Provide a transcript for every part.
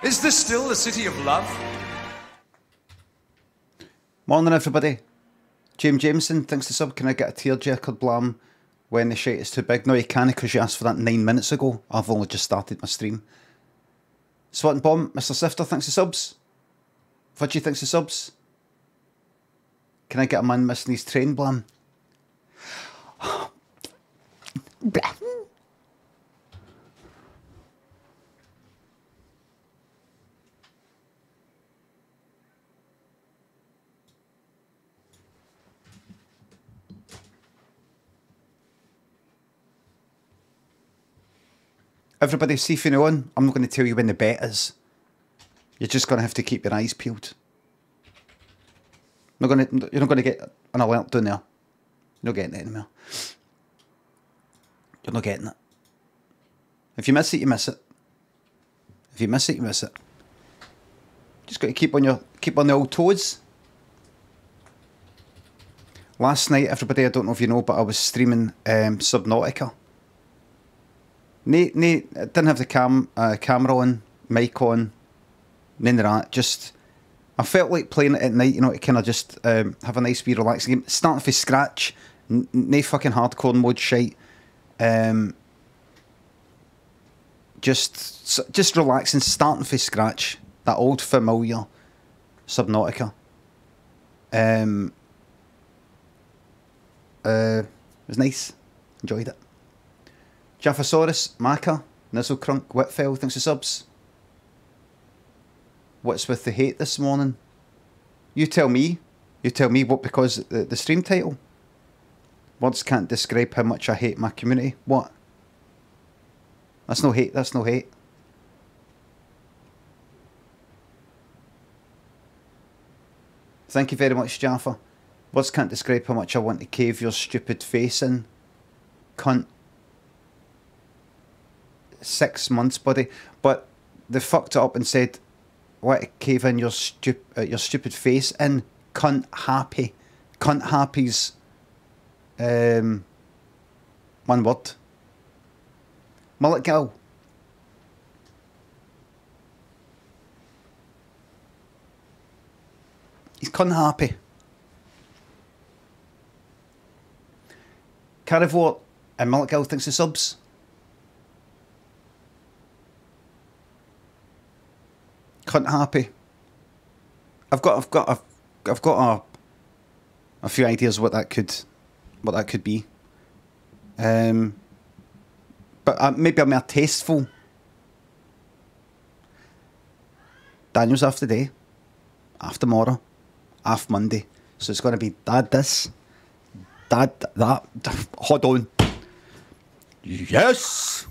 Is this still the city of love? Morning, everybody. Jameson, thanks to sub. Can I get a tearjerker blam when the shite is too big? No, you can't because you asked for that 9 minutes ago. I've only just started my stream. Swat and Bomb, Mr. Sifter, thanks to subs. Fudgy, thanks to subs. Can I get a man missing his train blam? Everybody, see if you know on. I'm not going to tell you when the bet is. You're just going to have to keep your eyes peeled. You're not going to get an alert down there. You're not getting it anymore. You're not getting it. If you miss it, you miss it. If you miss it, you miss it. Just got to keep on the old toes. Last night, everybody, I don't know if you know, but I was streaming Subnautica. I didn't have the camera on, mic on, none of that. Just, I felt like playing it at night, you know, to kind of just have a nice wee relaxing game. Starting from scratch, no fucking hardcore mode shite. Just relaxing, starting from scratch. That old familiar Subnautica. It was nice. Enjoyed it. Jaffasaurus, Maka, Nizzlecrunk, Whitfell, thanks for subs. What's with the hate this morning? You tell me. You tell me what, because the stream title? Words can't describe how much I hate my community. What? That's no hate, that's no hate. Thank you very much, Jaffa. Words can't describe how much I want to cave your stupid face in. Cunt. 6 months, buddy. But they fucked it up and said, "Let it cave in your stupid face in." Cunt happy. Cunt happy's one word. Mullet Gill. He's cunt happy. Carnivore and Mullet Gill thinks the subs. Cunt happy. I've got a few ideas what that could be. But maybe I'm more tasteful. Daniel's off today, off tomorrow, off Monday. So it's going to be dad this, dad that. Hold on. Yes.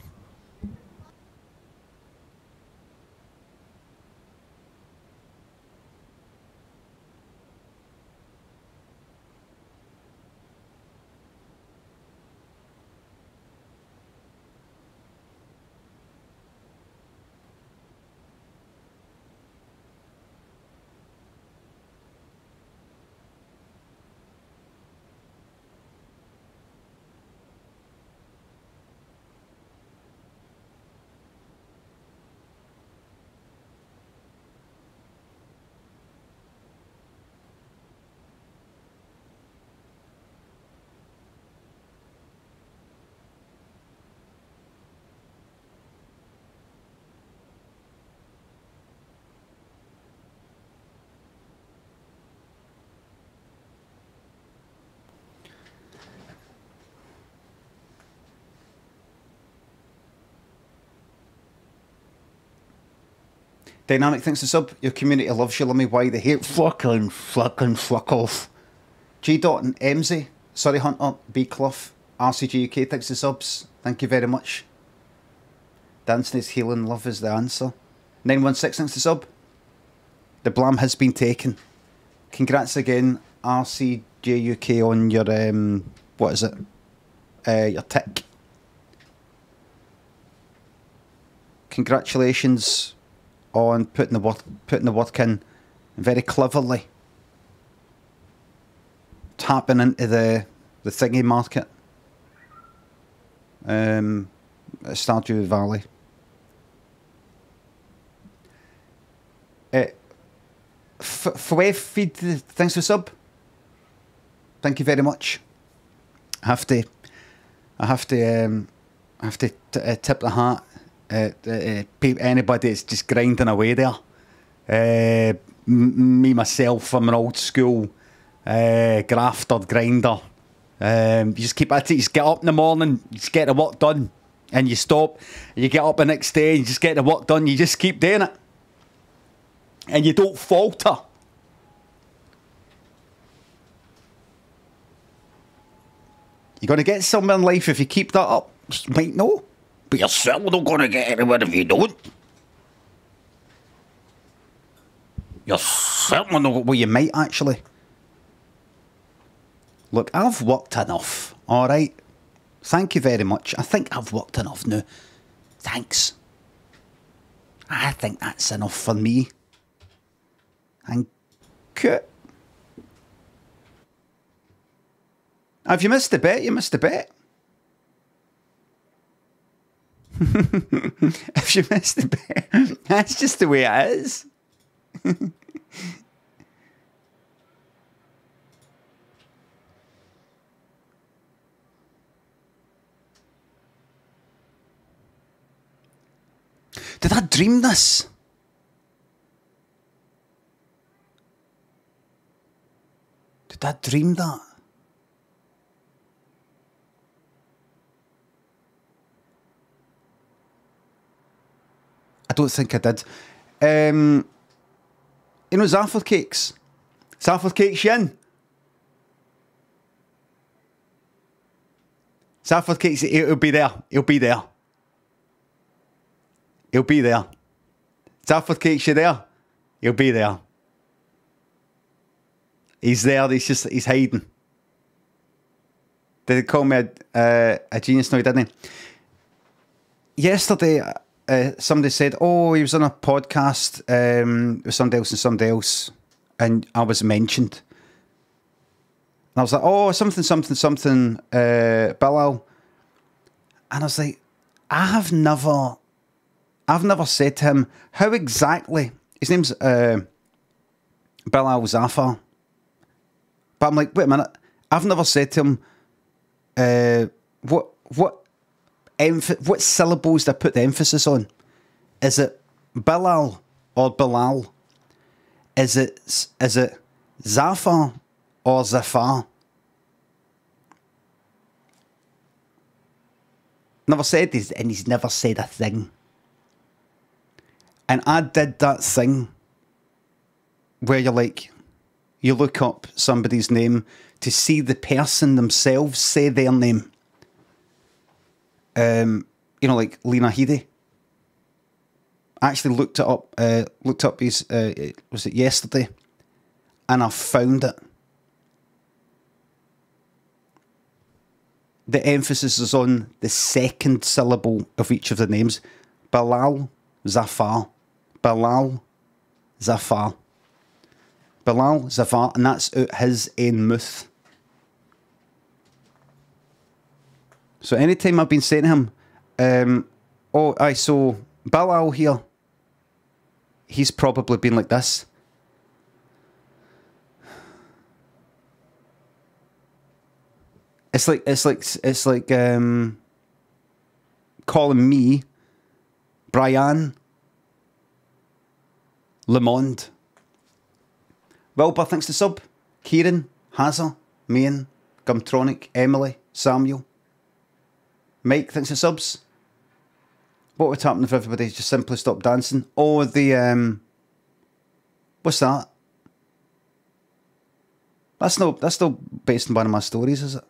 Dynamic thinks the sub. Your community loves you, Limmy. Why they hate? Fucking fuck off. G. Dot and MZ. Sorry, Hunter. B. Clough. RCG UK thinks the subs. Thank you very much. Dancing is healing. Love is the answer. 916 thinks the sub. The blam has been taken. Congrats again, RCJ UK, on your what is it? Your tick. Congratulations on putting the work in very cleverly, tapping into the thingy market, Stardew Valley. Fwe feed, thanks for sub. Thank you very much. I have to tip the hat at anybody that's just grinding away there. Me myself, I'm an old school grafter, grinder. You just keep at it. You just get up in the morning, you just get the work done, and you stop. You get up the next day, you just get the work done. You just keep doing it, and you don't falter. You're going to get somewhere in life if you keep that up. You might know, but you're certainly not going to get anywhere if you don't. You're certainly not. Well, you might actually. Look, I've worked enough, alright? Thank you very much. I think I've worked enough now. Thanks. I think that's enough for me. Thank you. Have you missed the bet? You missed the bet. If you missed the bet, that's just the way it is. Did I dream this? Did I dream that? I don't think I did. You know Zafford cakes? Zafford cakes yin. Zafford cakes, it'll be there. It'll be there. He'll be there. Zafford cakes, you there? He'll be there. He's there. He's hiding. Did he call me a genius? No, he didn't. Yesterday, somebody said, "Oh, he was on a podcast with somebody else and somebody else," and I was mentioned. And I was like, "Oh, something, Bilal," and I was like, I've never said to him how exactly. His name's Bilal Zafar. But I'm like, wait a minute. I've never said to him what syllables do I put the emphasis on? Is it Bilal or Bilal? Is it Zafar or Zafar? Never said this, and he's never said a thing. And I did that thing where you're like, you look up somebody's name to see the person themselves say their name. You know, like Lena Headey. I actually looked up his, was it yesterday? And I found it. The emphasis is on the second syllable of each of the names. Bilal Zafar. Bilal Zafar. Bilal Zafar, and that's out his own mouth. So anytime I've been saying to him, so Bilal here, he's probably been like this. It's like calling me Brian Lemond. Wilbur, thanks to sub. Kieran, Hazza, Mayan, Gumtronic, Emily, Samuel. Mike, thanks to subs. What would happen if everybody just simply stopped dancing? Oh, the what's that? That's no based on one of my stories, is it?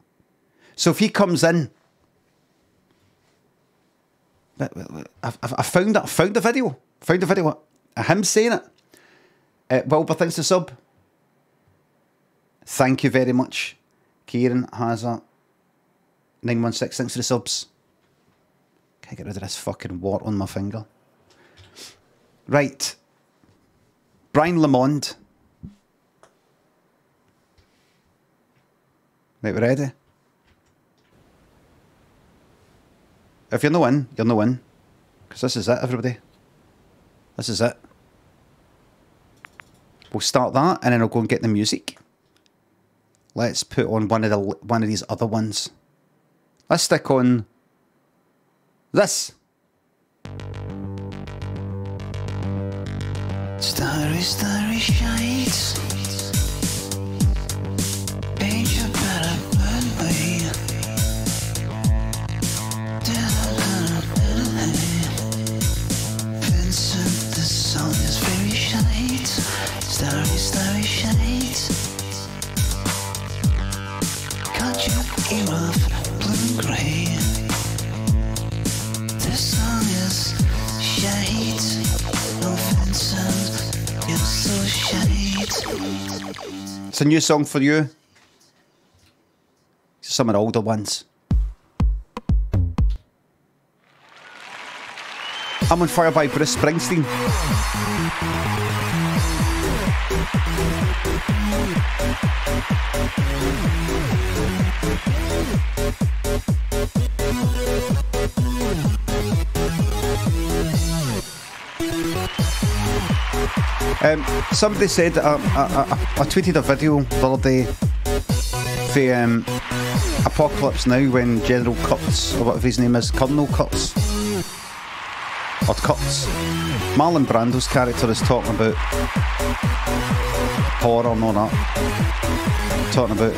So if he comes in, I found the video of him saying it. Wilbur, thanks to sub. Thank you very much. Kieran Hazard 916, thanks for the subs. Can't get rid of this fucking wart on my finger. Right. Brian Lamond. Right, we're ready. If you're no in, you're no in. Because this is it, everybody. This is it. We'll start that, and then I'll go and get the music. Let's put on one of these other ones. Let's stick on this. Starry, starry shades. Paint your better burn way. Vincent, the song is very shades. Starry, starry shades. Can't you hear of blue and grey? This song is shades. Oh Vincent, you're so shades. It's a new song for you. Some of the older ones. I'm on Fire by Bruce Springsteen. Somebody said I tweeted a video the other day for Apocalypse Now when General Kurtz, or whatever his name is, Colonel Kurtz, or Kurtz, Marlon Brando's character is talking about horror and all that, talking about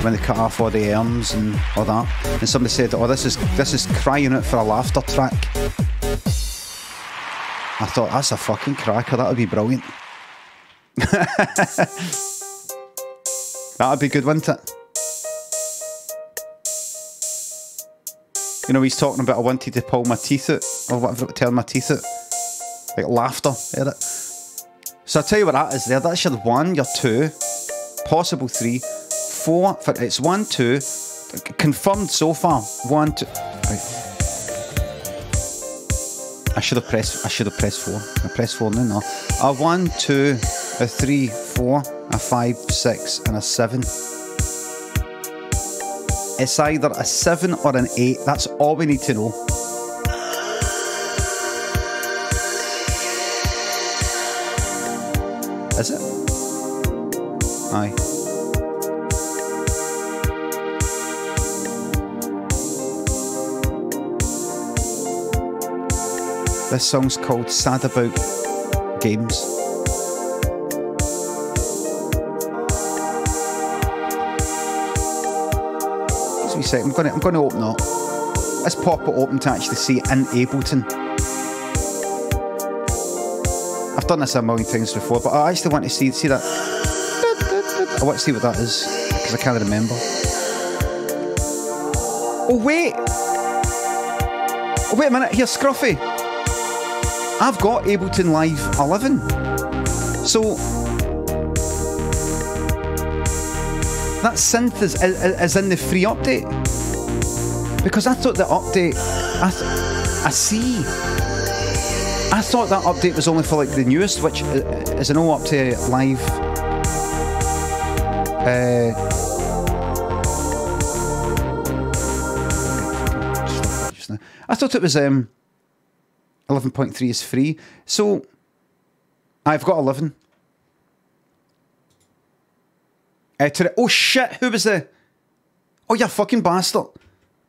when they cut off all the arms and all that, and somebody said, oh, this is crying out for a laughter track. I thought, that's a fucking cracker, that would be brilliant. That would be good, wouldn't it? You know, he's talking about I wanted to pull my teeth out, or whatever, turn my teeth out. Like laughter, hear it? So I'll tell you what that is there. That's your 1, your 2, possible 3, 4, it's 1, 2, confirmed so far. 1, 2, right. I should have pressed 4. I pressed 4 now, no. A 1, 2, a 3, 4, a 5, 6, and a 7. It's either a 7 or an 8. That's all we need to know. Is it? Aye. This song's called Sad About Games. Just a wee sec, I'm gonna open up. Let's pop it open to actually see it in Ableton. I've done this a million times before, but I actually want to see that. I want to see what that is, because I can't remember. Oh wait! Oh wait a minute, here's Scruffy. I've got Ableton Live 11. So that synth is in the free update. Because I thought the update, I see. I thought that update was only for like the newest, which is an all up to live. I thought it was 11.3 is free. So I've got 11. Oh shit, who was the... Oh, you fucking bastard.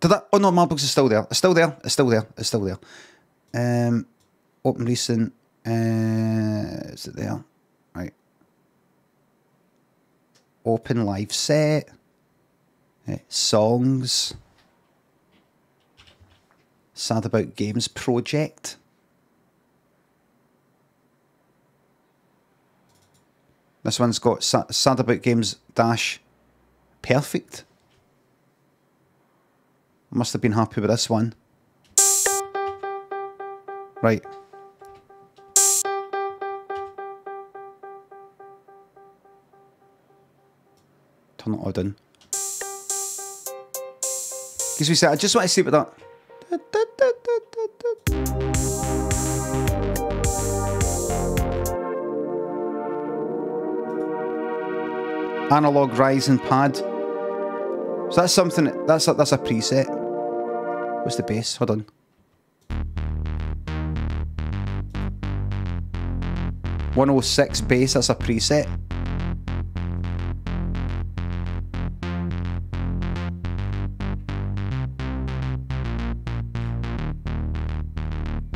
Did that... Oh no, Marbles is still there. It's still there. It's still there. It's still there. Open recent. Is it there? Right. Open live set. Songs. Sad About Games project. This one's got Sad About Games dash perfect. Must have been happy with this one. Right. Turn it all down. Because we said, I just want to see what that... Analog rising pad. So that's something, that's a preset. What's the bass? Hold on. 106 bass, that's a preset.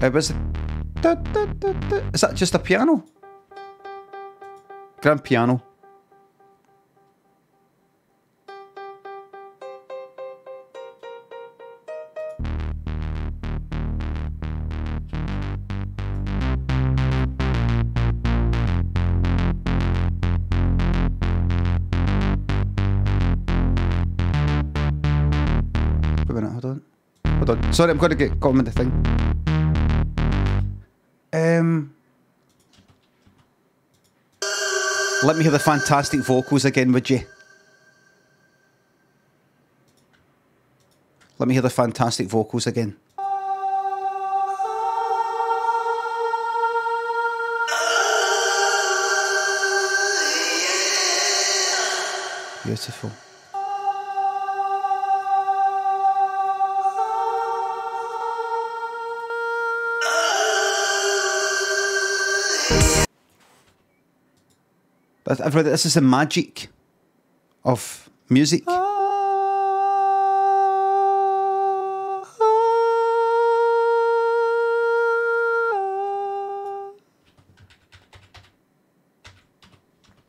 It was... Is that just a piano? Grand piano. Wait a minute, hold on. Hold on. Sorry, I'm going to get on with the thing. Let me hear the fantastic vocals again, would you? Let me hear the fantastic vocals again. Beautiful. I've read that this is the magic of music.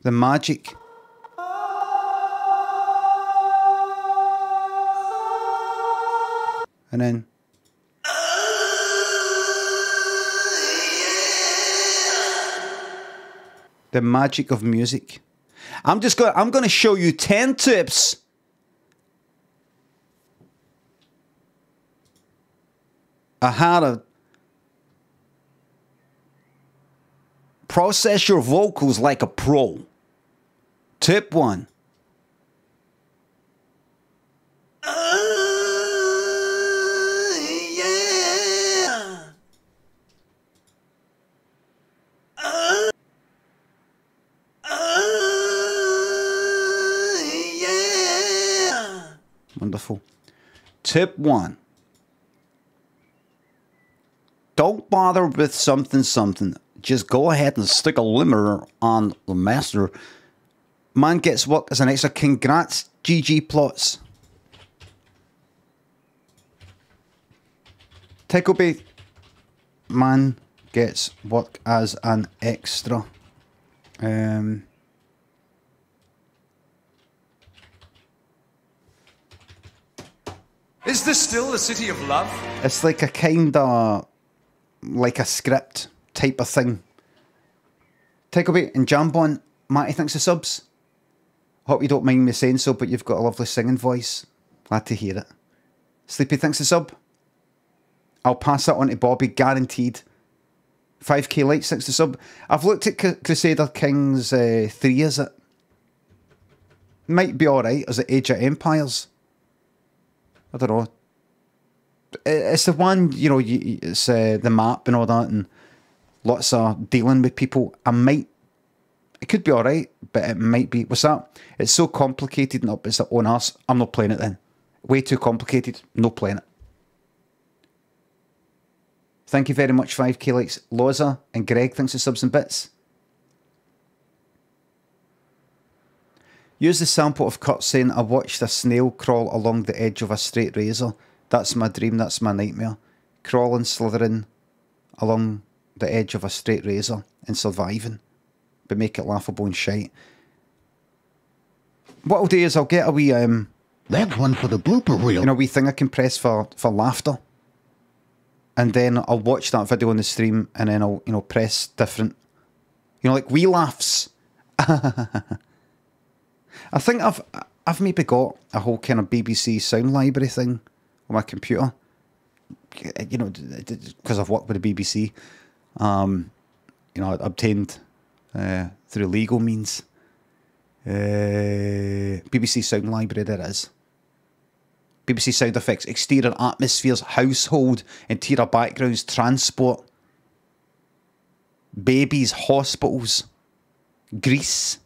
The magic. And then the magic of music. I'm going to show you 10 tips on how to process your vocals like a pro. Tip 1. Wonderful. Tip 1. Don't bother with something. Just go ahead and stick a limiter on the master. Man gets work as an extra. Congrats, GG Plots. Takeaway. Man gets work as an extra. Is this still the city of love? It's like a kind of like a script type of thing. Takeaway and Jambon. Matty, thanks for subs. Hope you don't mind me saying so, but you've got a lovely singing voice. Glad to hear it. Sleepy, thanks for sub. I'll pass that on to Bobby, guaranteed. 5k likes, thanks for sub. I've looked at Crusader Kings 3, is it? Might be alright as the Age of Empires. I don't know. It's the one, you know, it's the map and all that, and lots of dealing with people. It could be alright, but it might be. What's that? It's so complicated and up its own arse. I'm not playing it then. Way too complicated. No playing it. Thank you very much, 5k likes. Loza and Greg, thanks for subs and bits. Use the sample of Kurt saying, I watched a snail crawl along the edge of a straight razor. That's my dream, that's my nightmare. Crawling, slithering along the edge of a straight razor and surviving. But make it laughable and shite. What I'll do is I'll get a wee... That's one for the blooper reel. You know, a wee thing I can press for laughter. And then I'll watch that video on the stream and then I'll, you know, press different... You know, like wee laughs. I think I've maybe got a whole kind of BBC sound library thing on my computer. You know, because I've worked with the BBC. You know, obtained through legal means. BBC sound library, there it is. BBC sound effects, exterior atmospheres, household, interior backgrounds, transport, babies, hospitals, Greece.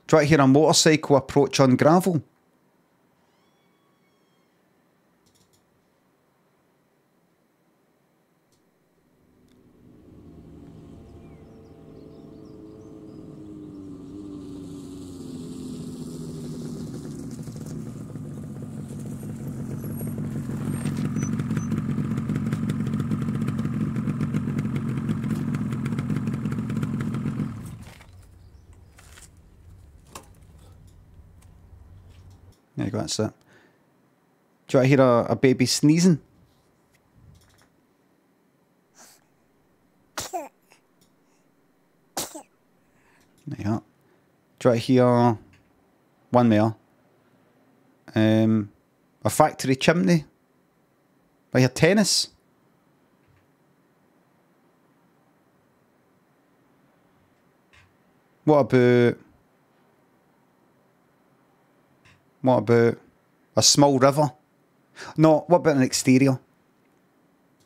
Try to hear a motorcycle approach on gravel. you go, that's it. Do you want to hear a baby sneezing? There you are. Do you want to hear one more? A factory chimney. I hear tennis. What about a small river? No, what about an exterior?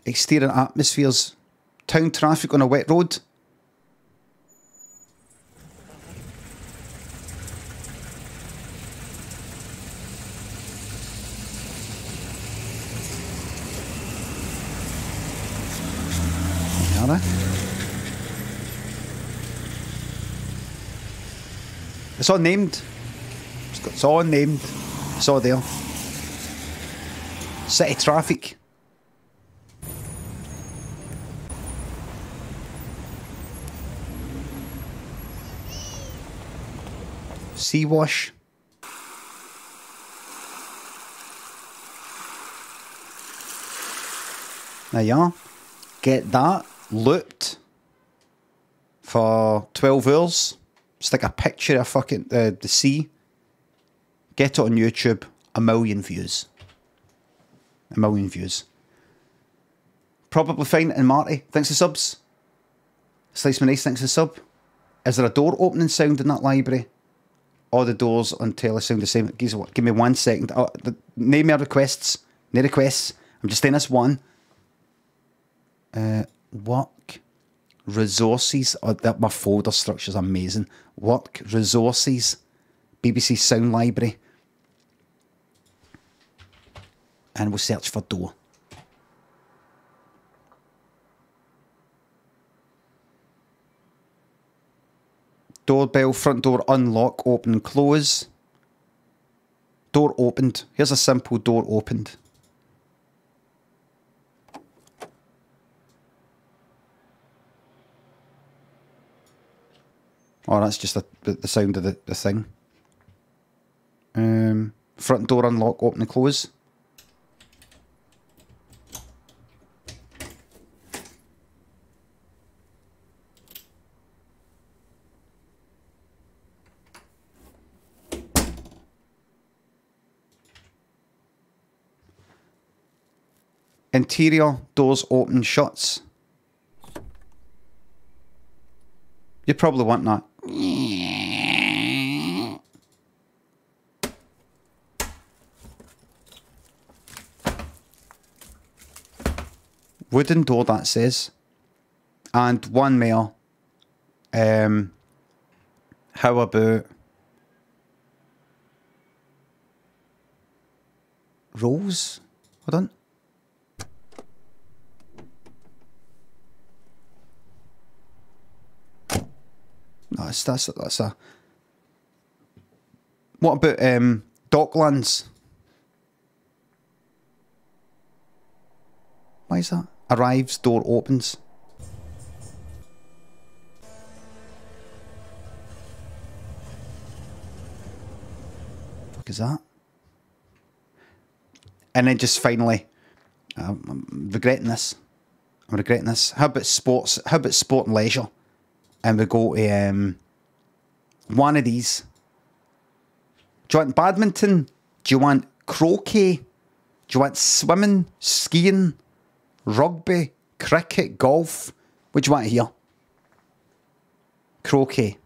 Exterior atmospheres. Town traffic on a wet road. It's all named. It's all named. It's all there. City traffic. Sea wash. There you are. Get that looped for 12 hours. Stick a picture of fucking the sea. Get it on YouTube. 1 million views. 1 million views. Probably fine. And Marty, thanks for subs. Slice Me Nice, thanks for sub. Is there a door opening sound in that library? All the doors on telly sound the same. Give me 1 second. Name your requests. No requests. I'm just saying this one. Work resources. Oh, that my folder structure is amazing. Work resources. BBC Sound Library. And we'll search for door. Doorbell, front door, unlock, open, close. Door opened. Here's a simple door opened. Oh, that's just the sound of the thing. Front door, unlock, open and close. Interior, doors open, shuts. You probably want that. Wooden door, that says. And one more. How about rolls? Hold on. No, that's a. What about Docklands? Why is that? Arrives, door opens. Fuck is that? And then just finally, I'm regretting this. I'm regretting this. How about sports? How about sport and leisure? And we go to one of these. Do you want badminton? Do you want croquet? Do you want swimming, skiing, rugby, cricket, golf? What do you want to hear? Croquet.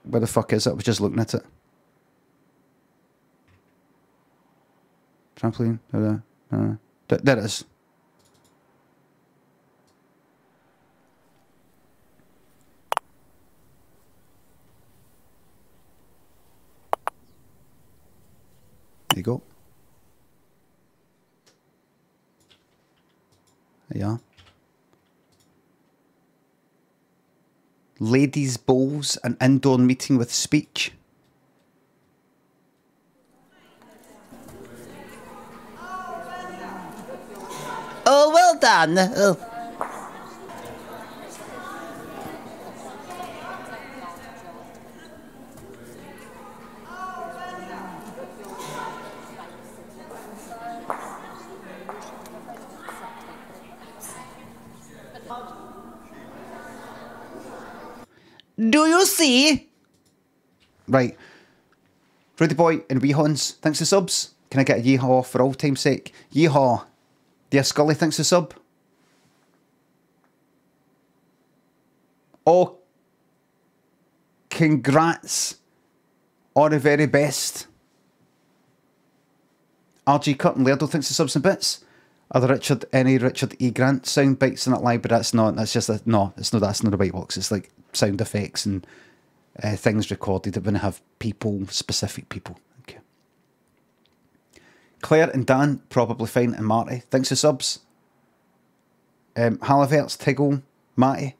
Where the fuck is it? I was just looking at it. Trampoline. There it is. There you go. There you are. Ladies' bowls, an indoor meeting with speech. Oh, well done. Oh. Do you see? Right. Rudy Boy and Weehons, thanks for subs. Can I get a yeehaw for all time's sake? Yeehaw. Dear Scully, thanks for sub. Oh, congrats. All the very best. RG Cut and Lairdo thinks the subs and bits. Are there any Richard E. Grant sound bites in that library? That's not. That's just a no. It's not. That's not a white box. It's like sound effects and things recorded that when I have people, specific people. Okay. Claire and Dan probably fine, and Marty thanks for subs. Haliverts, Tiggle, Matty,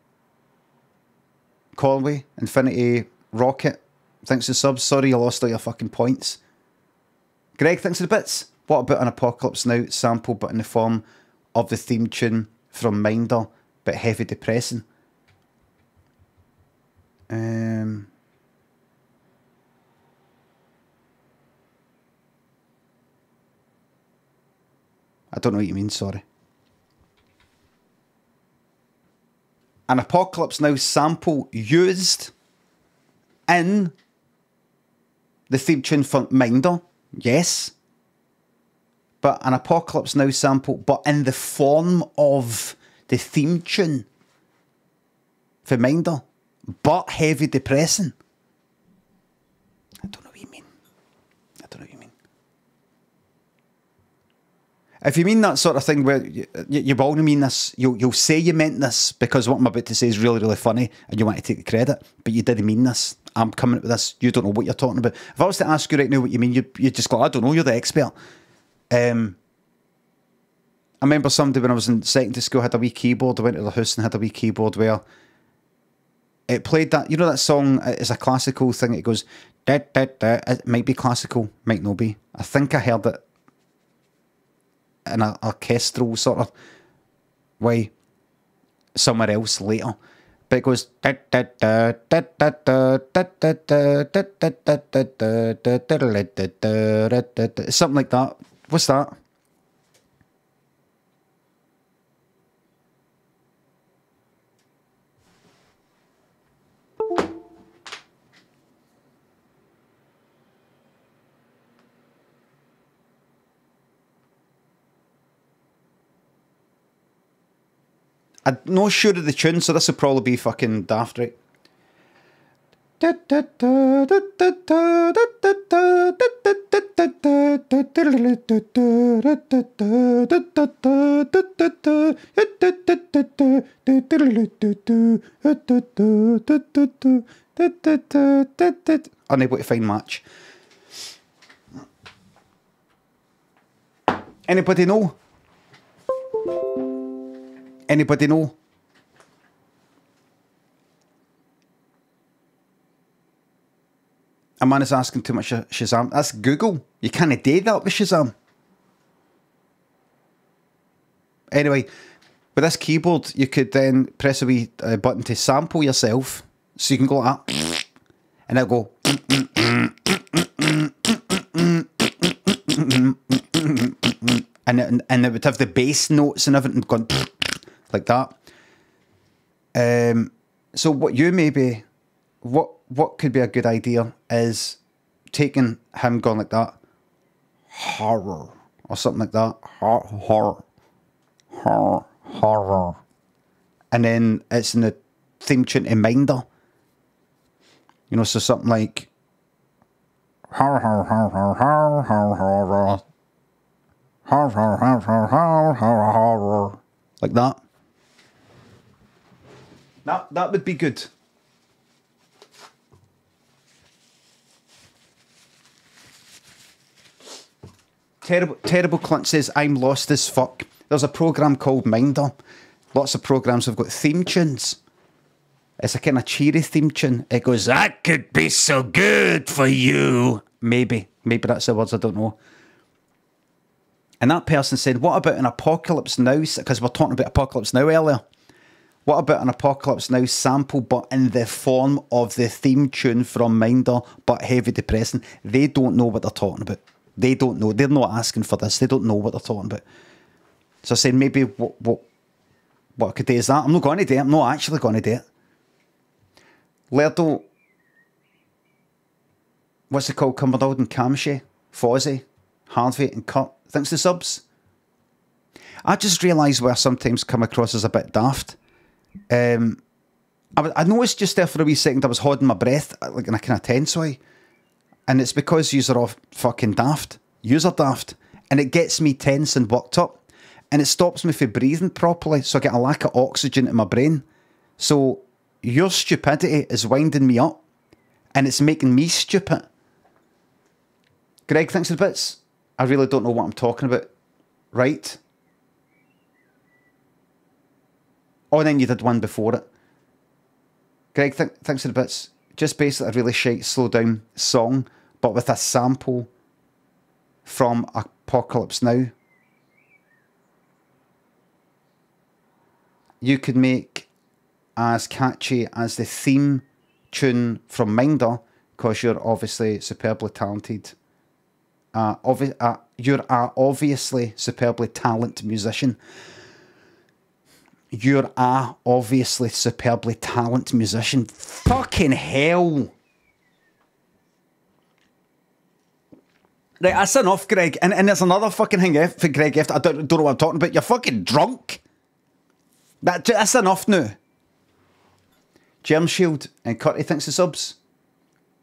Conway, Infinity Rocket thanks for subs. Sorry you lost all your fucking points. Greg thanks for the bits. What about an Apocalypse Now sample but in the form of the theme tune from Minder but heavy depressing? I don't know what you mean, sorry. An Apocalypse Now sample used in the theme tune from Minder, yes. But an Apocalypse Now sample, but in the form of the theme tune for Minder, but heavy depressing. I don't know what you mean. I don't know what you mean. If you mean that sort of thing where you will only mean this, you'll say you meant this because what I'm about to say is really, really funny and you want to take the credit, but you didn't mean this. I'm coming up with this. You don't know what you're talking about. If I was to ask you right now what you mean, you'd just go, I don't know, you're the expert. I remember somebody when I was in secondary school had a wee keyboard. I went to the house and had a wee keyboard where it played that, you know that song, it's a classical thing, it goes, da, da, da. It might be classical, might not be. I think I heard it in an orchestral sort of way somewhere else later. But it goes da, da, da, da, da, da, da, da, da, da, da, da, da, da, da, something like that. What's that? I'm not sure of the tune, so this will probably be fucking daft, right? Unable to find match. Anybody know? Anybody know? A man is asking too much Shazam. That's Google. You can't do that with Shazam. Anyway, with this keyboard, you could then press a wee button to sample yourself. So you can go like that. And it'll go. And it would have the bass notes and everything going like that. So what you maybe, what could be a good idea is taking him going like that, horror or something like that, horror, and then it's in the theme tune to Minder. You know, so something like like that. That would be good. Terrible Clint says, I'm lost as fuck. There's a program called Minder. Lots of programs have got theme tunes. It's a kind of cheery theme tune. It goes, that could be so good for you. Maybe that's the words, I don't know. And that person said, what about an Apocalypse Now? Because we're talking about Apocalypse Now earlier. What about an Apocalypse Now sample, but in the form of the theme tune from Minder, but heavy depressing? They don't know what they're talking about. They don't know. They're not asking for this. They don't know what they're talking about. So I said, maybe what I could do is that. I'm not going to do it. I'm not actually going to do it. Lerdo, what's it called? Cumbernauld and Camshay, Fozzie, Harvey and Kurt. Thanks to subs. I just realised where I sometimes come across as a bit daft. I noticed just there for a wee second I was holding my breath, like in a kind of tense way. And it's because yous are all fucking daft. Yous are daft. And it gets me tense and worked up. And it stops me from breathing properly, so I get a lack of oxygen in my brain. So your stupidity is winding me up. And it's making me stupid. Greg, thanks for the bits. I really don't know what I'm talking about. Right? Oh, and then you did one before it. Greg, thanks for the bits. Just basically a really shite, slow down song, but with a sample from Apocalypse Now. You could make as catchy as the theme tune from Minder, because you're obviously superbly talented. You're a obviously superbly talented musician. You're a obviously superbly talented musician. Fucking hell. Right, that's enough, Greg. And there's another fucking thing for Greg F. I don't know what I'm talking about. You're fucking drunk. That's enough now. Germ Shield and Curty thinks the subs.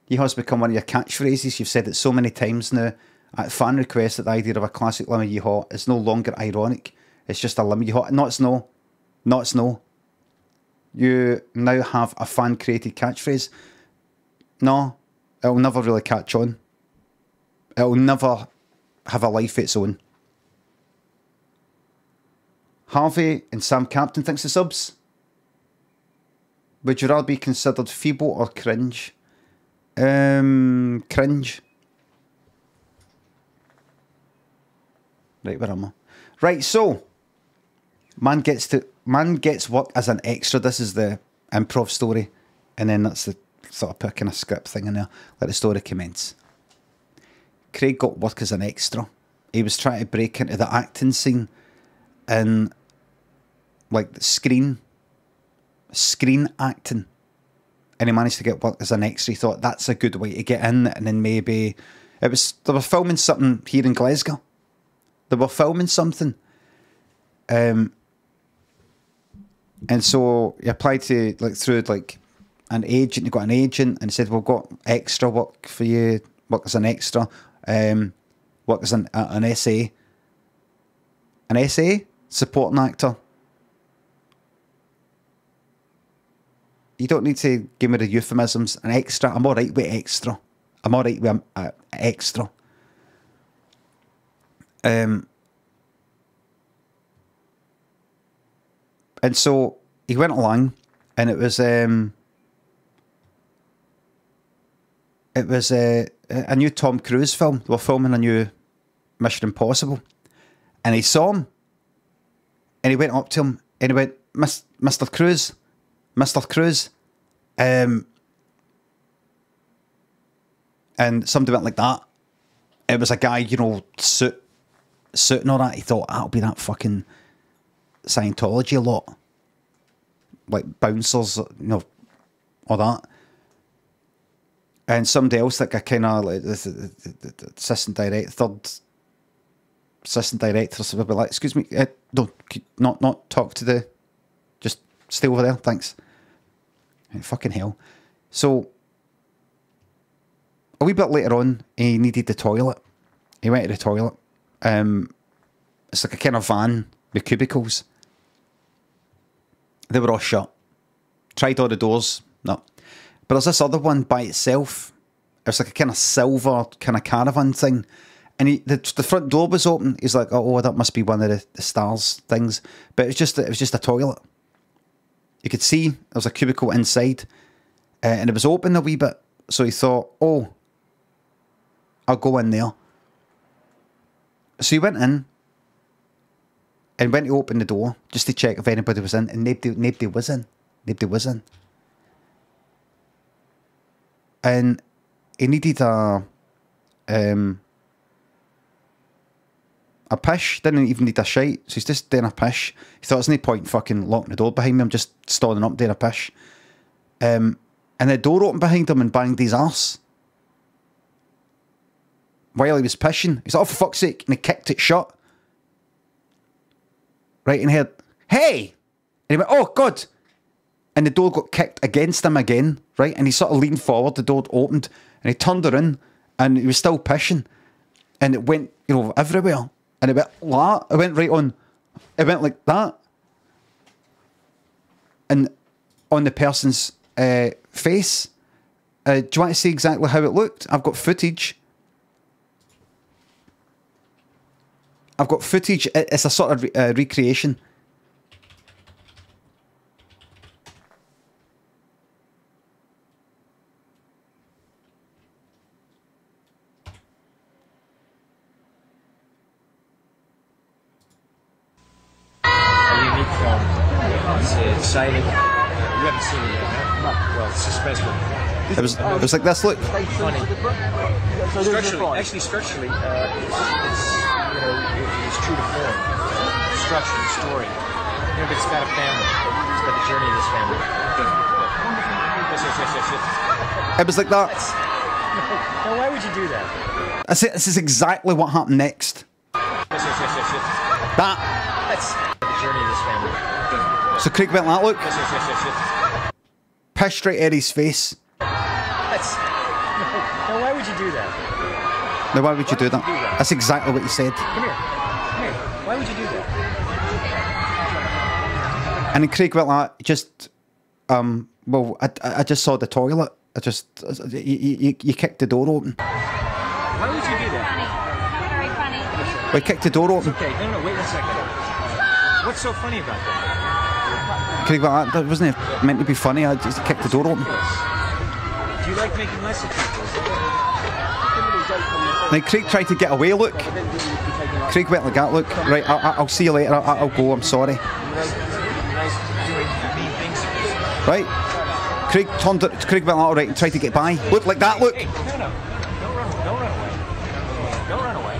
He has become one of your catchphrases. You've said it so many times now. At fan request that the idea of a classic Limmy Yeehaw is no longer ironic. It's just a Limmy Yeehaw. No, it's no. No, it's no. You now have a fan-created catchphrase. No, it'll never really catch on. It'll never have a life of its own. Harvey and Sam Captain thinks the subs. Would you rather be considered feeble or cringe? Cringe. Right, where am I? Right, so man gets work as an extra. This is the improv story, and then that's the sort of picking a script thing in there. Let the story commence. Craig got work as an extra. He was trying to break into the acting scene in like the screen acting, and he managed to get work as an extra. He thought that's a good way to get in, and then maybe they were filming something here in Glasgow. They were filming something. And so he applied to through an agent. He got an agent and he said, "We've got extra work for you. Work as an extra. Work as an SA. An SA supporting actor." You don't need to give me the euphemisms. An extra. I'm all right with extra. I'm all right with extra. And so he went along, and it was a new Tom Cruise film. They were filming a new Mission Impossible, and he saw him, and he went up to him, and he went, Mr. Cruise, and somebody went like that. It was a guy, suit and all that. He thought, that'll be that fucking Scientology lot, like bouncers, all that. And somebody else, like a kind of like the assistant director, third assistant director, so would be like, "Excuse me, no, not talk to the, just stay over there, thanks." And fucking hell. So a wee bit later on, he needed the toilet. He went to the toilet. It's like a kind of van with cubicles. They were all shut. Tried all the doors, no. But there's this other one by itself. It's like a kind of silver kind of caravan thing. And the front door was open. He's like, oh, that must be one of the stars things. But it was just a toilet. You could see there was a cubicle inside. And it was open a wee bit. So he thought, oh, I'll go in there. So he went in. And went to open the door just to check if anybody was in, and nobody was in. Nobody was in. And he needed a pish. Didn't even need a shite. So he's just doing a pish. He thought there's no point fucking locking the door behind me. I'm just stalling up doing a pish. And and the door opened behind him and banged his arse while he was pissing. He's like, oh, for fuck's sake, and he kicked it shut. Right, and he heard, hey! And he went, oh, God! And the door got kicked against him again, right? And he sort of leaned forward, the door opened, and he turned around, and he was still pissing. And it went, you know, everywhere. And it went like that. It went right on. It went like that. And on the person's face. Do you want to see exactly how it looked? I've got footage. It's a sort of recreation. Unique film. It's exciting. You haven't seen it yet, huh? Well, it's suspenseful. It was like this, look. Funny. Structurally, it's true to form. Structure, the story. You know, but it's about a family. It's about the journey of this family. Yes. It was like that. Now, why would you do that? This is exactly what happened next. Yes. That. That's the journey of this family. So Craig went like that, look. Yes. Piss straight at his face. Now, why would you do that? Now, why would you do that? That's exactly what he said. Come here. Why would you do that? And then Craig went like, just, well, I just saw the toilet. You kicked the door open. Why would you do that? Very funny. Well, he kicked the door open. Okay, no, wait 1 second. What's so funny about that? Craig went like, that wasn't meant to be funny. I just kicked the door open. Do you like making less of people? Then Craig tried to get away, look. Craig went like that, look. Right, I'll see you later. I'll go, I'm sorry. Right? Craig went like, all right, and tried to get by. Look, like that, look. Hey, no. Don't run away.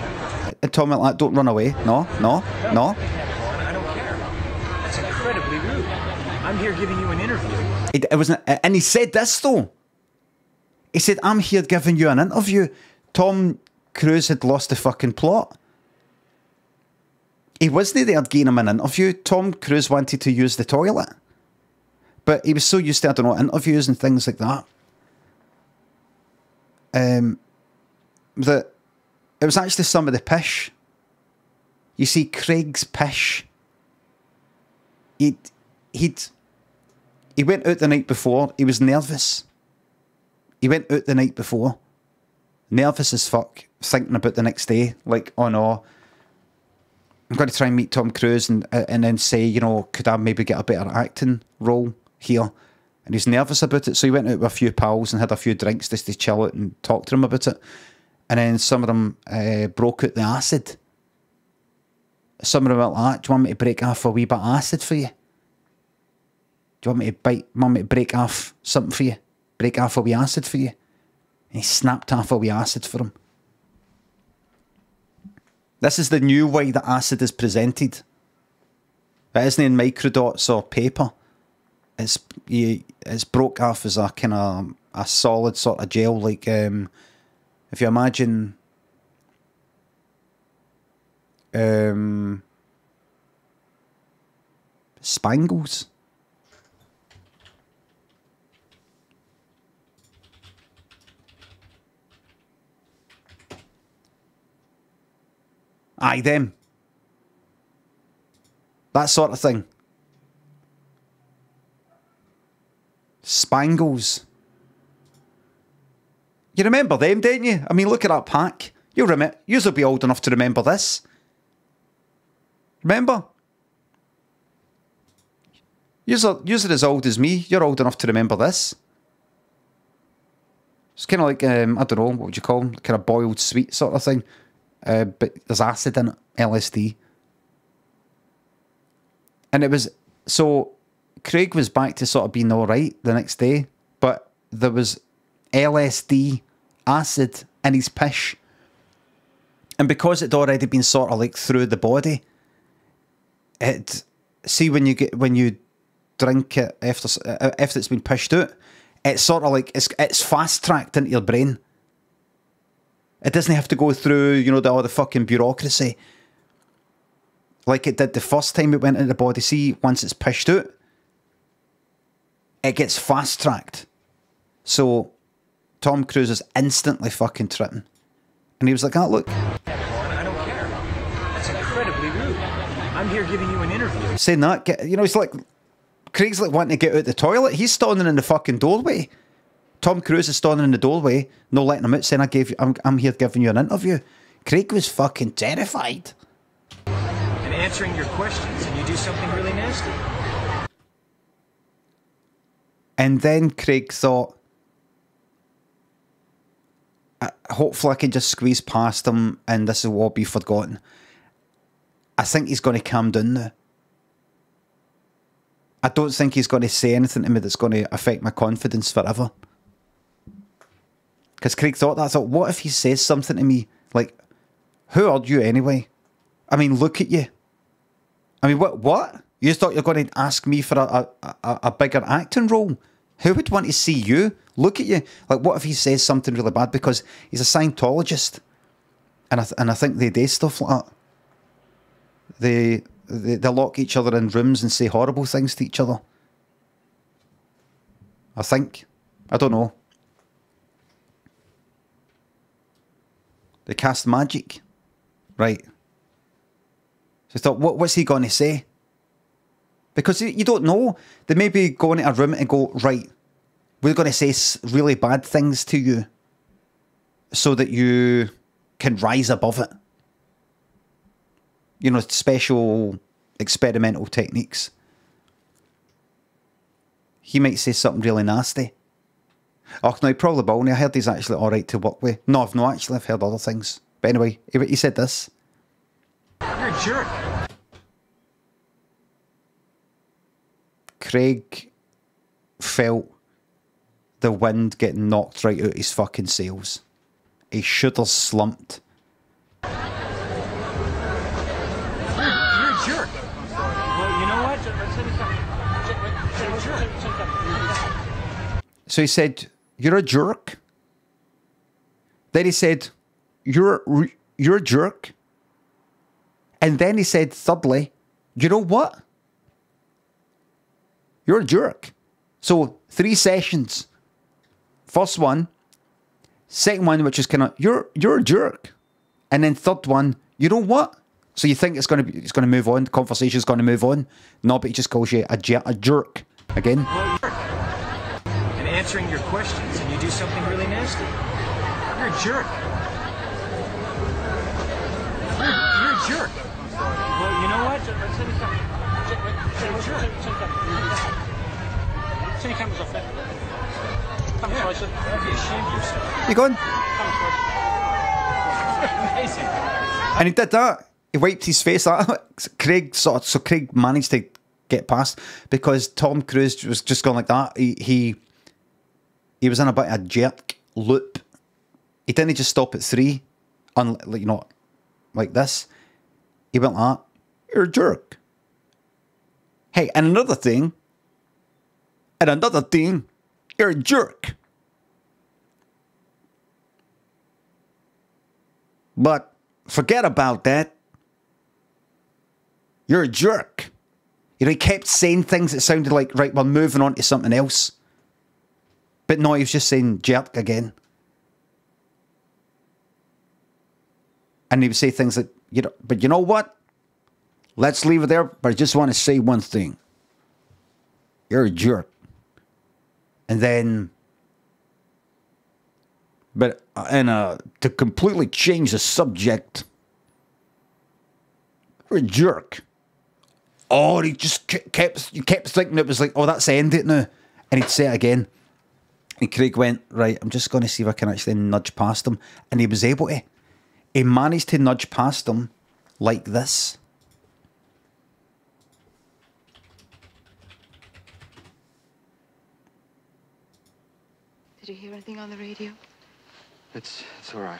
And Tom went like, don't run away. No. I don't care. That's incredibly rude. I'm here giving you an interview. It wasn't, and he said this though. He said, I'm here giving you an interview. Tom Cruise had lost the fucking plot. He wasn't there giving him an interview. Tom Cruise wanted to use the toilet. But he was so used to, I don't know, interviews and things like that. That it was actually some of the pish. You see, Craig's pish. He went out the night before. He was nervous. He went out the night before. Nervous as fuck. Thinking about the next day. Like, oh no. I'm going to try and meet Tom Cruise and then say, you know, could I maybe get a better acting role here? And he's nervous about it. So he went out with a few pals and had a few drinks just to chill out and talk to him about it. And then some of them broke out the acid. Some of them went like, do you want me to break off a wee bit of acid for you? Do you want me to break off something for you? Break off a wee acid for you? And he snapped off a wee acid for him. This is the new way that acid is presented. It isn't in microdots or paper. It's broke off as a kind of a solid sort of gel, like if you imagine spangles. Aye, them. That sort of thing. Spangles. You remember them, don't you? I mean, look at that pack. You'll be old enough to remember this. Remember? You're as old as me. You're old enough to remember this. It's kind of like, I don't know, what would you call them? Kind of boiled sweet sort of thing. But there's acid in it, LSD. And it was, so Craig was back to sort of being alright the next day, but there was LSD, acid in his pish. And because it'd already been sort of like through the body, see when you drink it after it's been pished out, It's sort of like, it's fast-tracked into your brain. It doesn't have to go through, you know, all the fucking bureaucracy like it did the first time it went into the body. See, once it's pushed out, it gets fast-tracked. So Tom Cruise is instantly fucking tripping. And he was like, oh, look. I don't care. That's incredibly rude. I'm here giving you an interview. Saying that, you know, it's like, Craig's like wanting to get out the toilet. He's standing in the fucking doorway. Tom Cruise is standing in the doorway, no letting him out, saying, I'm here giving you an interview. Craig was fucking terrified. And answering your questions, and you do something really nasty. And then Craig thought, hopefully I can just squeeze past him and this will all be forgotten. I think he's going to calm down now. I don't think he's going to say anything to me that's going to affect my confidence forever. Because Craig thought that. I thought, what if he says something to me like, who are you anyway? I mean, look at you. I mean, what? You thought you're going to ask me for a bigger acting role? Who would want to see you? Look at you. Like, what if he says something really bad? Because he's a Scientologist. And I think they do stuff like that. They lock each other in rooms and say horrible things to each other. I think. I don't know. They cast magic. Right. So I thought, what's he going to say? Because you don't know. They maybe go into a room and go, right, we're going to say really bad things to you so that you can rise above it. You know, special experimental techniques. He might say something really nasty. Oh, no, he probably will. I heard he's actually alright to work with. No, I've not actually. I've heard other things. But anyway, he said this. You're a jerk. Craig felt the wind getting knocked right out his fucking sails. His shoulders slumped. You're a jerk. Well, you know what? You're a jerk. So he said, you're a jerk. Then he said, you're a jerk. And then he said, thirdly, you know what? You're a jerk. So 3 sessions. First one. Second one, which is kind of, you're a jerk. And then third one, you know what? So you think it's going to move on. The conversation's going to move on. No, but he just calls you a jerk again. Well, and answering your questions, and you do something really nasty. You're a jerk. You're a jerk. Well, you know what? You're a jerk. Be ashamed of yourself. You going? Amazing. And he did that. He wiped his face. So Craig managed to get past because Tom Cruise was just going like that. He was in a bit of a jerk loop. He didn't just stop at 3, you know, like this. He went like that. You're a jerk. Hey, and another thing. You're a jerk. But forget about that. You're a jerk. You know, he kept saying things that sounded like, right, we're moving on to something else. But no, he was just saying jerk again. And he would say things like, you know, but you know what? Let's leave it there, but I just want to say one thing. You're a jerk. And then, but to completely change the subject, you're a jerk. Oh, he just kept thinking it was like, oh, that's the end of it now. And he'd say it again. And Craig went, right, I'm just going to see if I can actually nudge past him. And he was able to. He managed to nudge past him like this. Did you hear anything on the radio? It's all right.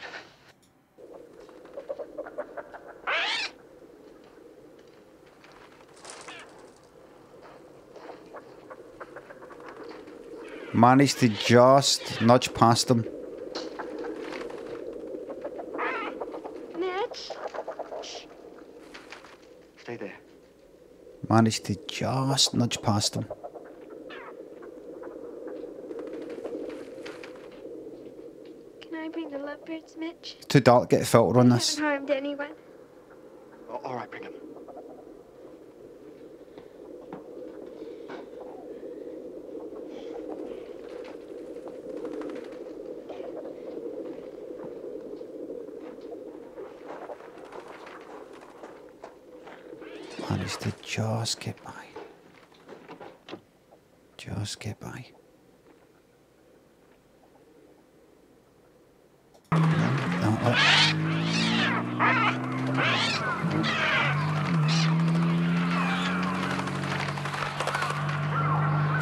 Managed to just nudge past him. Mitch? Stay there. Managed to just nudge past him. Can I bring the lovebirds, Mitch? Too dark to get a filter on I this. haven't harmed anyone. All right, bring him. Managed to just get by. Just get by.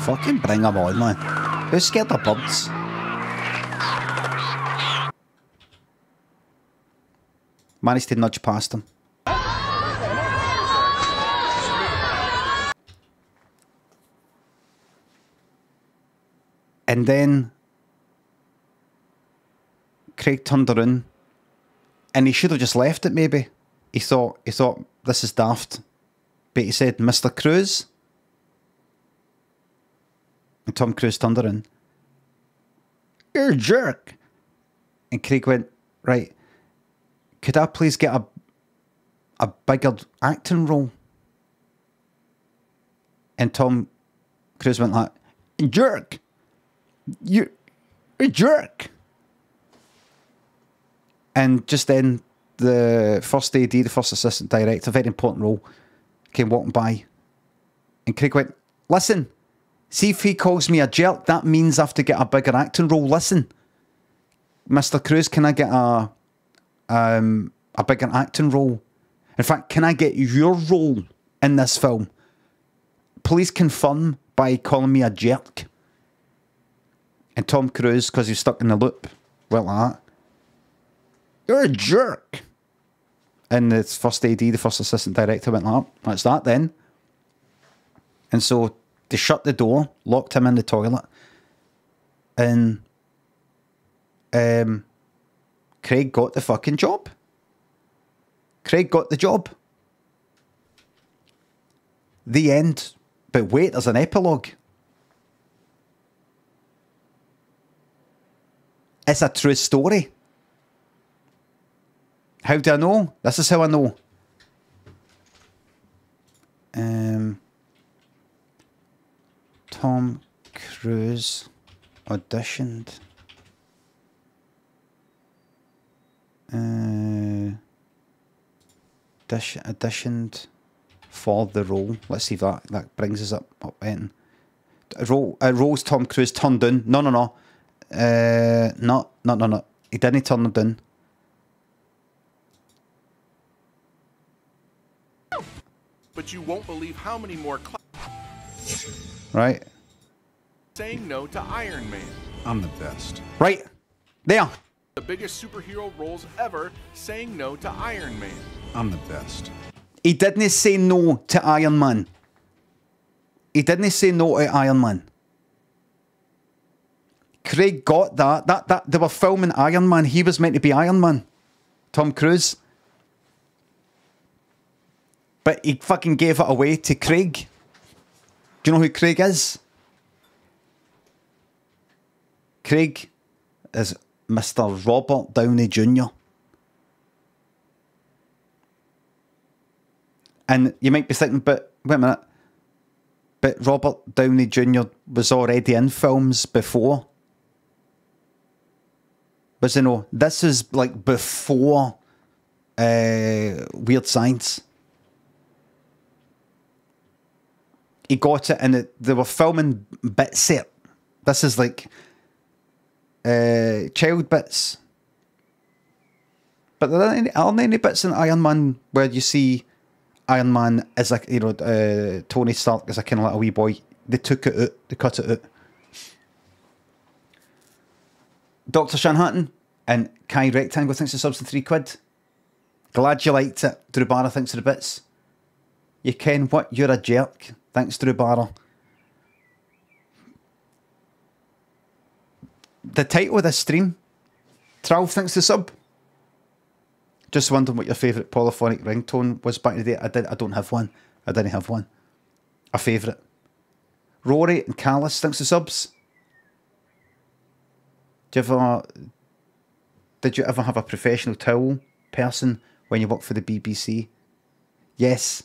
Fucking bring them on, man. Who's scared of birds? Managed to nudge past him. And then Craig turned around and he should have just left it maybe. He thought this is daft. But he said, Mr. Cruise. And Tom Cruise turned around. You're a jerk. And Craig went, right, could I please get a bigger acting role? And Tom Cruise went like, jerk. You're a jerk. And just then, the first AD, the first assistant director, very important role, came walking by. And Craig went, listen, see if he calls me a jerk, that means I have to get a bigger acting role. Listen, Mr. Cruise, can I get a bigger acting role? In fact, can I get your role in this film? Please confirm by calling me a jerk. And Tom Cruise, because he's stuck in the loop, went like that. You're a jerk. And the first AD, the first assistant director, went like that. That's that then. And so they shut the door, locked him in the toilet. And Craig got the fucking job. Craig got the job. The end. But wait, there's an epilogue. It's a true story. How do I know? This is how I know. Tom Cruise auditioned. Auditioned for the role. Let's see if that brings us up in. Roles Tom Cruise turned down. No. No. He didn't turn them down. But you won't believe how many more Right. saying no to Iron Man. I'm the best. Right. There. The biggest superhero roles ever, saying no to Iron Man. I'm the best. He didn't say no to Iron Man. He didn't say no to Iron Man. Craig got that they were filming Iron Man. He was meant to be Iron Man. Tom Cruise. But he fucking gave it away to Craig. Do you know who Craig is? Craig is Mr. Robert Downey Jr. And you might be thinking, but wait a minute. But Robert Downey Jr. was already in films before. But you know, this is like before Weird Science. He got it and they were filming bits it. This is like child bits. But are there any bits in Iron Man where you see Iron Man as like, you know, Tony Stark as a kind of like a wee boy? They took it out, they cut it out. Dr. Shanhattan and Kai Rectangle thinks the subs in £3. Glad you liked it. Drew Barra thinks of the bits. You ken what? You're a jerk. Thanks, Drew Barra. the title of this stream. 12 thanks to sub. Just wondering what your favourite polyphonic ringtone was back in the day. I don't have one. I didn't have one. A favourite. Rory and Callus, thanks to subs. Did you ever have a professional towel person when you worked for the BBC? Yes.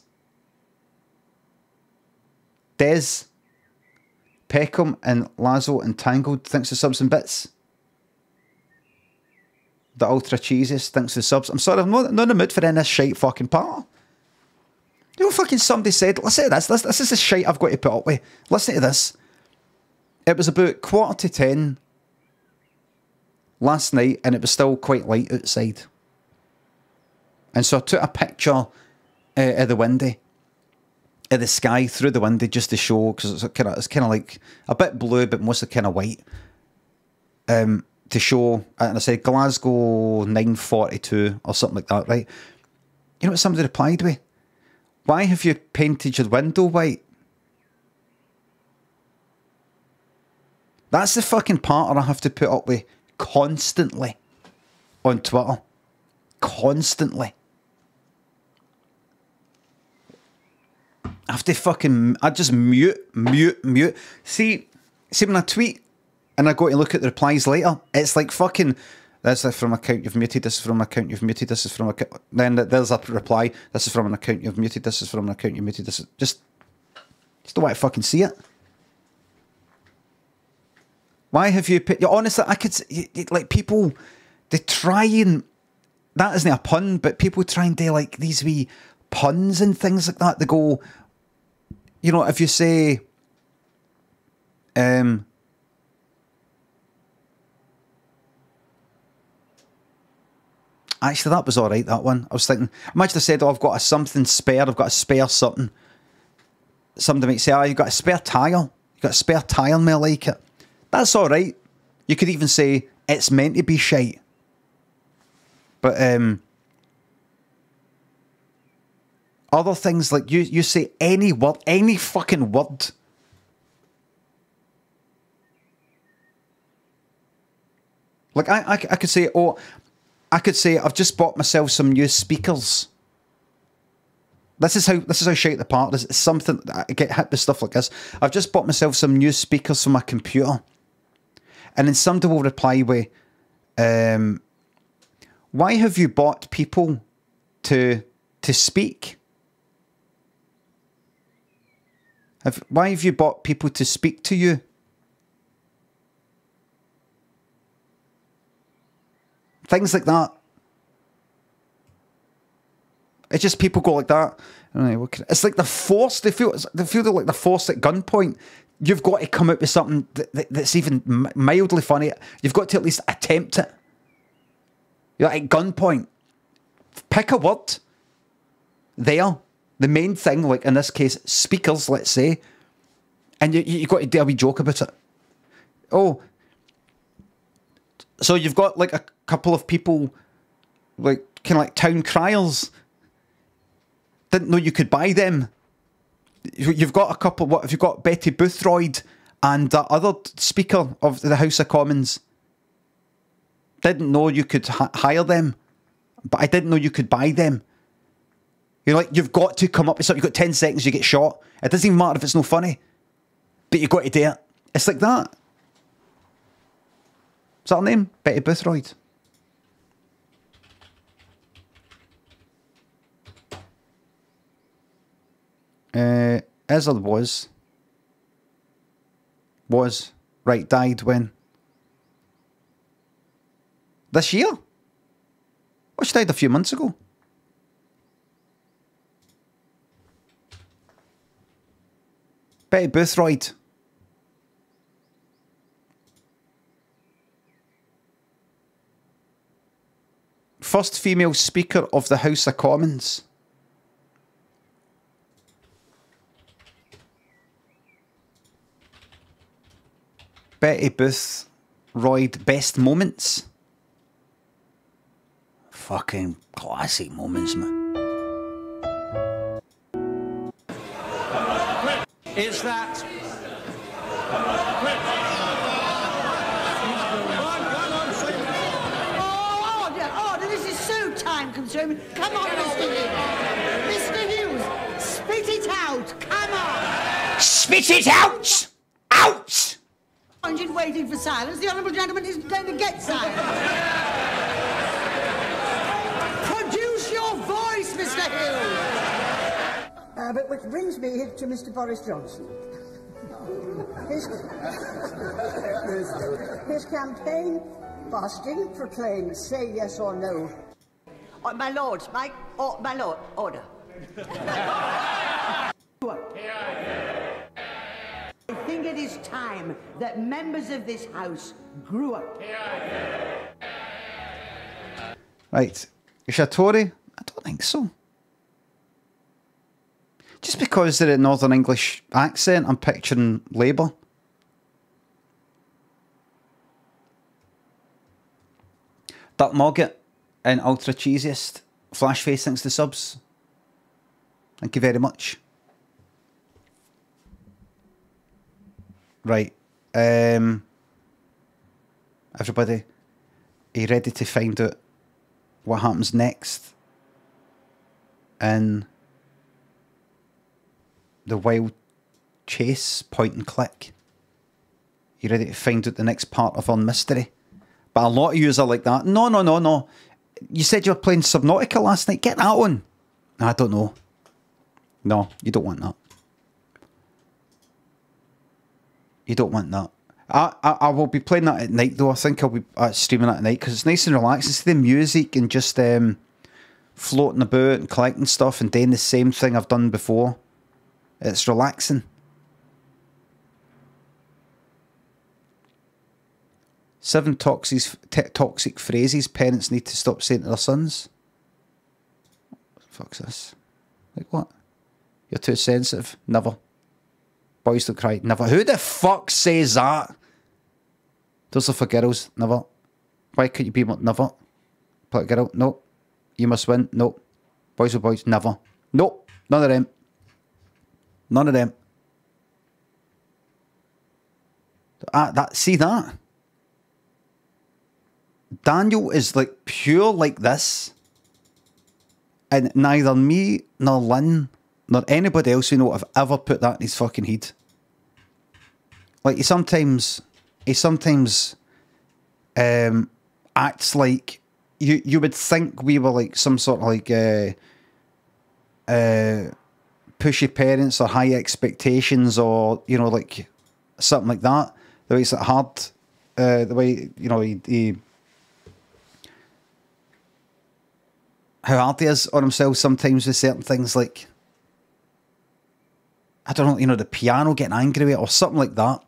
Des, Peckham and Lazo and Tangled, thanks to subs and bits. The Ultra Cheeses, thanks to subs. I'm sorry, I'm not in the mood for any of this shite fucking part. You know, fucking somebody said, listen to this. This is the shite I've got to put up with. Listen to this. It was about 10:15 last night, and it was still quite light outside. And so I took a picture of the window, of the sky through the window, just to show, because it's kind of like a bit blue, but mostly kind of white. To show, and I said Glasgow 9:42 or something like that, right? You know what somebody replied with? Why have you painted your window white? That's the fucking part I have to put up with constantly on Twitter. Constantly. I have to fucking... I just mute. See when I tweet and I go to look at the replies later, it's like fucking... This is from account you've muted, this is from account you've muted, this is from account... Then there's a reply, this is from an account you've muted, this is from an account you've muted, this is... Just don't want to fucking see it. Why have you put... Honestly, I could... Like, people, they try and... That isn't a pun, but people try and do, like, these wee puns and things like that. They go... You know, if you say... Actually, that was alright, that one. I was thinking... Imagine I said, oh, I've got a something spare. I've got a spare something. Somebody might say, oh, you've got a spare tyre. You've got a spare tyre and I like it. That's alright. You could even say, it's meant to be shite. But, other things, like, you say any word, any fucking word. Like, I could say, oh... I could say, I've just bought myself some new speakers. This is how shite the part is. It's something, I get hit with stuff like this. I've just bought myself some new speakers for my computer. And then somebody will reply with, why have you bought people to speak? Why have you bought people to speak to you? Things like that. It's just people go like that. It's like the force. They feel like the force at gunpoint. You've got to come out with something that's even mildly funny. You've got to at least attempt it. You're like, at gunpoint. Pick a word. There. The main thing, like in this case, speakers, let's say. And you've got to do a wee joke about it. Oh. So you've got like a couple of people, like kind of like town criers, didn't know you could buy them. You've got a couple. What have you got? Betty Boothroyd and the other speaker of the House of Commons. Didn't know you could hire them, but I didn't know you could buy them. You're like, you've got to come up with something. You've got 10 seconds, you get shot. It doesn't even matter if it's no funny, but you've got to do it. It's like that. Is that her name? Betty Boothroyd. Ezra was. Right, died when? This year? Oh, she died a few months ago. Betty Boothroyd. First female Speaker of the House of Commons. Betty Boothroyd, best moments. Fucking classic moments, man. Is that... show me. Come on, Mr. Hughes. Mr. Hughes, spit it out. Come on. Spit it out! Out! You're waiting for silence. The honourable gentleman isn't going to get silence. Produce your voice, Mr. Hughes. But which brings me to Mr. Boris Johnson. His campaign fasting proclaims say yes or no. Oh, my lords, my lord, order. I think it is time that members of this house grew up. Right. Is she a Tory? I don't think so. Just because they're a Northern English accent, I'm picturing Labour. Duck Mogget and Ultra Cheesiest. Flashface, thanks to subs. Thank you very much. Right. Everybody, are you ready to find out what happens next in the Wild Chase point and click? You ready to find out the next part of our mystery? But a lot of yous are like that. No, no, no, no. You said you were playing Subnautica last night. Get that one. I don't know. No, you don't want that. You don't want that. I will be playing that at night though. I think I'll be streaming that at night because it's nice and relaxing. It's the music and just floating about and collecting stuff and doing the same thing I've done before. It's relaxing. Seven toxic phrases parents need to stop saying to their sons. What the fuck's this? Like what? You're too sensitive. Never. Boys don't cry. Never. Who the fuck says that? Those are for girls. Never. Why couldn't you be more? Never. Play a girl. No. You must win. No. Boys with boys. Never. No. None of them. None of them. See that? Daniel is like pure like this. And neither me nor Lynn nor anybody else we know have ever put that in his fucking head. Like he sometimes acts like you would think we were like some sort of like pushy parents or high expectations or you know like something like that. The way he's like hard, the way you know he how hard he is on himself sometimes with certain things like I don't know, you know, the piano getting angry with it or something like that.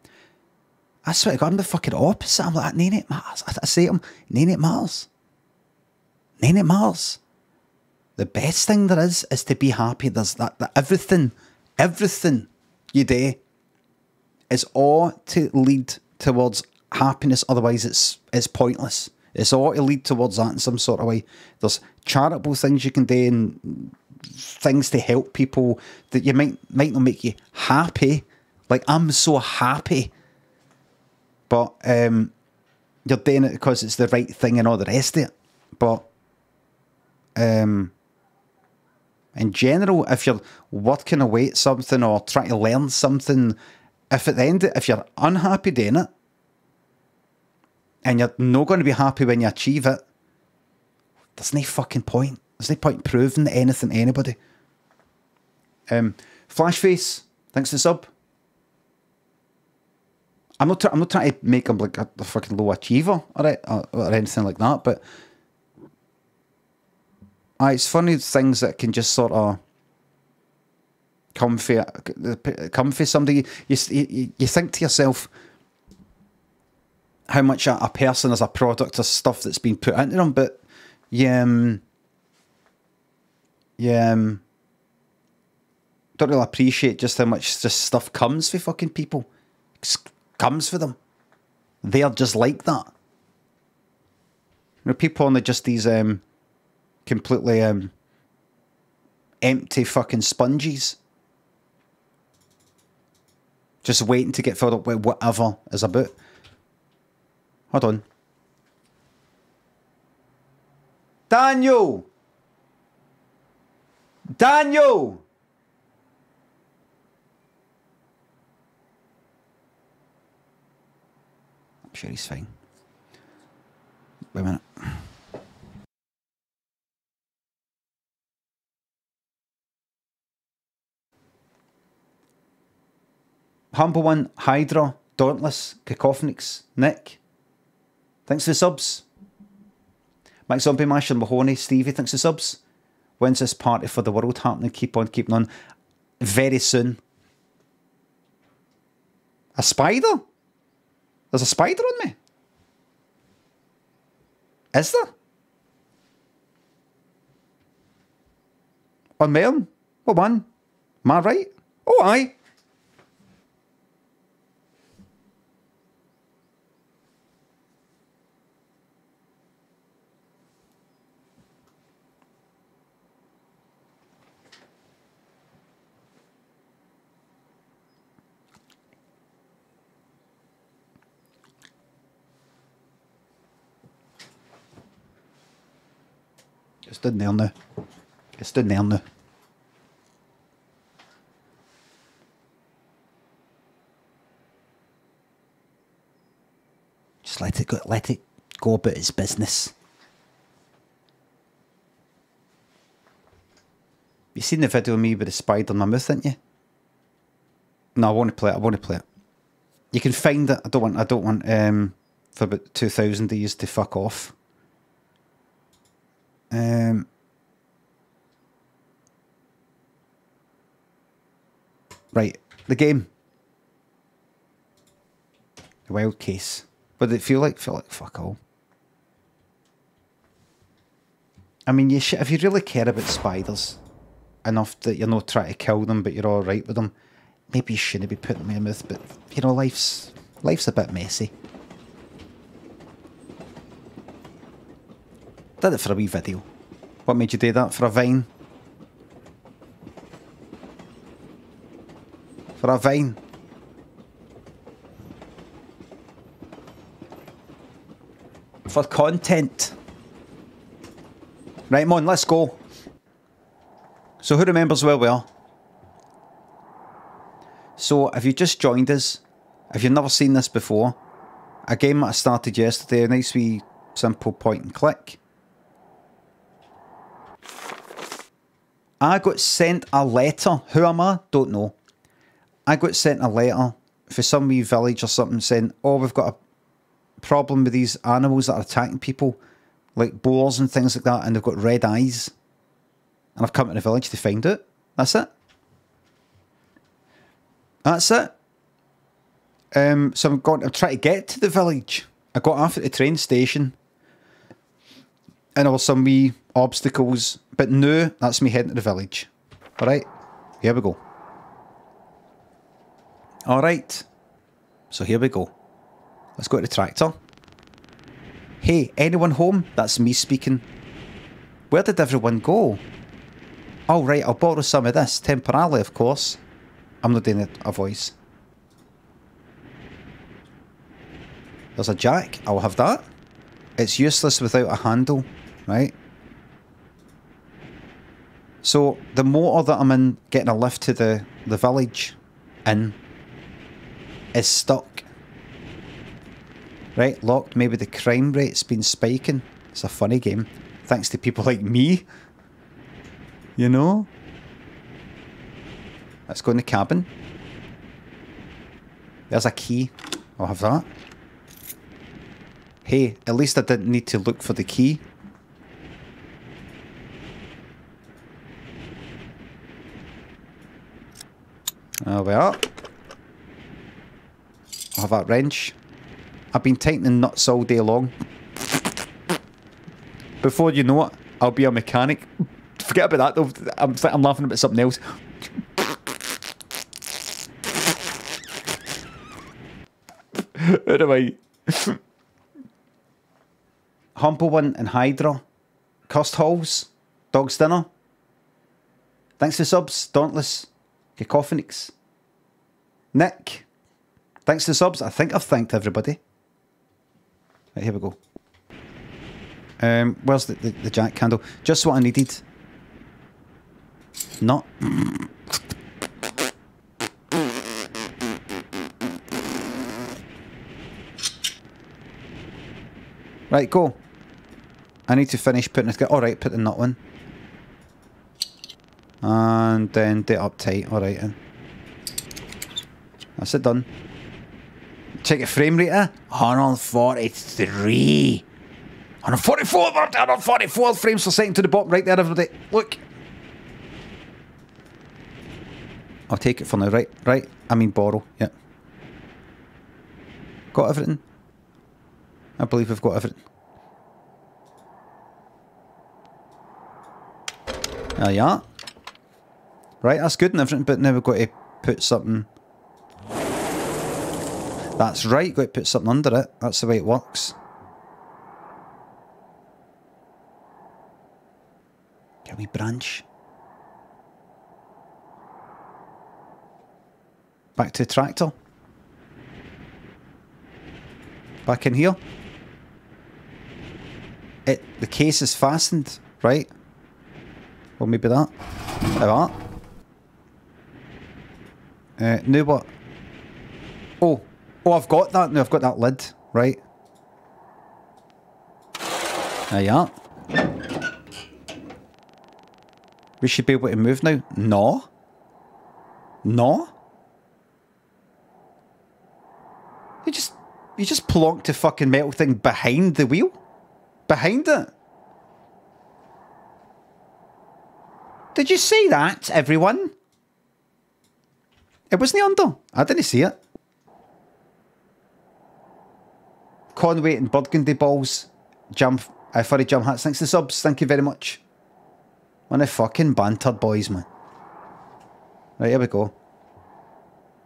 I swear to God, I'm the fucking opposite. I'm like, none it matters. I say to him, none it matters. None it matters. The best thing there is to be happy. There's that everything you do is all to lead towards happiness. Otherwise, it's pointless. It's all to lead towards that in some sort of way. There's charitable things you can do and things to help people that you might not make you happy. Like, I'm so happy. But you're doing it because it's the right thing and all the rest of it. But in general, if you're working away at something or trying to learn something, if you're unhappy doing it, and you're not going to be happy when you achieve it, there's no fucking point. There's no point proving anything to anybody. Flashface, thanks for the sub. I'm not trying to make him like a fucking low achiever or anything like that, but it's funny things that can just sort of come for somebody. You think to yourself how much a person is a product of stuff that's been put into them, but don't really appreciate just how much just stuff comes for fucking people. Comes for them. They're just like that. You know, people only just these completely empty fucking sponges. Just waiting to get filled up with whatever is about. Hold on. Daniel! Daniel! I'm sure he's fine. Wait a minute. Humble One, Hydra, Dauntless, Cacophonics, Nick. Thanks for the subs. Mike Zombie Mash and Mahoney, Stevie, thanks for the subs. When's this party for the world happening? Keep on keeping on. Very soon. A spider? There's a spider on me. Is there? On Melon? What one? Am I right? Oh, aye. It's down there now. It's down there now. Just let it go about its business. You seen the video of me with the spider in my mouth, didn't you? No, I want to play it. I want to play it. You can find it. I don't want for about 2,000 days to fuck off. Right, the game. The wild case. What did it feel like? Feel like fuck all. I mean, if you really care about spiders enough that you're not trying to kill them, but you're all right with them, maybe you shouldn't be putting them in your mouth. But you know, life's a bit messy. Did it for a wee video. What made you do that? For a Vine? For a Vine? For content? Right, come on, let's go. So who remembers where we are? So if you just joined us, if you've never seen this before, a game that I started yesterday, a nice wee simple point and click. I got sent a letter. Who am I? Don't know. I got sent a letter for some wee village or something saying, oh, we've got a problem with these animals that are attacking people, like boars and things like that, and they've got red eyes. And I've come to the village to find it. That's it. That's it. So I'm trying to get to the village. I got off at the train station. And there were some wee obstacles. But no, that's me heading to the village. Alright, here we go. Alright. So here we go. Let's go to the tractor. Hey, anyone home? That's me speaking. Where did everyone go? Oh, right, I'll borrow some of this. Temporarily, of course. I'm not doing a voice. There's a jack. I'll have that. It's useless without a handle, right? So, the motor that I'm in, getting a lift to the village in, is stuck. Right, locked. Maybe the crime rate's been spiking. It's a funny game. Thanks to people like me. You know? Let's go in the cabin. There's a key. I'll have that. Hey, at least I didn't need to look for the key. There we are. I'll have that wrench. I've been tightening nuts all day long. Before you know it, I'll be a mechanic. Forget about that though. I'm laughing about something else. Anyway. Humble One and Hydra. Cursed Halls. Dog's Dinner. Thanks for subs. Dauntless. Cacophonics. Nick. Thanks for subs. I think I've thanked everybody. Right, here we go. Where's the jack candle? Just what I needed. Not. Right, go. I need to finish putting it. Alright, put the nut in. And then do it up tight. Alright, then. That's it done. Check your frame rate, 143. 144 frames per second to the bottom right there, everybody. Look. I'll take it for now. Right. I mean borrow. Yep. Got everything? I believe we've got everything. There you are. Right, that's good and everything, but now we've got to put something... That's right, got to put something under it. That's the way it works. Can we branch? Back to the tractor. Back in here. The case is fastened, right? Well, maybe that. Like that. Now what? Oh, I've got that. Now I've got that lid, right? There you are. We should be able to move now. No. No. You just plonked the fucking metal thing behind the wheel? Behind it? Did you see that, everyone? It wasn't under. I didn't see it. Conway and Burgundy Balls. Furry Jam Hats. Thanks for the subs. Thank you very much. When I fucking bantered, boys, man. Right, here we go.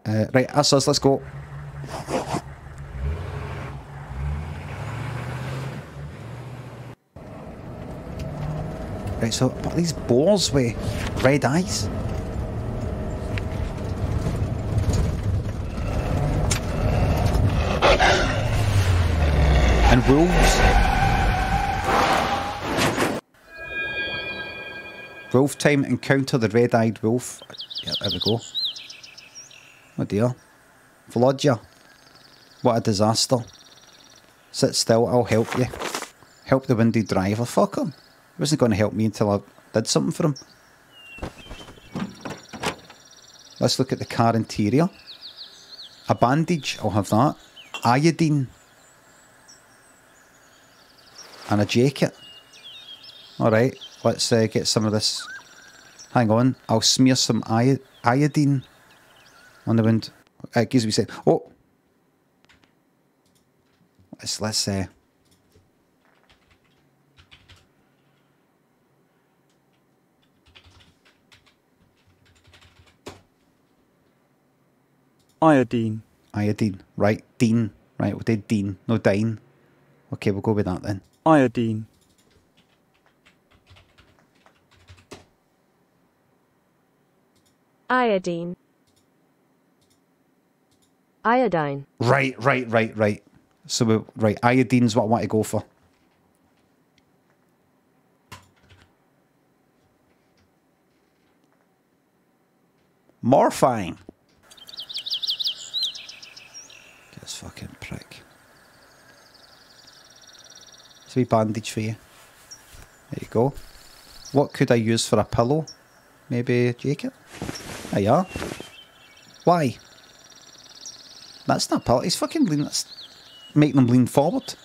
Right, that's us. Let's go. Right, so but these boars with red eyes. And wolves. Wolf time, encounter the red-eyed wolf. Yeah, there we go. Oh dear. Flood ya. What a disaster. Sit still, I'll help you. Help the windy driver. Fuck him. He wasn't going to help me until I did something for him. Let's look at the car interior. A bandage, I'll have that. Iodine. And a jacket. Alright, let's get some of this. Hang on, I'll smear some iodine on the wind. It gives me say, oh! Let's Iodine. Iodine, right, Dean. Right, we did Dean, no Dine. Okay, we'll go with that then. Iodine. Iodine. Iodine. Right. So, right, iodine's what I want to go for. Morphine. This fucking prick. It's a wee bandage for you. There you go. What could I use for a pillow? Maybe a jacket? There you are. Why? That's not a pillow. He's fucking leaning. That's making them lean forward.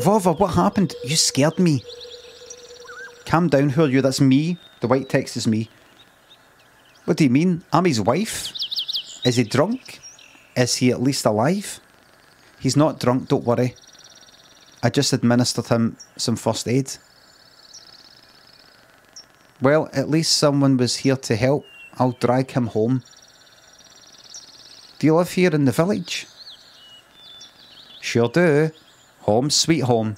Vova, what happened? You scared me. Calm down, who are you? That's me. The white text is me. What do you mean? I'm his wife? Is he drunk? Is he at least alive? He's not drunk, don't worry. I just administered him some first aid. Well, at least someone was here to help. I'll drag him home. Do you live here in the village? Sure do. Home sweet home.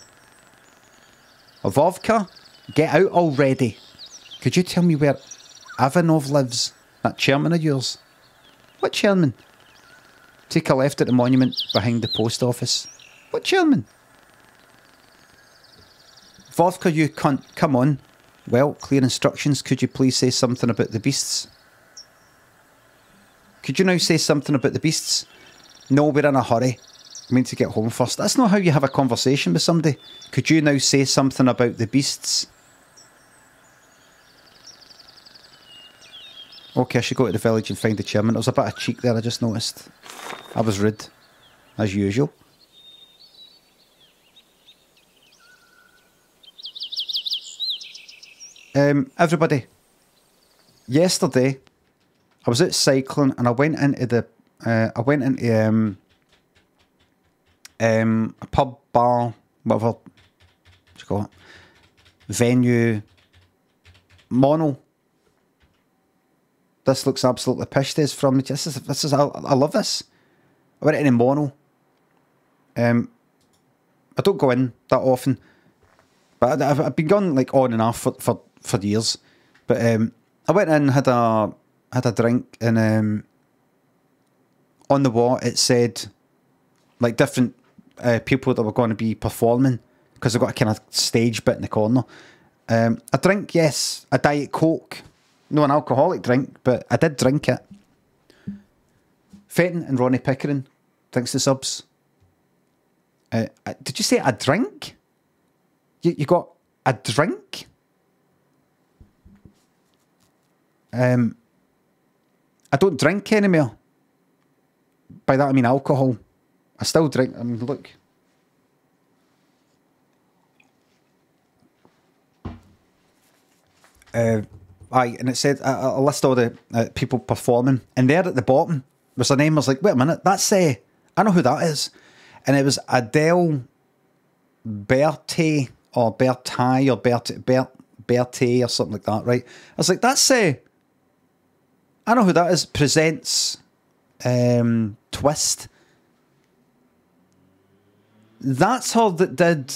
Vovka, get out already. Could you tell me where Ivanov lives? That chairman of yours? What chairman? Take a left at the monument behind the post office. What chairman? Vodka, you cunt. Come on. Well, clear instructions. Could you please say something about the beasts? Could you now say something about the beasts? No, we're in a hurry. I mean to get home first. That's not how you have a conversation with somebody. Could you now say something about the beasts? Okay, I should go to the village and find the chairman. There was a bit of cheek there, I just noticed. I was rude, as usual. Everybody, yesterday I was out cycling and I went into the a pub, bar, whatever what you call it, venue, mono. This looks absolutely pish. This from this is I love this. I went into mono. I don't go in that often, but I've been going like on and off for years. But I went in, had a drink, and on the wall it said like different people that were going to be performing, because they've got a kind of stage bit in the corner. A drink, yes, a Diet Coke. No, an alcoholic drink, but I did drink it. Fenton and Ronnie Pickering, thanks to subs. Did you say a drink? You got a drink? I don't drink anymore. By that I mean alcohol. I still drink. I mean, look. Aye, and it said a list all the people performing, and there at the bottom was a name. I was like, wait a minute, that's I know who that is, and it was Adele Bertie or Bertie or Bertie or something like that, right? I was like, that's I know who that is. Presents Twist. That's her that did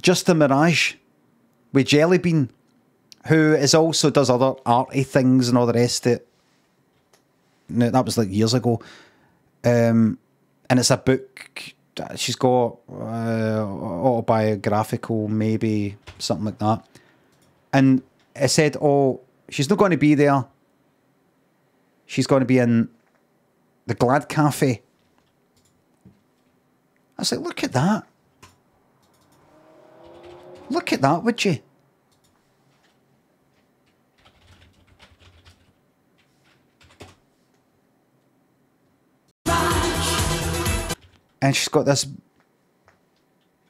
Just a Mirage with Jelly Bean, who also does other arty things and all the rest of it. No, that was like years ago. And it's a book. She's got autobiographical, maybe, something like that. And it said, oh, she's not going to be there. She's going to be in the Glad Cafe. I was like, look at that. Look at that, would you? And she's got this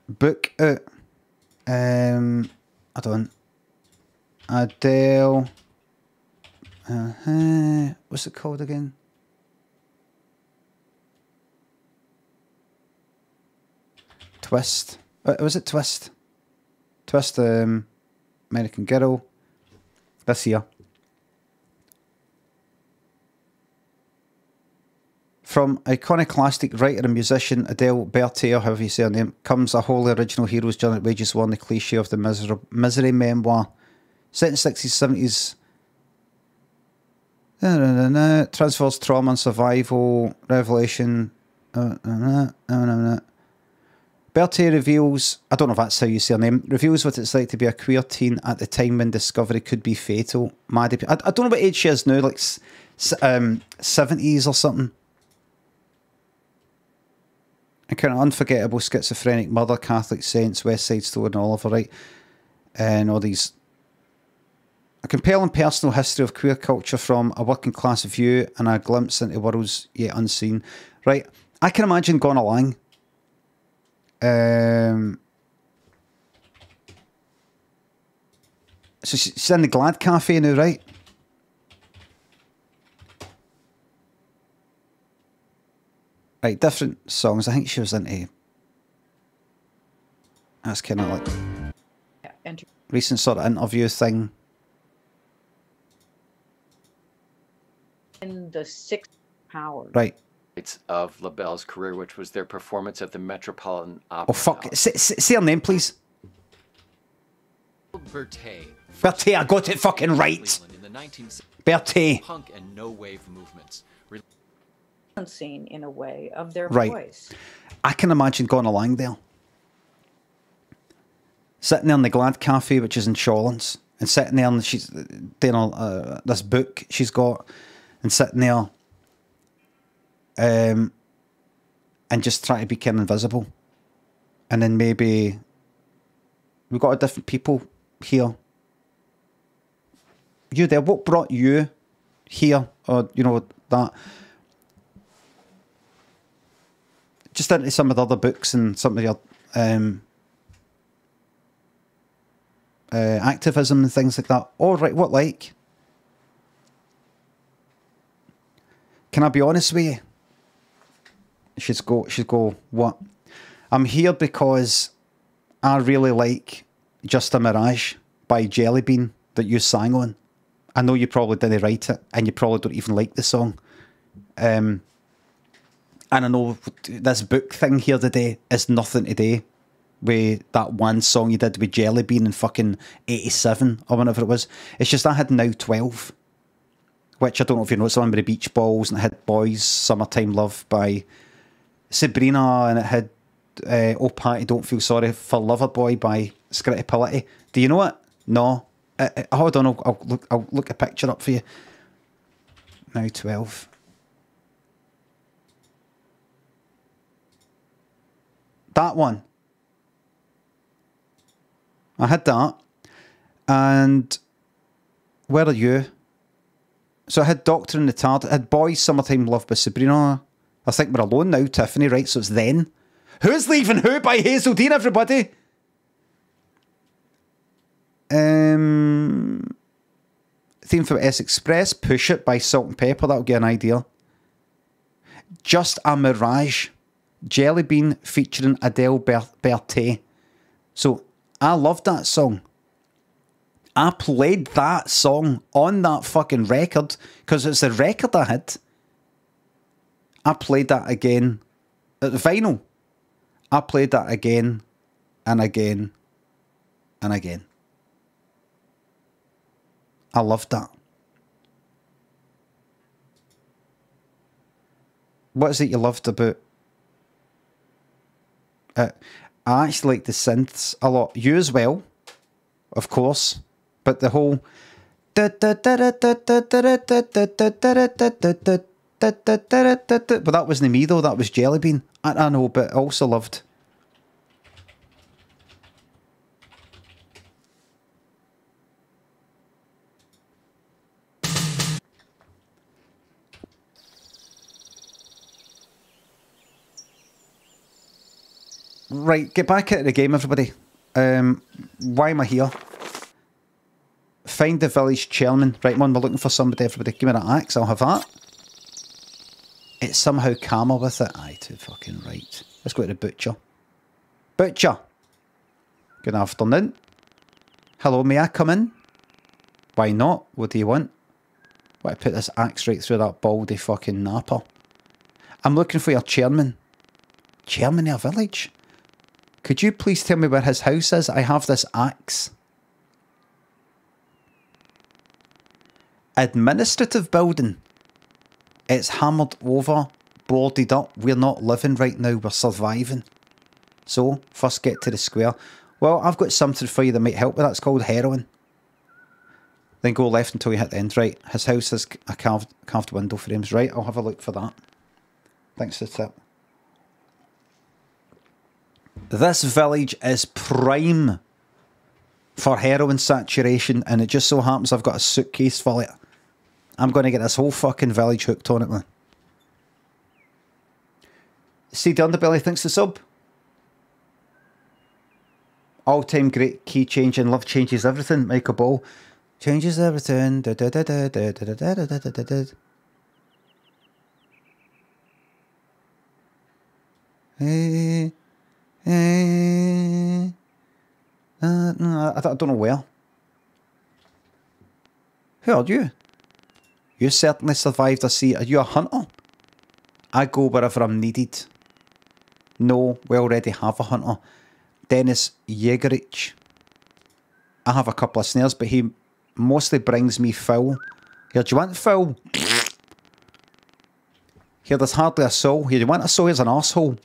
book out. I don't. Adele. What's it called again? Twist. Was it Twist? Twist, American Girl. This year. From iconoclastic writer and musician Adele Bertie, or however you say her name, comes a wholly original hero's journey that wages war on the cliche of the misery memoir. Set in the 60s, 70s, transfers trauma and survival, revelation. Bertie reveals, I don't know if that's how you say her name, reveals what it's like to be a queer teen at the time when discovery could be fatal. I don't know what age she is now, like 70s or something. A kind of unforgettable schizophrenic mother, Catholic saints, West Side Story and Oliver, right? And all these. A compelling personal history of queer culture from a working class view and a glimpse into worlds yet unseen. Right, I can imagine going along. So she's in the Glad Cafe now, right? Right, different songs. I think she was into. That's kind of like recent sort of interview thing. In the sixth power. Right. Of LaBelle's career, which was their performance at the Metropolitan Opera. Oh fuck! Say her name, please. Bertie. Bertie, I got it fucking right. Bertie. Punk and no wave movements. Scene in a way of their right. voice. I can imagine going along there. sitting there in the Glad Cafe, which is in Shawlands, and sitting there and she's doing this book she's got, and sitting there and just trying to be kind of invisible. And then maybe we've got a different people here. You there, what brought you here? Or, you know, that... Just into some of the other books and some of your activism and things like that. All right, what like? Can I be honest with you? She'd go, what? I'm here because I really like Just a Mirage by Jellybean that you sang on. I know you probably didn't write it, and you probably don't even like the song. And I know this book thing here today is nothing to do with that one song you did with Jellybean in fucking 87 or whenever it was. It's just I had Now 12, which I don't know if you know, it's the one with the beach balls, and it had Boys Summertime Love by Sabrina, and it had Oh Patty Don't Feel Sorry for Loverboy by Skritty Pility. Do you know it? No. Hold on, I'll look a picture up for you. Now 12. That one. I had that. And where are you? So I had Doctor in the Tard. I had Boys Summertime Love by Sabrina. I think We're Alone Now, Tiffany, right? So it's Then. Who's Leaving Who by Hazel Dean, everybody? Theme from S Express, Push It by Salt and Pepper. That'll get an idea. Just a Mirage. Jellybean featuring Adele Berthet. So I loved that song. I played that song on that fucking record because it's the record I had. I played that again at the vinyl. I played that again and again and again. I loved that. What is it you loved about? I actually like the synths a lot. You as well, of course. But the whole... But that wasn't me though, that was Jellybean. I know, but I also loved... Right, get back into the game, everybody. Why am I here? Find the village chairman. Right, man, we're looking for somebody, everybody. Give me that axe, I'll have that. It's somehow calmer with it. Aye, too fucking right. Let's go to the butcher. Butcher! Good afternoon. Hello, may I come in? Why not? What do you want? Why, put this axe right through that baldy fucking napper. I'm looking for your chairman. Chairman of a village? Could you please tell me where his house is? I have this axe. Administrative building. It's hammered over, boarded up. We're not living right now, we're surviving. So, first get to the square. Well, I've got something for you that might help with that. It's called heroin. Then go left until you hit the end. Right, his house has a carved window frames. Right, I'll have a look for that. Thanks for the tip. This village is prime for heroin saturation, and it just so happens I've got a suitcase full of it. I'm going to get this whole fucking village hooked on it, man. See the Underbelly, thanks to sub. All-time great key change and love changes everything. Michael Ball. Changes everything. Da, da, da, da, da, da, da, da, da, da, da. Hey. I don't know where. Who are you? You certainly survived a sea. Are you a hunter? I go wherever I'm needed. No, we already have a hunter. Dennis Yegerich. I have a couple of snares, but he mostly brings me fowl. Here, do you want fowl? Here, there's hardly a soul. Here, do you want a soul? Here's an arsehole.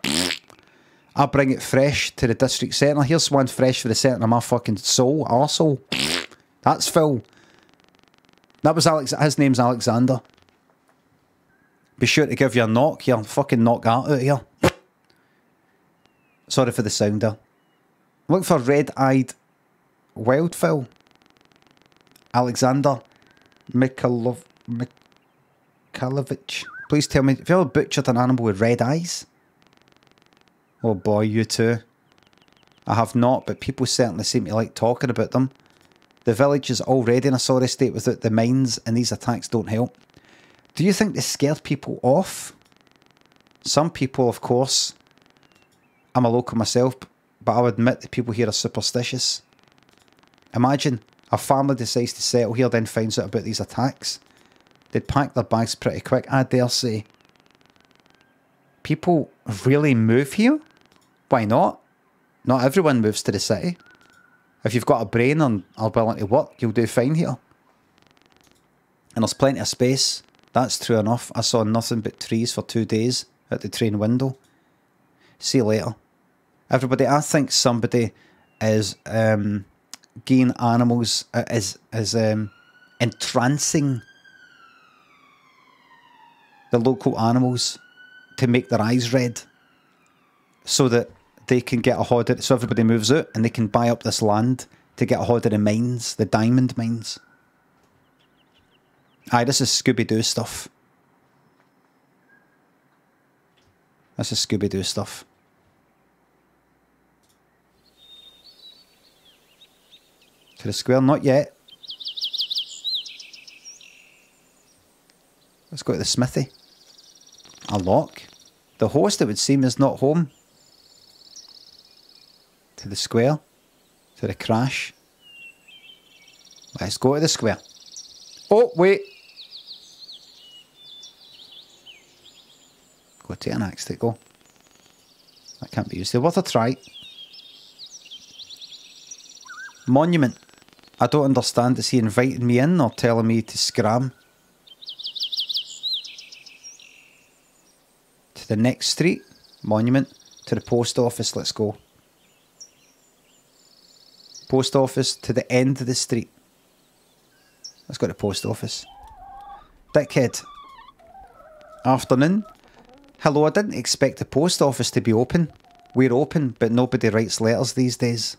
I bring it fresh to the district centre. Here's one fresh for the centre of my fucking soul, arsehole. That's Phil. That was Alex. His name's Alexander. Be sure to give you a knock here. Fucking knock that out here. Sorry for the sounder. Look for red-eyed wildfowl. Alexander Mikhailovich. Please tell me, have you ever butchered an animal with red eyes? Oh boy, you too. I have not, but people certainly seem to like talking about them. The village is already in a sorry state without the mines, and these attacks don't help. Do you think they scared people off? Some people, of course. I'm a local myself, but I'll admit that people here are superstitious. Imagine a family decides to settle here, then finds out about these attacks. They'd pack their bags pretty quick, I dare say. People really move here? Why not? Not everyone moves to the city. If you've got a brain and are willing to work, you'll do fine here. And there's plenty of space. That's true enough. I saw nothing but trees for 2 days at the train window. See you later. Everybody, I think somebody is getting animals, is entrancing the local animals to make their eyes red so that they can get a hold of it. So everybody moves out and they can buy up this land to get a hold of the mines, the diamond mines. Aye, this is Scooby-Doo stuff. This is Scooby-Doo stuff. To the square, not yet. Let's go to the smithy. A lock. The host, it would seem, is not home. To the square. To the crash. Let's go to the square. Oh, wait. Go to an axe to go. That can't be used. They're worth a try. Monument. I don't understand. Is he inviting me in or telling me to scram? To the next street. Monument. To the post office. Let's go. Post office to the end of the street. Let's go to the post office. Dickhead. Afternoon. Hello, I didn't expect the post office to be open. We're open, but nobody writes letters these days.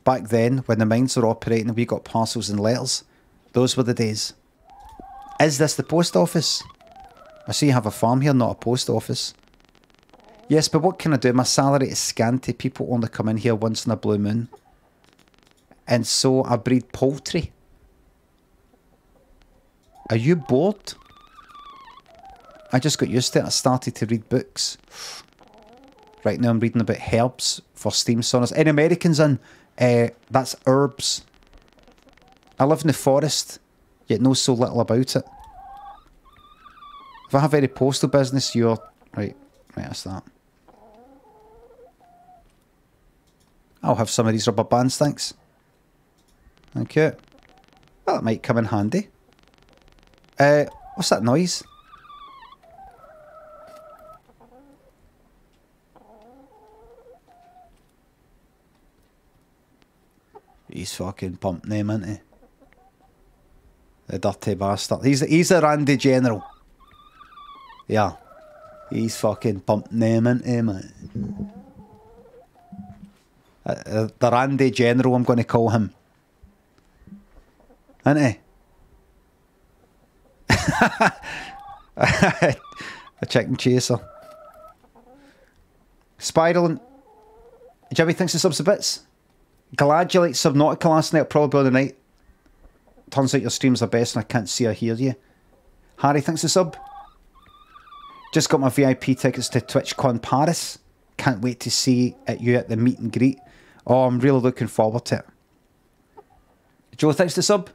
Back then, when the mines were operating, we got parcels and letters. Those were the days. Is this the post office? I see you have a farm here, not a post office. Yes, but what can I do? My salary is scanty. People only come in here once in a blue moon. And so I breed poultry. Are you bored? I just got used to it. I started to read books. Right now I'm reading about herbs for steam saunas. Any Americans in? That's herbs. I live in the forest, yet know so little about it. If I have any postal business, you're... Right, that's that. I'll have some of these rubber bands, thanks. Okay. Well, that might come in handy. What's that noise? He's fucking pumped him, isn't he? The dirty bastard. He's a Randy General. Yeah. He's fucking pumped him, isn't he, man? The Randy General, I'm going to call him. Isn't he? A chicken chaser. Spiraling. Jimmy thinks the subs a bits. Glad you like Subnautica last night. Probably on the night. Turns out your streams are best and I can't see or hear you. Harry thinks the sub. Just got my VIP tickets to TwitchCon Paris. Can't wait to see you at the meet and greet. Oh, I'm really looking forward to it. Joe thanks the sub.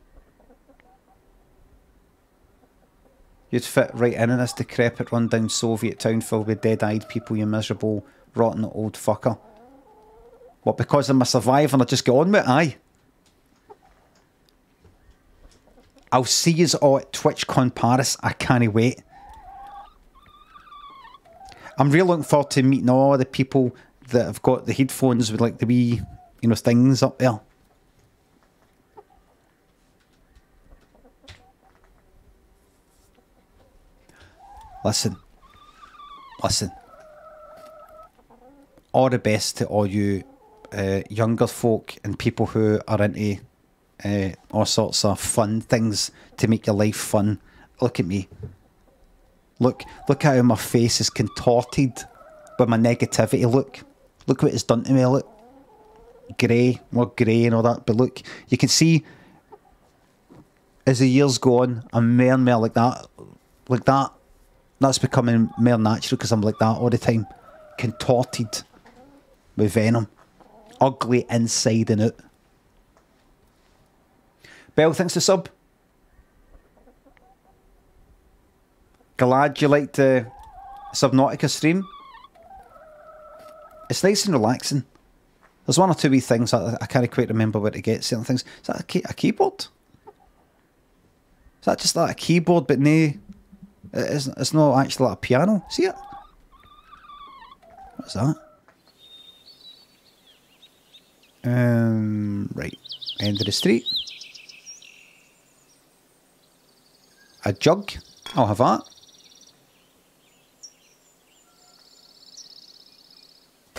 You'd fit right in this decrepit rundown Soviet town filled with dead-eyed people, you miserable, rotten old fucker. What, because I'm a survivor and I just get on with it? Aye. I'll see yous all at TwitchCon Paris. I can't wait. I'm really looking forward to meeting all the people that have got the headphones with like the wee, you know, things up there. Listen. All the best to all you younger folk and people who are into all sorts of fun things to make your life fun. Look at me. Look how my face is contorted by my negativity. Look what it's done to me. Look, more grey and all that. But look, you can see as the years go on, I'm more and more like that. Like that. That's becoming more natural because I'm like that all the time. Contorted with venom. Ugly inside and out. Belle, thanks for sub. Glad you liked the Subnautica stream. It's nice and relaxing. There's one or two wee things I can't quite remember where to get certain things. Is that a keyboard? Is that just like a keyboard but no... It's not actually like a piano. See it? What's that? Right. End of the street. A jug. I'll have that.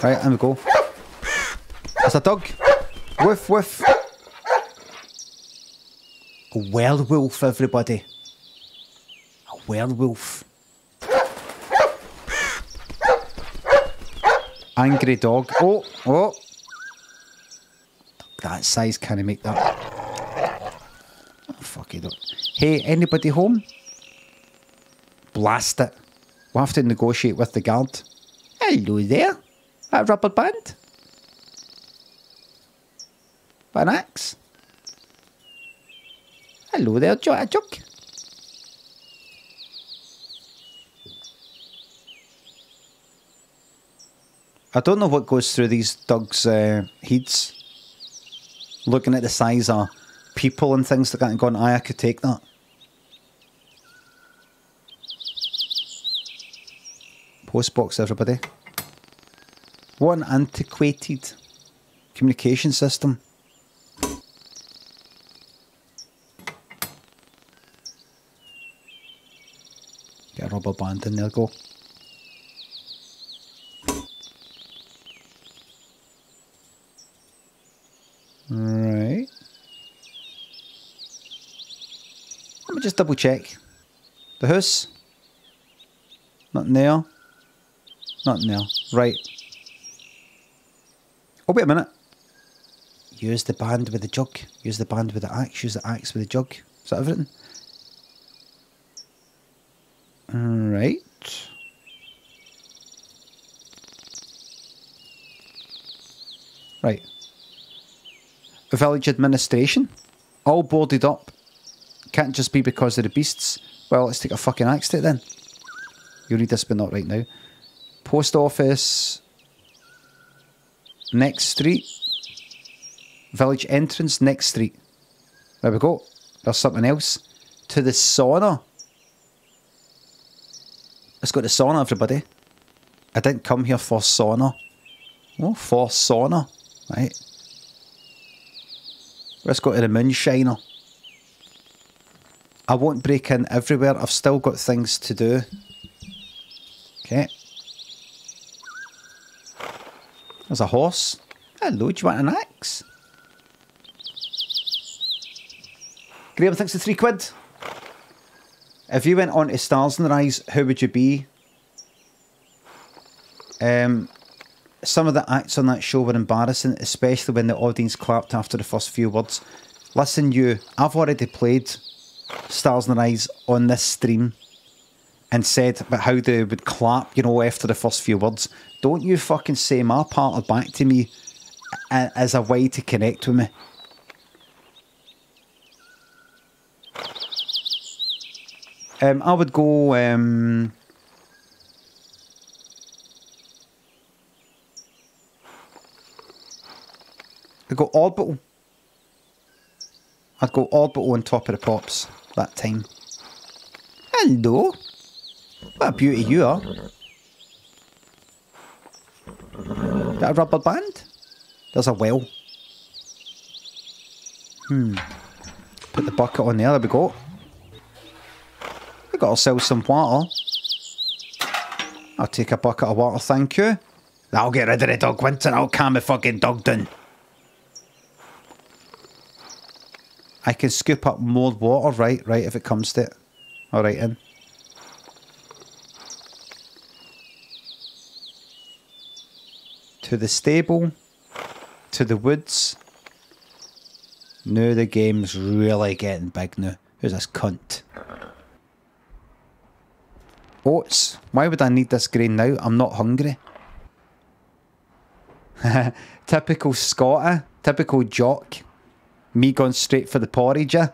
Right, there we go. There's a dog. Woof, woof. A werewolf, everybody. A werewolf. Angry dog. Oh. That size can't make that. Oh, fuck it up. Hey, anybody home? Blast it. We'll have to negotiate with the guard. Hello there. A rubber band? An axe? Hello there, a jug? I don't know what goes through these dogs' heads. Looking at the size of people and things like that and going, aye, I could take that. Postbox, everybody. What an antiquated communication system. Get a rubber band in there, go. Right. Let me just double check. The house? Nothing there. Nothing there. Right. Oh, wait a minute. Use the band with the jug. Use the band with the axe. Use the axe with the jug. Is that everything? Right. Right. Village administration. All boarded up. Can't just be because of the beasts. Well, let's take a fucking axe to it then. You'll read this, but not right now. Post office. Next street. Village entrance, next street. There we go. There's something else. To the sauna. Let's go to sauna, everybody. I didn't come here for sauna. Oh, for sauna. Right. Let's go to the moonshiner. I won't break in everywhere. I've still got things to do. Okay. There's a horse. Hello, do you want an axe? Graham, thanks for £3. If you went on to Stars in Their Eyes, how would you be? Some of the acts on that show were embarrassing, especially when the audience clapped after the first few words. Listen, you, I've already played Stars in Their Eyes on this stream and said about how they would clap, you know, after the first few words. Don't you fucking say my part back to me as a way to connect with me. I would go... I'd go orbital. I'd go orbital on top of the pops that time. Hello. What a beauty you are. Is that a rubber band? There's a well. Put the bucket on there. There we go. We got ourselves some water. I'll take a bucket of water, thank you. That'll get rid of the dog winter. I'll calm the fucking dog down. I can scoop up more water, right, if it comes to it. Alright, in. To the stable. To the woods. Now the game's really getting big now. Who's this cunt? Oats. Why would I need this grain now? I'm not hungry. Typical Scotter. Typical jock. Me going straight for the porridge, yeah?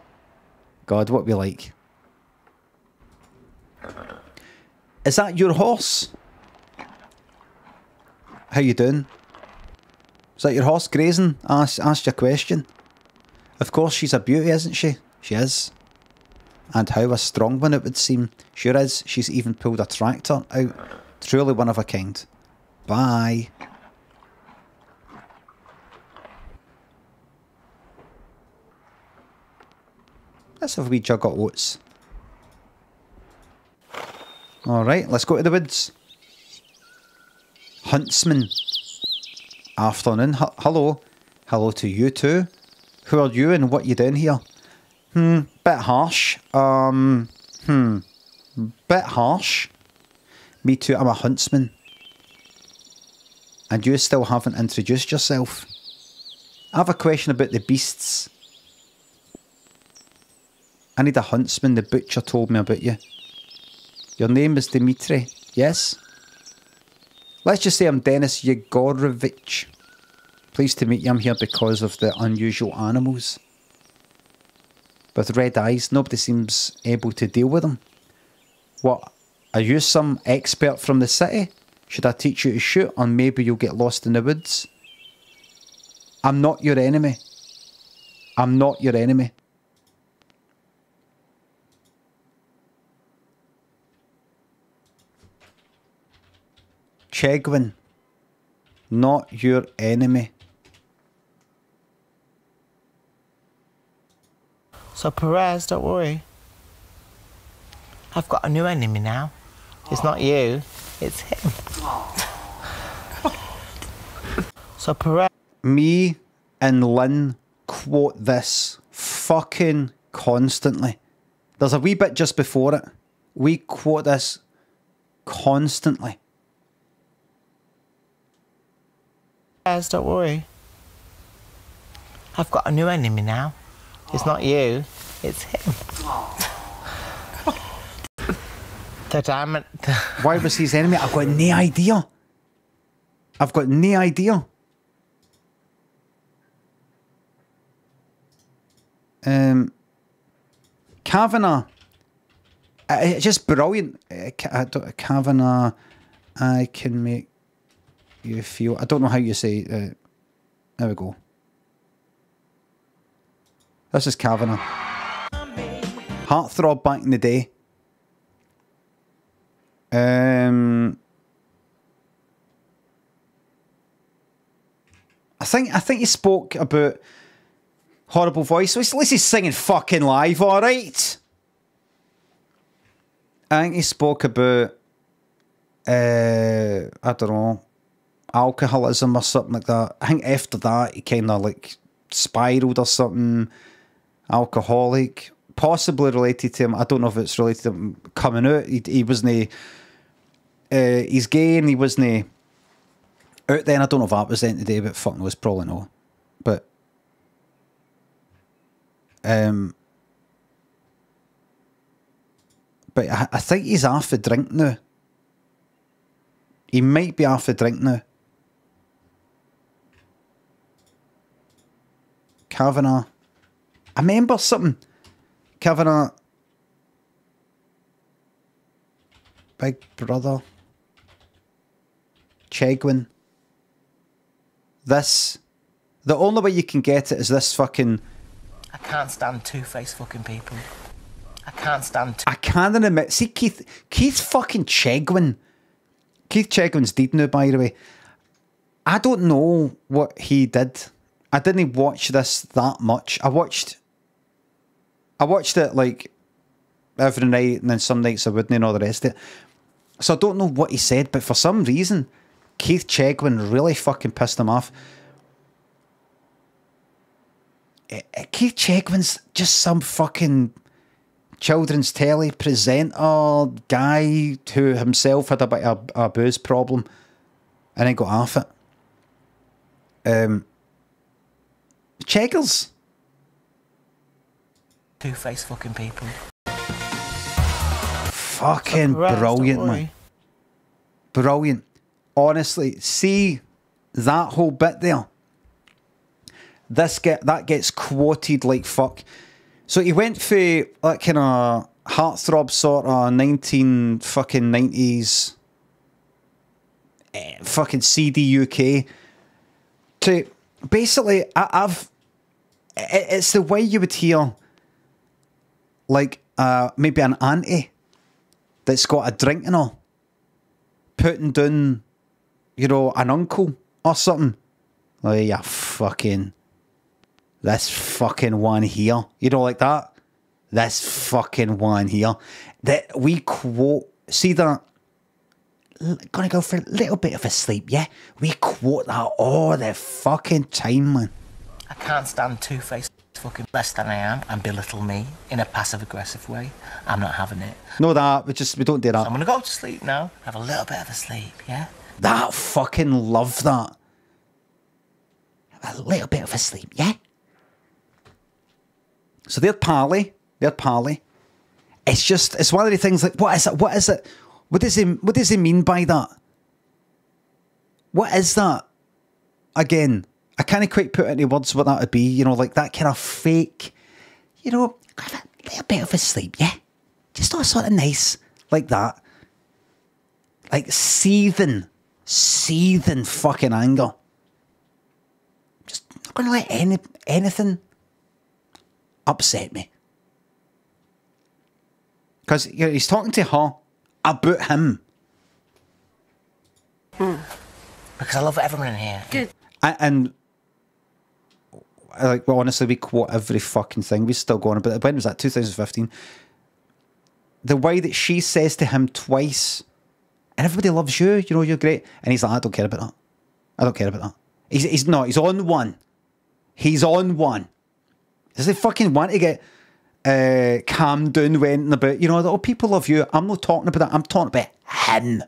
God, what we like. Is that your horse? How you doing? Is that your horse grazing? Asked you a question. Of course she's a beauty, isn't she? She is. And how a strong one it would seem. Sure is. She's even pulled a tractor out. Truly one of a kind. Bye. Let's have a wee jug of oats. Alright, let's go to the woods. Huntsman. Afternoon. Hello. Hello to you too. Who are you and what you doing here? Bit harsh. Bit harsh. Me too, I'm a huntsman. And you still haven't introduced yourself. I have a question about the beasts. I need a huntsman, the butcher told me about you. Your name is Dimitri, yes? Let's just say I'm Denis Yegorovich. Pleased to meet you, I'm here because of the unusual animals. With red eyes, nobody seems able to deal with them. What, are you some expert from the city? Should I teach you to shoot, or maybe you'll get lost in the woods? I'm not your enemy. I'm not your enemy. Chegwin, not your enemy. So Perez, don't worry. I've got a new enemy now. It's not you, it's him. So Perez... Me and Lynn quote this fucking constantly. There's a wee bit just before it. We quote this constantly. Perez, don't worry. I've got a new enemy now. It's not you, it's him. The diamond... Why was his enemy? I've got no idea. I've got no idea. Kavanagh. It's just brilliant. Kavanagh, I can make you feel... I don't know how you say... there we go. This is Kavanagh. Heartthrob back in the day. I think he spoke about horrible voice. At least he's singing fucking live, alright? I think he spoke about I don't know, alcoholism or something like that. I think after that he kinda like spiraled or something. Alcoholic. Possibly related to him. I don't know if it's related to him coming out. He wasn't he's gay and he wasn't out then. I don't know if that was then today, but fucking was probably not. But I think he's half a drink now. He might be half a drink now. Kavanagh. I remember something. Kavanagh. Big Brother. Chegwin. This. The only way you can get it is this fucking... I can't stand two-faced fucking people. I can't stand... I can't admit... See, Keith fucking Chegwin. Keith Chegwin's dead now, by the way. I don't know what he did. I didn't watch this that much. I watched it like every night, and then some nights I wouldn't, and all the rest of it. So I don't know what he said, but for some reason, Keith Chegwin really fucking pissed him off. Keith Chegwin's just some fucking children's telly presenter guy who himself had a bit of a booze problem and then got off it. Cheggers. Two-faced fucking people. Fucking brilliant, man. Brilliant. Honestly, see that whole bit there. That gets quoted like fuck. So he went for that kind of heartthrob sort of 90s fucking CD UK to basically it's the way you would hear like maybe an auntie that's got a drink and all putting down, you know, an uncle or something. Like, yeah, fucking, this fucking one here. You know, like that? This fucking one here. That we quote, see that? Gonna go for a little bit of a sleep, yeah? We quote that all the fucking time, man. I can't stand two-faced fucking less than I am and belittle me in a passive-aggressive way. I'm not having it. No, that, we don't do that. So I'm gonna go to sleep now, have a little bit of a sleep, yeah? That fucking love that. A little bit of a sleep, yeah? So they're pally. It's just, it's one of the things like, what is it? What does he mean by that? What is that? Again, I can't quite put into words what that would be, you know, like that kind of fake, you know, have a little bit of a sleep, yeah? Just all sort of nice, like that. Like seething fucking anger. Just not going to let anything upset me. Because you know, he's talking to her about him. Because I love everyone in here. Good. And like, well, honestly, we quote every fucking thing. We still go on about it. When was that? 2015. The way that she says to him twice, and everybody loves you, you know, you're great. And he's like, I don't care about that. I don't care about that. He's not. He's on one. He's on one. Does he fucking want to get calmed down, went about, you know, oh, people love you. I'm not talking about that. I'm talking about him.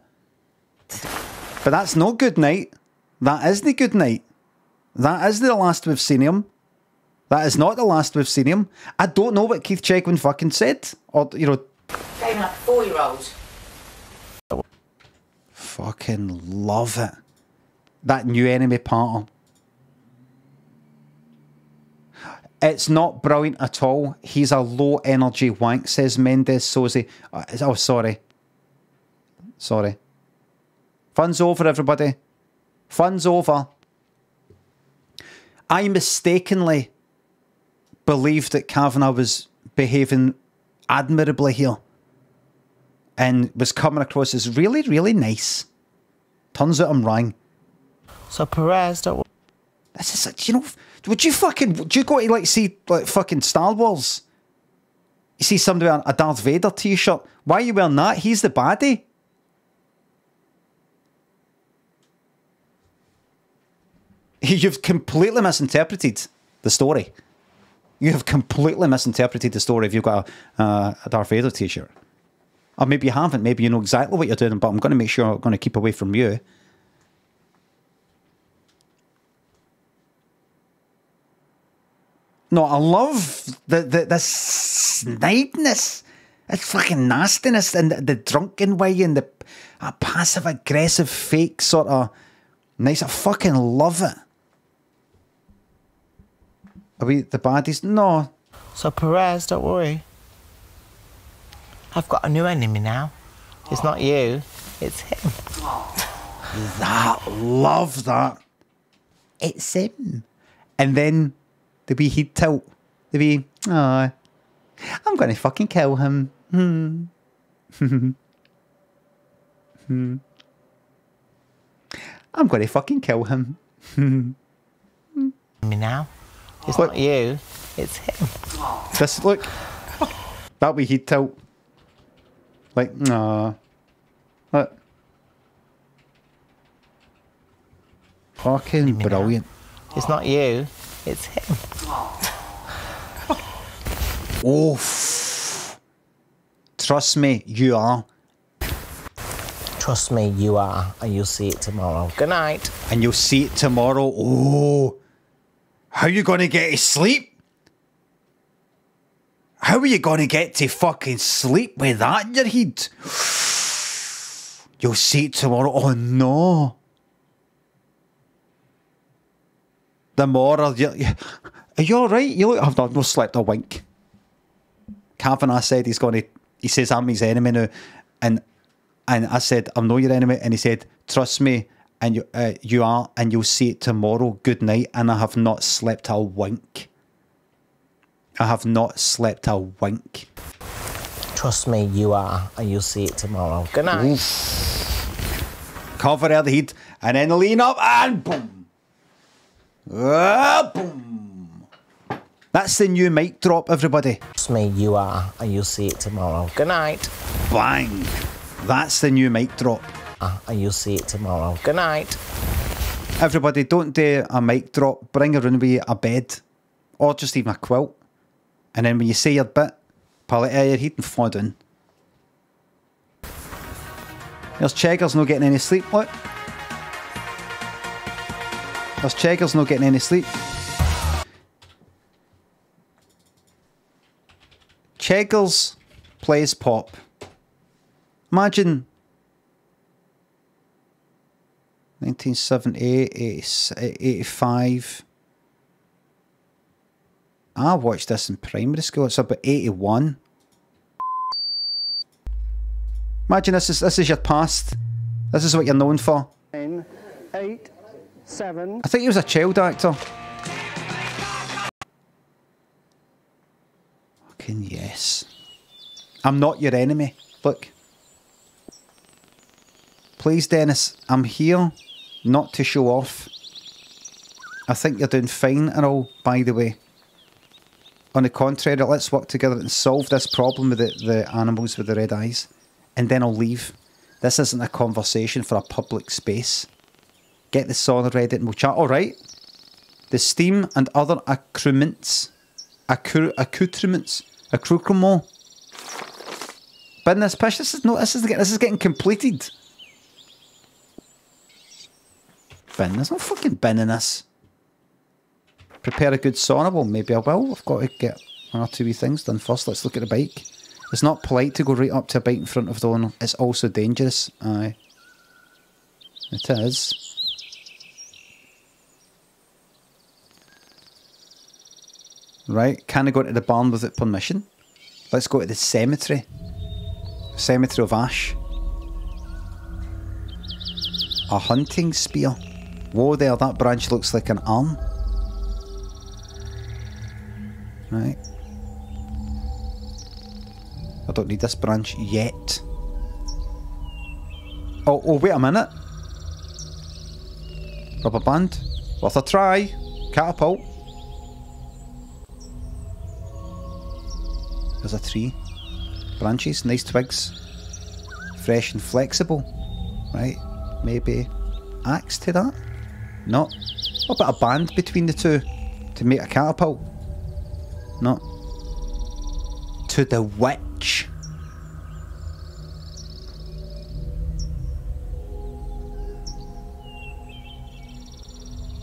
But that's not good night. That is the good night. That is the last we've seen him. That is not the last we've seen him. I don't know what Keith Chegwin fucking said. Or, you know. Game like 4-year-olds. Fucking love it. That new enemy partner. It's not brilliant at all. He's a low energy wank, says Mendez Sozi. Oh, sorry. Sorry. Fun's over, everybody. Fun's over. I mistakenly believed that Kavanagh was behaving admirably here and was coming across as really, really nice. Turns out I'm wrong. So Perez, don't... This is such, you know, would you go to like see like fucking Star Wars? You see somebody wearing a Darth Vader t-shirt. Why are you wearing that? He's the baddie. You've completely misinterpreted the story. You have completely misinterpreted the story if you've got a Darth Vader t-shirt. Or maybe you haven't. Maybe you know exactly what you're doing, but I'm going to make sure I'm going to keep away from you. No, I love the snideness. It's fucking nastiness and the drunken way and the passive-aggressive fake sort of nice. I fucking love it. Are we the baddies? No. So Perez, don't worry. I've got a new enemy now. It's not you, it's him. Love that. It's him. And then the wee head tilt. The wee, I'm going to fucking kill him. I'm going to fucking kill him. Me now. It's not you, it's him. This, look. That way he'd tilt. Like, nah. Look. Fucking brilliant. It's not you, it's him. Oh. Trust me, you are. Trust me, you are, and you'll see it tomorrow. Good night. And you'll see it tomorrow. Oh. How you gonna get to sleep? How are you gonna get to fucking sleep with that in your head? You'll see it tomorrow. Oh no. The more are you alright? You look, I've not slept a wink. Kavanagh said he says I'm his enemy now. And I said, I'm not your enemy. And he said, trust me, and you are, and you'll see it tomorrow. Good night. And I have not slept a wink. I have not slept a wink. Trust me, you are, and you'll see it tomorrow. Good night. Oof. Cover the heat, and then lean up, and boom. Boom. That's the new mic drop, everybody. Trust me, you are, and you'll see it tomorrow. Good night. Bang. That's the new mic drop. And you'll see it tomorrow. Good night. Everybody, don't do a mic drop. Bring around with you a bed, or just even a quilt. And then when you say your bit, pull it out of your head and fall down. There's Chegger's not getting any sleep, look. There's Chegger's not getting any sleep. Cheggers plays pop. Imagine 1978, 85. I watched this in primary school. It's about 81. Imagine this is your past. This is what you're known for. 9, 8, 7. I think he was a child actor. Fucking yes. I'm not your enemy. Look. Please, Dennis, I'm here not to show off. I think you're doing fine and all, by the way. On the contrary, let's work together and solve this problem with the animals with the red eyes. And then I'll leave. This isn't a conversation for a public space. Get the sauna ready and we'll chat. Alright. The steam and other accoutrements. Accoutrements. Bin this pish. This is getting completed. Bin. There's no fucking bin in this. Prepare a good sauna. Well, maybe I will. I've got to get one or two wee things done first. Let's look at the bike. It's not polite to go right up to a bike in front of the owner. It's also dangerous. Aye. It is. Right. Can I go to the barn without permission? Let's go to the cemetery. Cemetery of Ash. A hunting spear. Whoa there, that branch looks like an arm. Right. I don't need this branch yet. Oh, wait a minute. Rubber band. Worth a try. Catapult. There's a tree. Branches, nice twigs. Fresh and flexible. Right. Maybe axe to that? No. What about a band between the two to make a catapult? No. To the witch.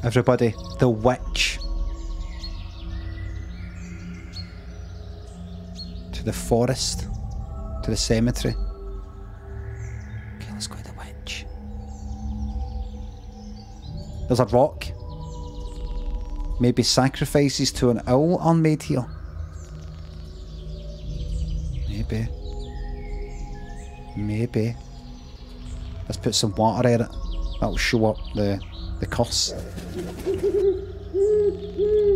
Everybody, the witch. To the forest. To the cemetery. Okay, let's go to the witch. There's a rock. Maybe sacrifices to an owl are made here. Maybe. Maybe. Let's put some water in it. That'll show up the curse.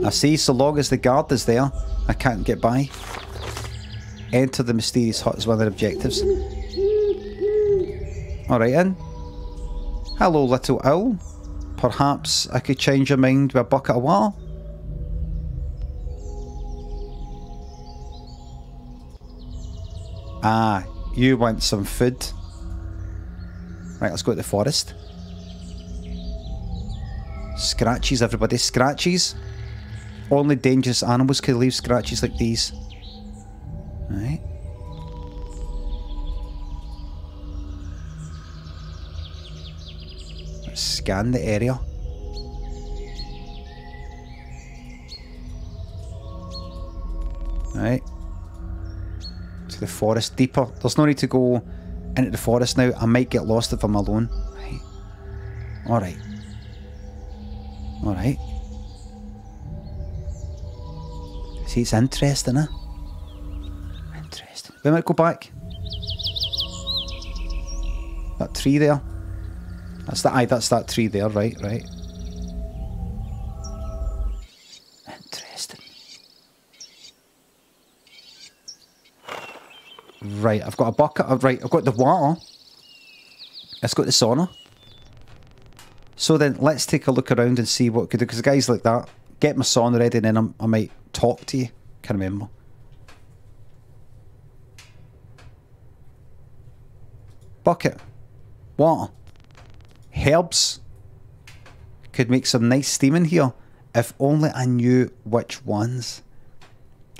I see, so long as the guard is there, I can't get by. Enter the mysterious hut is one of the objectives. Alright, in. Hello, little owl. Perhaps I could change your mind with a bucket of water? Ah, you want some food. Right, let's go to the forest. Scratches, everybody. Scratches. Only dangerous animals can leave scratches like these. Right. Let's scan the area. Right. To the forest deeper. There's no need to go into the forest now. I might get lost if I'm alone. Right. Alright. Alright. See, it's interesting, eh? Interesting. We might go back. That tree there. That's that. Aye, that's that tree there. Right, right. Interesting. Right, I've got a bucket. Right, I've got the water. Let's go to the sauna. So then, let's take a look around and see what we could do. Because guys like that, get my sauna ready, and then I might talk to you. Can't remember. Bucket. Water. Herbs. Could make some nice steam in here. If only I knew which ones.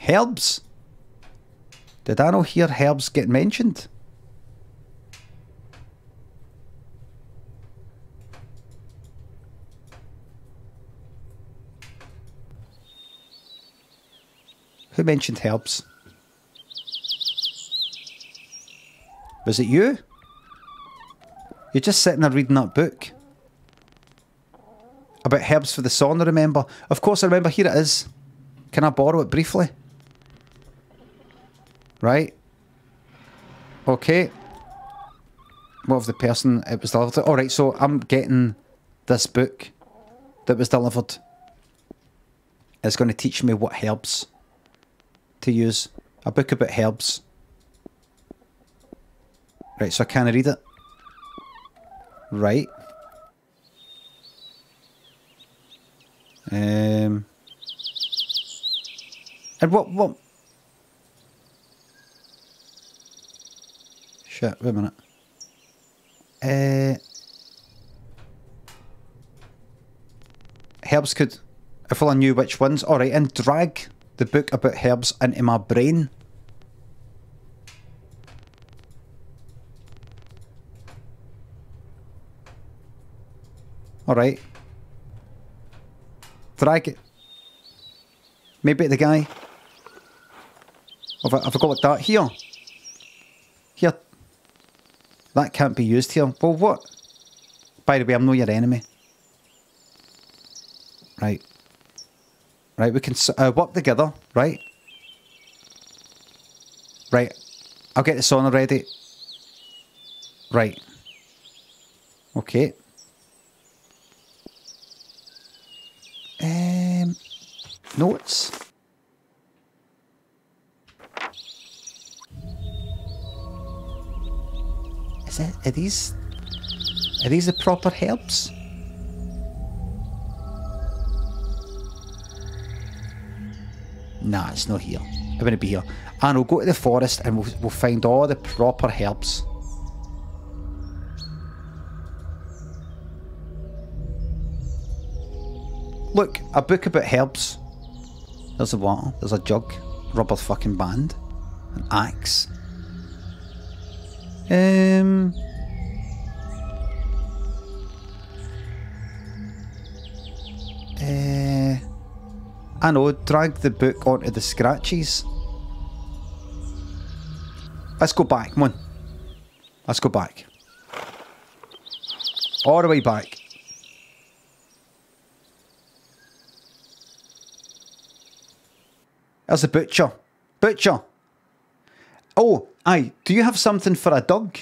Herbs. Did I not hear herbs get mentioned? Who mentioned herbs? Was it you? You're just sitting there reading that book. About herbs for the sauna, remember? Of course I remember. Here it is. Can I borrow it briefly? Right. Okay. What of the person it was delivered to? Alright, so I'm getting this book that was delivered. It's going to teach me what herbs to use. A book about herbs. Right, so I can't read it. Right. And what? Shit, wait a minute. Herbs could, if I knew which ones. Alright, and drag the book about herbs into my brain. Alright. Drag it. Maybe the guy. Have I got like that? Here. Here. That can't be used here. Well, what? By the way, I'm not your enemy. Right. Right, we can work together, right? Right. I'll get the sauna ready. Right. Okay. Notes. Is it? Are these the proper herbs? Nah, it's not here. I'm gonna be here, and we'll go to the forest and we'll find all the proper herbs. Look, a book about herbs. There's a water, there's a jug, rubber fucking band, an axe. I know, drag the book onto the scratches. Let's go back, come on. Let's go back. All the way back. There's a butcher. Butcher. Oh, aye. Do you have something for a dog?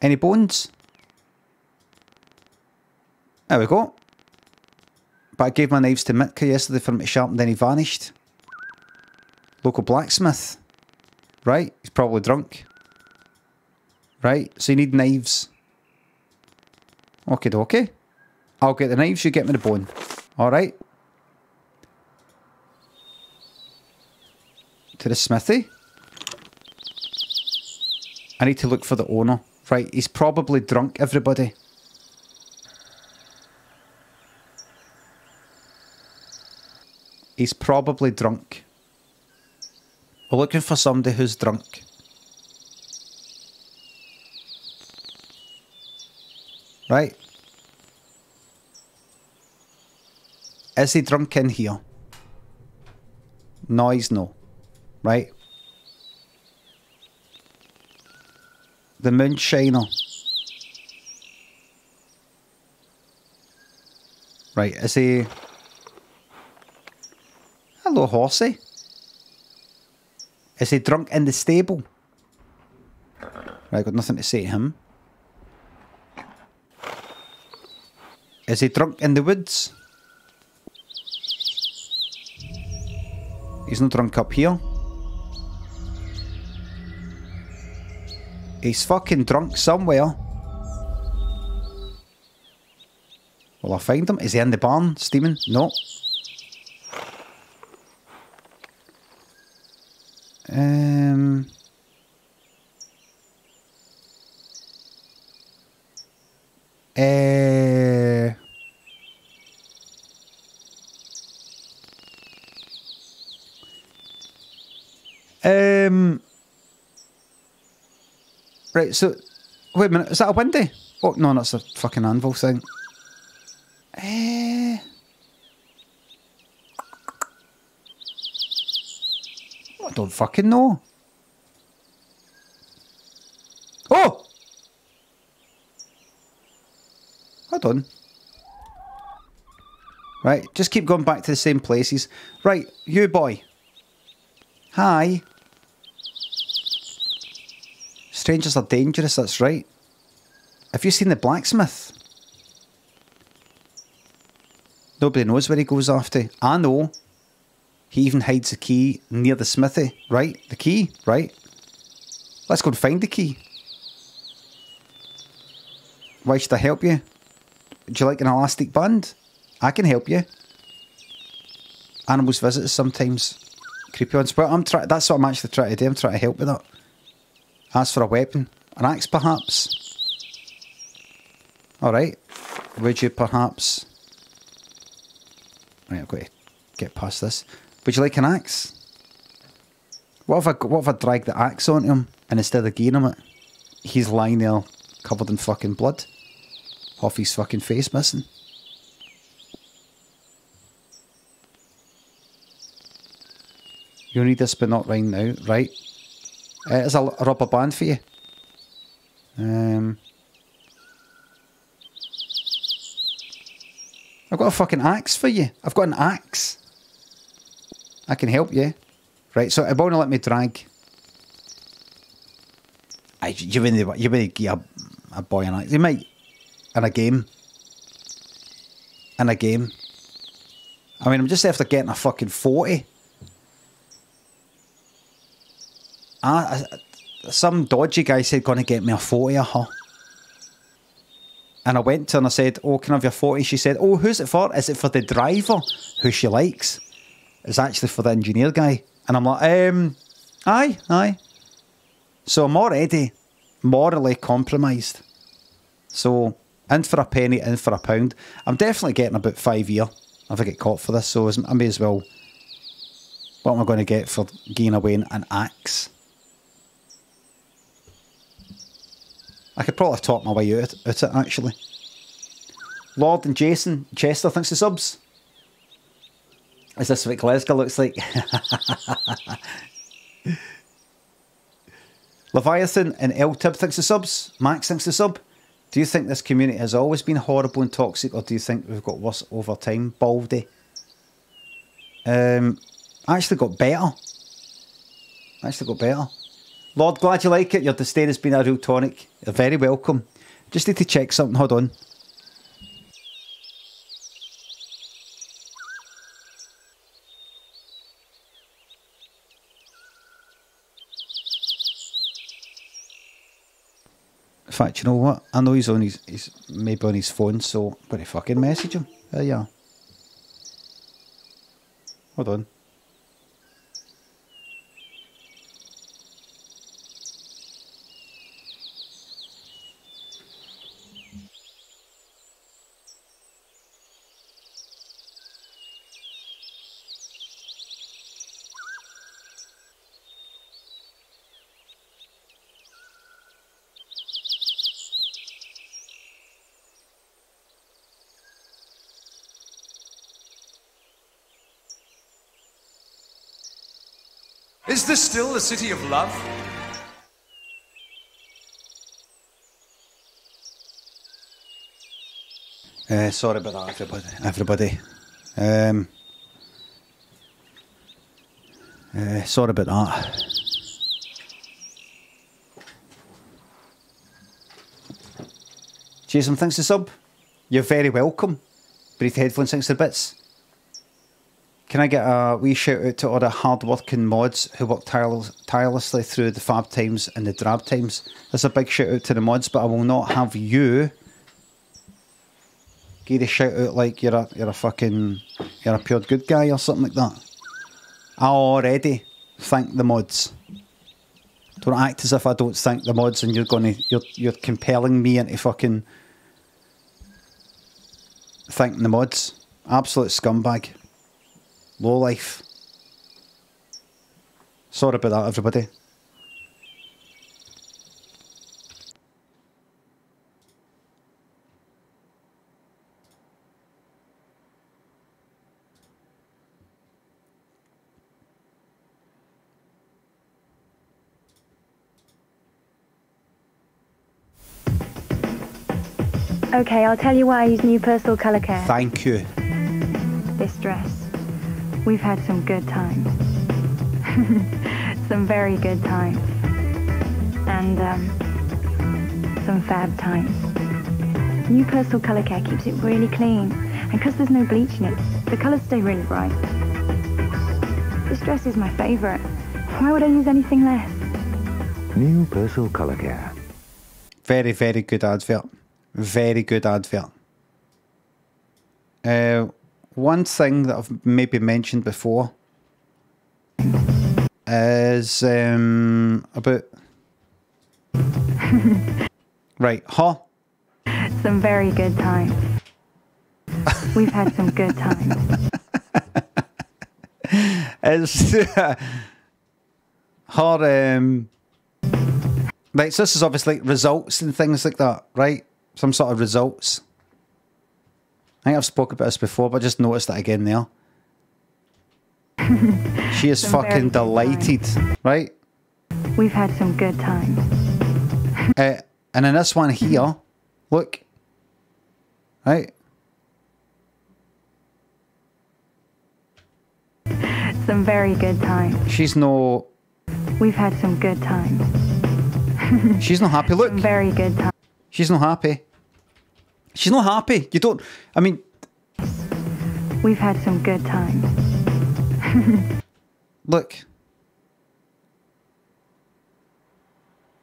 Any bones? There we go. But I gave my knives to Mitka yesterday for him to sharpen, then he vanished. Local blacksmith. Right, he's probably drunk. Right? So you need knives. Okie dokie. I'll get the knives, you get me the bone. Alright. To the smithy. I need to look for the owner. Right, he's probably drunk, everybody. He's probably drunk. We're looking for somebody who's drunk. Right. Is he drunk in here? No, he's no. Right. The moonshiner. Right, is he... Hello, horsey. Is he drunk in the stable? Right, got nothing to say to him. Is he drunk in the woods? He's not drunk up here. He's fucking drunk somewhere. Will I find him? Is he in the barn steaming? No. Right, so... Wait a minute, is that a windy? Oh, no, that's a fucking anvil thing. I don't fucking know. Oh! Hold on. Right, just keep going back to the same places. Right, you boy. Hi. Strangers are dangerous, that's right. Have you seen the blacksmith? Nobody knows where he goes after. I know. He even hides the key near the smithy. Right, the key, right. Let's go and find the key. Why should I help you? Would you like an elastic band? I can help you. Animals visit us sometimes. Creepy ones. But that's what I'm actually trying to do. I'm trying to help with that. Ask for a weapon. An axe, perhaps? Alright. Would you perhaps... Right, I've got to get past this. Would you like an axe? What if I drag the axe onto him and instead of giving him it, he's lying there covered in fucking blood? Half his fucking face missing. You need this but not right now, right? There's a rubber band for you. I've got a fucking axe for you. I've got an axe. I can help you. Right, so it won't let me drag. You wouldn't give a boy an axe. You might. In a game. In a game. I mean, I'm just after getting a fucking 40. Some dodgy guy said, going to get me a 40 of her. And I went to her and I said, oh, can I have your 40? She said, oh, who's it for? Is it for the driver, who she likes? It's actually for the engineer guy. And I'm like, aye. So I'm already morally compromised. So, in for a penny, in for a pound. I'm definitely getting about 5 years if I get caught for this. So I may as well... What am I going to get for giving away an axe? I could probably talk my way out it, actually. Lord and Jason Chester, thanks for subs. Is this what Glasgow looks like? Leviathan and L-Tib, thanks for subs. Max, thanks for sub. Do you think this community has always been horrible and toxic, or do you think we've got worse over time? Baldy. Actually got better. Lord, glad you like it. Your disdain has been a real tonic. You're very welcome. Just need to check something. Hold on. In fact, you know what? I know he's on he's maybe on his phone, so I'm going to fucking message him. There you are. Hold on. Is this still the city of love? Sorry about that, everybody. Sorry about that. Jason, thanks to sub. You're very welcome. Brief headphones, thanks to bits. Can I get a wee shout out to all the hard-working mods who work tirelessly through the fab times and the drab times? There's a big shout out to the mods, but I will not have you give a shout out like you're a pure good guy or something like that. I already thank the mods. Don't act as if I don't thank the mods and you're compelling me into fucking thanking the mods. Absolute scumbag. Low life. Sorry about that, everybody. Okay, I'll tell you why I use new personal colour care. Thank you. This dress. We've had some good times. Some very good times. And, some fab times. New personal colour care keeps it really clean. And because there's no bleach in it, the colours stay really bright. This dress is my favourite. Why would I use anything less? New personal colour care. Very, very good advert. Very good advert. One thing that I've maybe mentioned before is about right, huh? Some very good times. We've had some good times. It's her right, so this is obviously results and things like that, right? Some sort of results. I think I've spoken about this before, but I just noticed that again there. She is fucking delighted, right? We've had some good times. And in this one here, look, right? Some very good times. She's no... We've had some good times. She's not happy, look. Some very good times. She's not happy. She's not happy. You don't... I mean... We've had some good times. Look.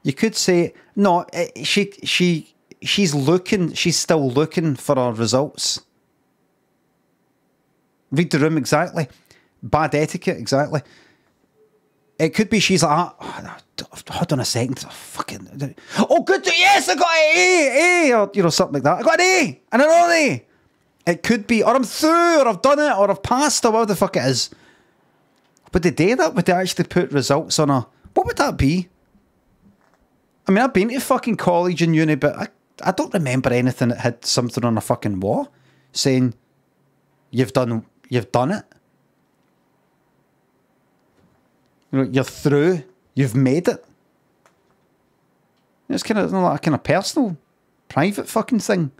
You could say... No, she's looking... She's still looking for her results. Read the room, exactly. Bad etiquette, exactly. It could be she's like... hold on a second. Fucking... Oh, good. Yes, I got an A. Or, you know, something like that. I got an A. And another A. It could be, or I'm through, or I've done it, or I've passed, or whatever the fuck it is. Would they do that? Would they actually put results on a... What would that be? I mean, I've been to fucking college and uni, but I don't remember anything that had something on a fucking wall saying, you've done it. You know, you're through. You've made it. It's kind of like a kind of personal, private fucking thing.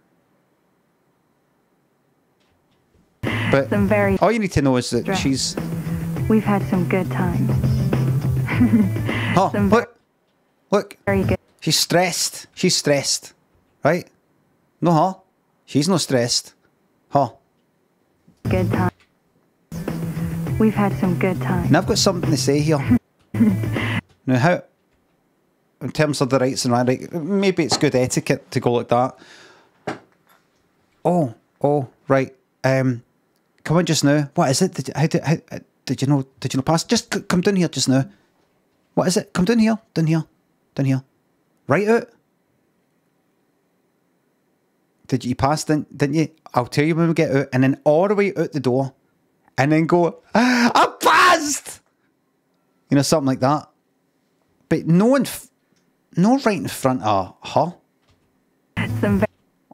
But all you need to know is that she's... We've had some good times. Oh, look. Very good. She's stressed. She's stressed. Right? No, huh? She's not stressed. Huh? Good times. We've had some good times. Now I've got something to say here. Now, in terms of the rights and right, maybe it's good etiquette to go like that. Oh, right. Come on just now. What is it? Did you know pass? Just come down here just now. What is it? Come down here. Down here. Right out. Did you pass, didn't you? I'll tell you when we get out. And then all the way out the door. And then go, I passed! You know, something like that. But no right in front of her.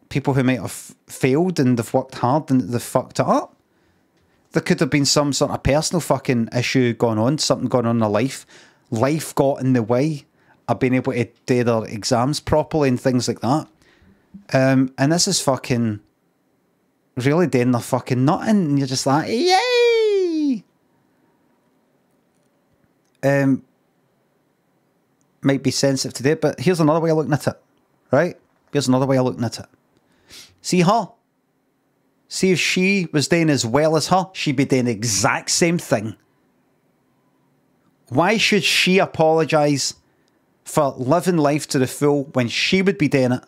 People who might have failed and they've worked hard and they've fucked it up. There could have been some sort of personal fucking issue going on, something going on in their life. Life got in the way of being able to do their exams properly and things like that. And this is fucking really doing their fucking nothing. And you're just like, yay! Might be sensitive today, but here's another way of looking at it. Right? Here's another way of looking at it. See her? See if she was doing as well as her, she'd be doing the exact same thing. Why should she apologise for living life to the full when she would be doing it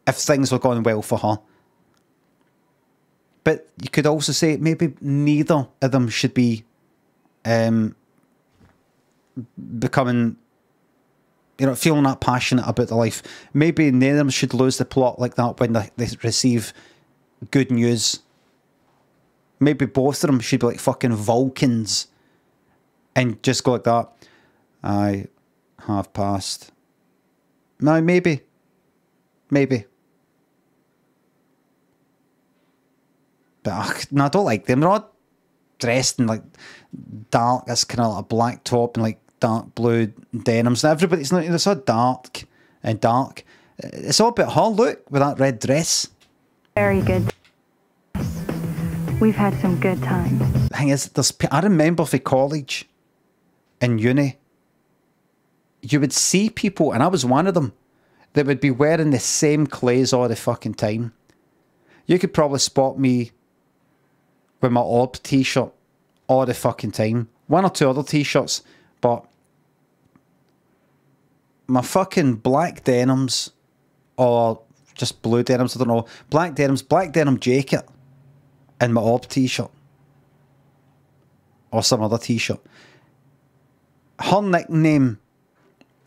if things were going well for her? But you could also say maybe neither of them should be becoming, you know, feeling that passionate about their life. Maybe neither of them should lose the plot like that when they receive good news. Maybe both of them should be like fucking Vulcans and just go like that. I have passed. No, maybe. But no, I don't like them. They're all dressed in like dark, this kind of like a black top and like dark blue denims. And everybody's not, it's all dark and dark. It's all about her. Look, with that red dress. Very good. We've had some good times. The thing is, I remember for college and uni, you would see people, and I was one of them, that would be wearing the same clothes all the fucking time. You could probably spot me with my Orb t-shirt all the fucking time. One or two other t-shirts, but my fucking black denims, or just blue denims, I don't know, black denims, black denim jacket, and my Orb t-shirt. Or some other t-shirt. Her nickname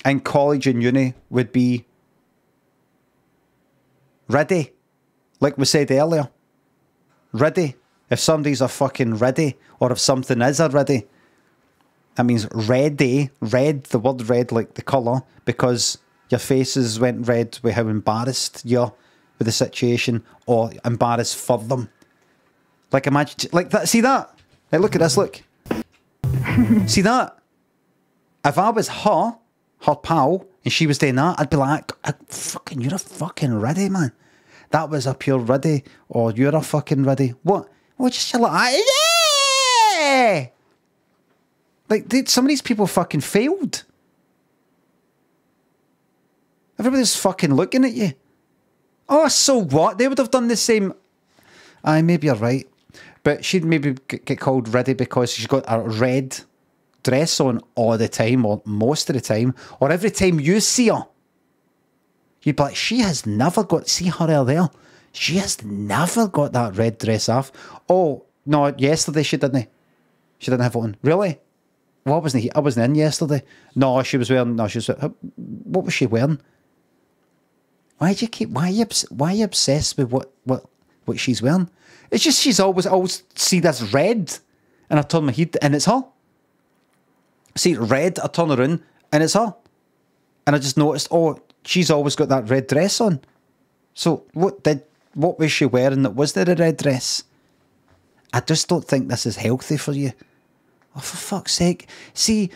in college and uni would be Ready. Like we said earlier. Ready. If somebody's a fucking ready, or if something is a ready, that means ready. Red, the word red, like the colour, because your faces went red with how embarrassed you're with the situation, or embarrassed for them. Like imagine, like that. See that? Like look at this. Look. See that? If I was her pal, and she was doing that, I'd be like, fucking, you're a fucking ready, man. That was a pure ready, or you're a fucking ready. What? What? Just like, yeah! Like, dude, some of these people fucking failed. Everybody's fucking looking at you. Oh, so what? They would have done the same. Aye, maybe you're right. But she'd maybe get called ready because she's got a red dress on all the time, or most of the time, or every time you see her, you'd be like, she has never got, see her there, she has never got that red dress off. Oh, no, yesterday she didn't have it on. Really? Well, I wasn't in yesterday. No, she was wearing, what was she wearing? Why are you obsessed with what she's wearing? It's just she's always see this red, and I turn my head and it's her. See red, I turn around and it's her, and I just noticed, oh, she's always got that red dress on. So what was she wearing that was there a red dress? I just don't think this is healthy for you. Oh, for fuck's sake! See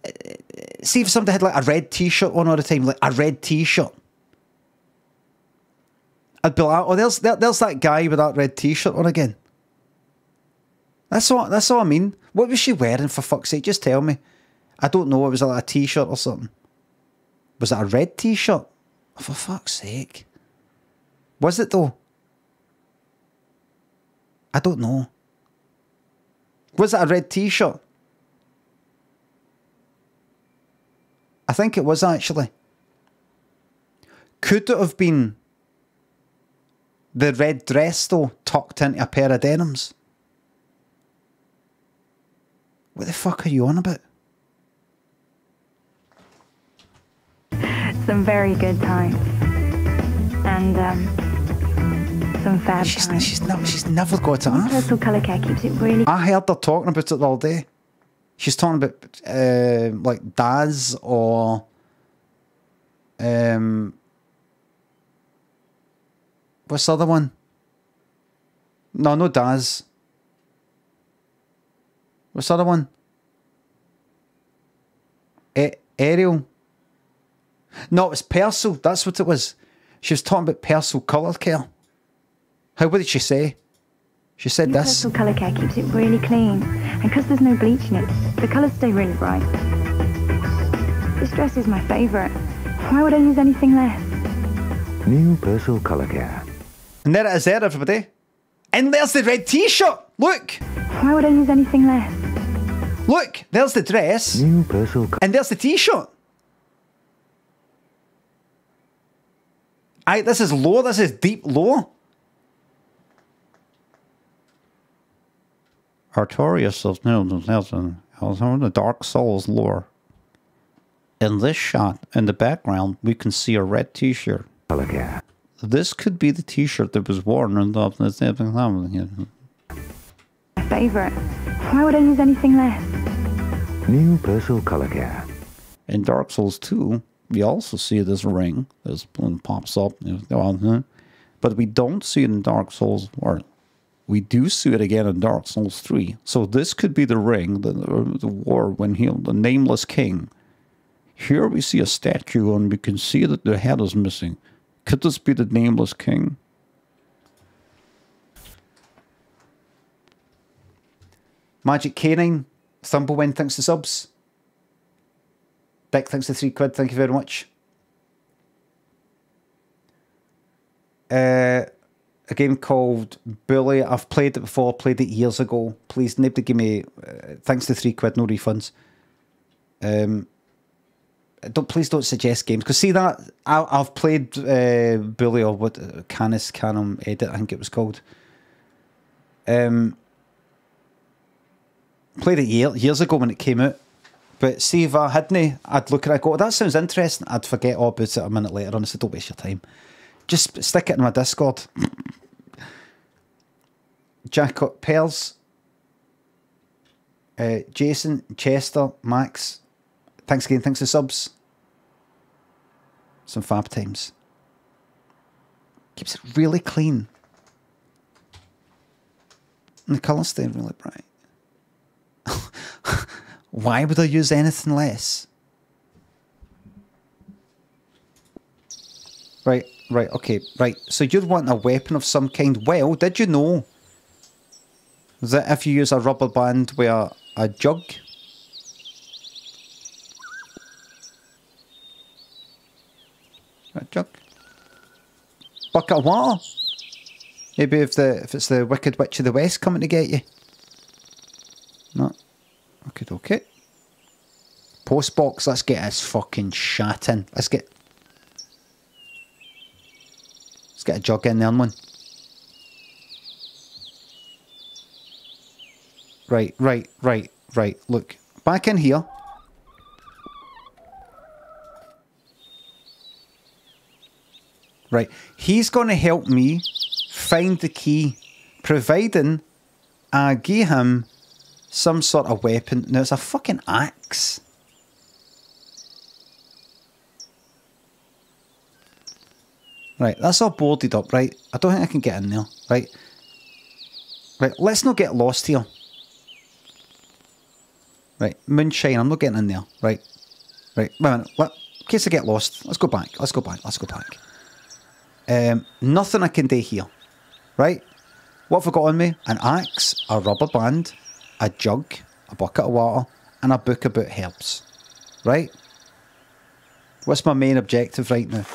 if somebody had like a red t-shirt on all the time, like a red t-shirt. I'd be like, oh, there's that guy with that red t-shirt on again. That's all I mean. What was she wearing, for fuck's sake? Just tell me. I don't know. It was like a t-shirt or something. Was it a red t-shirt? Oh, for fuck's sake. Was it though? I don't know. Was it a red t-shirt? I think it was actually. Could it have been the red dress, though, tucked into a pair of denims? What the fuck are you on about? Some very good times. And, some fab times. She's never got it off. Universal colour care keeps it really... I heard her talking about it all day. She's talking about, like, Daz or... what's the other one? No, no Daz. What's the other one? Ariel. No, it was Persil. That's what it was. She was talking about Persil colour care. What did she say? She said this. Universal colour care keeps it really clean. And because there's no bleach in it, the colours stay really bright. This dress is my favourite. Why would I use anything less? New Persil Colour Care. And there it is there, everybody. And there's the red t-shirt. Look. Why would I use anything less? Look, there's the dress. New Persil. And there's the t-shirt. This is low. This is deep low. Artorias of Nelson, the Dark Souls lore. In this shot, in the background, we can see a red t-shirt. This could be the t-shirt that was worn in the... My favourite. Why would I use anything less? New Persil Colour Care. In Dark Souls 2, we also see this ring. This one pops up. But we don't see it in Dark Souls 4. We do see it again in Dark Souls 3. So this could be the ring, the war when he, the nameless king. Here we see a statue and we can see that the head is missing. Could this be the nameless king? Magic Canine, Thumblewind, thanks to subs. Dick, thanks to £3. Thank you very much. A game called Bully. I've played it before, played it years ago. Please, nobody give me... thanks to £3, no refunds. Please don't suggest games. Because see that... I've played Bully or what... Canis Canum Edit, I think it was called. Played it years ago when it came out. But see if I hadn't, I'd look at it and go, that sounds interesting. I'd forget all about it a minute later. Honestly, don't waste your time. Just stick it in my Discord. Jacob Pearls. Jason, Chester, Max. Thanks again, thanks for subs. Some fab times. Keeps it really clean. And the colours stay really bright. Why would I use anything less? Right, okay, right. So you'd want a weapon of some kind. Well, did you know that if you use a rubber band with a jug, bucket of water, maybe if it's the Wicked Witch of the West coming to get you. No. Okay. Postbox, let's get this fucking shat in. Let's get a jug in there, one. Right. Look, back in here. Right, he's going to help me find the key, providing I give him some sort of weapon. Now, it's a fucking axe. Right, that's all boarded up, right? I don't think I can get in there, right? Right, let's not get lost here. Right, moonshine, I'm not getting in there, right? Right, wait a minute, in case I get lost, let's go back. Nothing I can do here, right? What have I got on me? An axe, a rubber band, a jug, a bucket of water, and a book about herbs. Right? What's my main objective right now?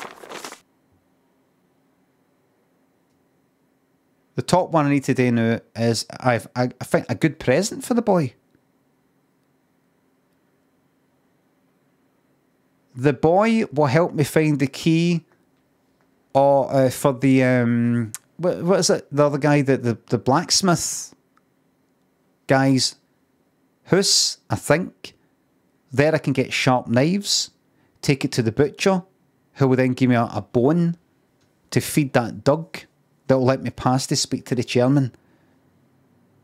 The top one I need to do now is I think a good present for the boy. The boy will help me find the key Or for the what is it? The other guy, the blacksmith guys. House, I think. There I can get sharp knives. Take it to the butcher, who will then give me a bone to feed that dog. That will let me pass to speak to the chairman.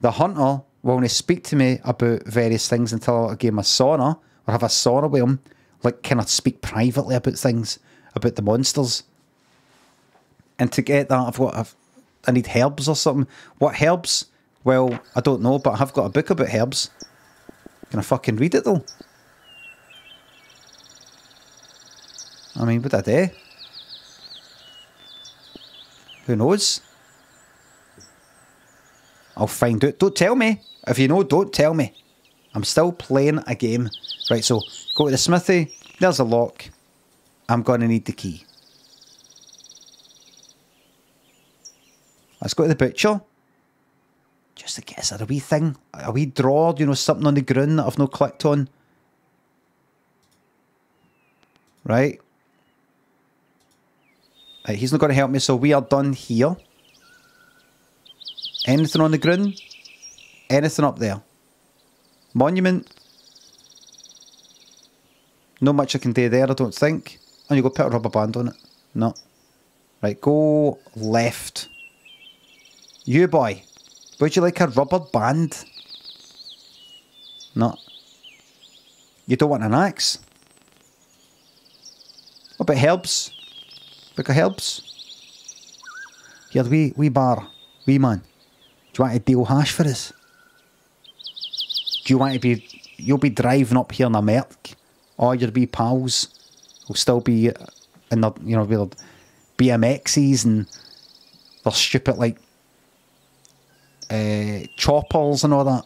The hunter will only speak to me about various things until I give him a sauna or have a sauna with him. Like, can I speak privately about things, about the monsters? And to get that, I need herbs or something. What herbs? Well, I don't know, but I have got a book about herbs. Can I fucking read it though? I mean, would I do? Who knows? I'll find out. Don't tell me. If you know, don't tell me. I'm still playing a game. Right, so go to the smithy. There's a lock. I'm going to need the key. Let's go to the butcher. Just to guess, a wee thing. A wee drawer, you know, something on the ground that I've not clicked on. Right. Right, he's not going to help me, so we are done here. Anything on the ground? Anything up there? Monument? Not much I can do there, I don't think. And you go put a rubber band on it. No. Right, go left. You boy. Would you like a rubber band? No. You don't want an axe? What about herbs? Book of herbs? Here, wee bar. Wee man. Do you want to deal hash for us? Do you want to be... You'll be driving up here in a Merc. All your wee pals will still be in the, you know, with BMXs and their stupid, like, choppers and all that.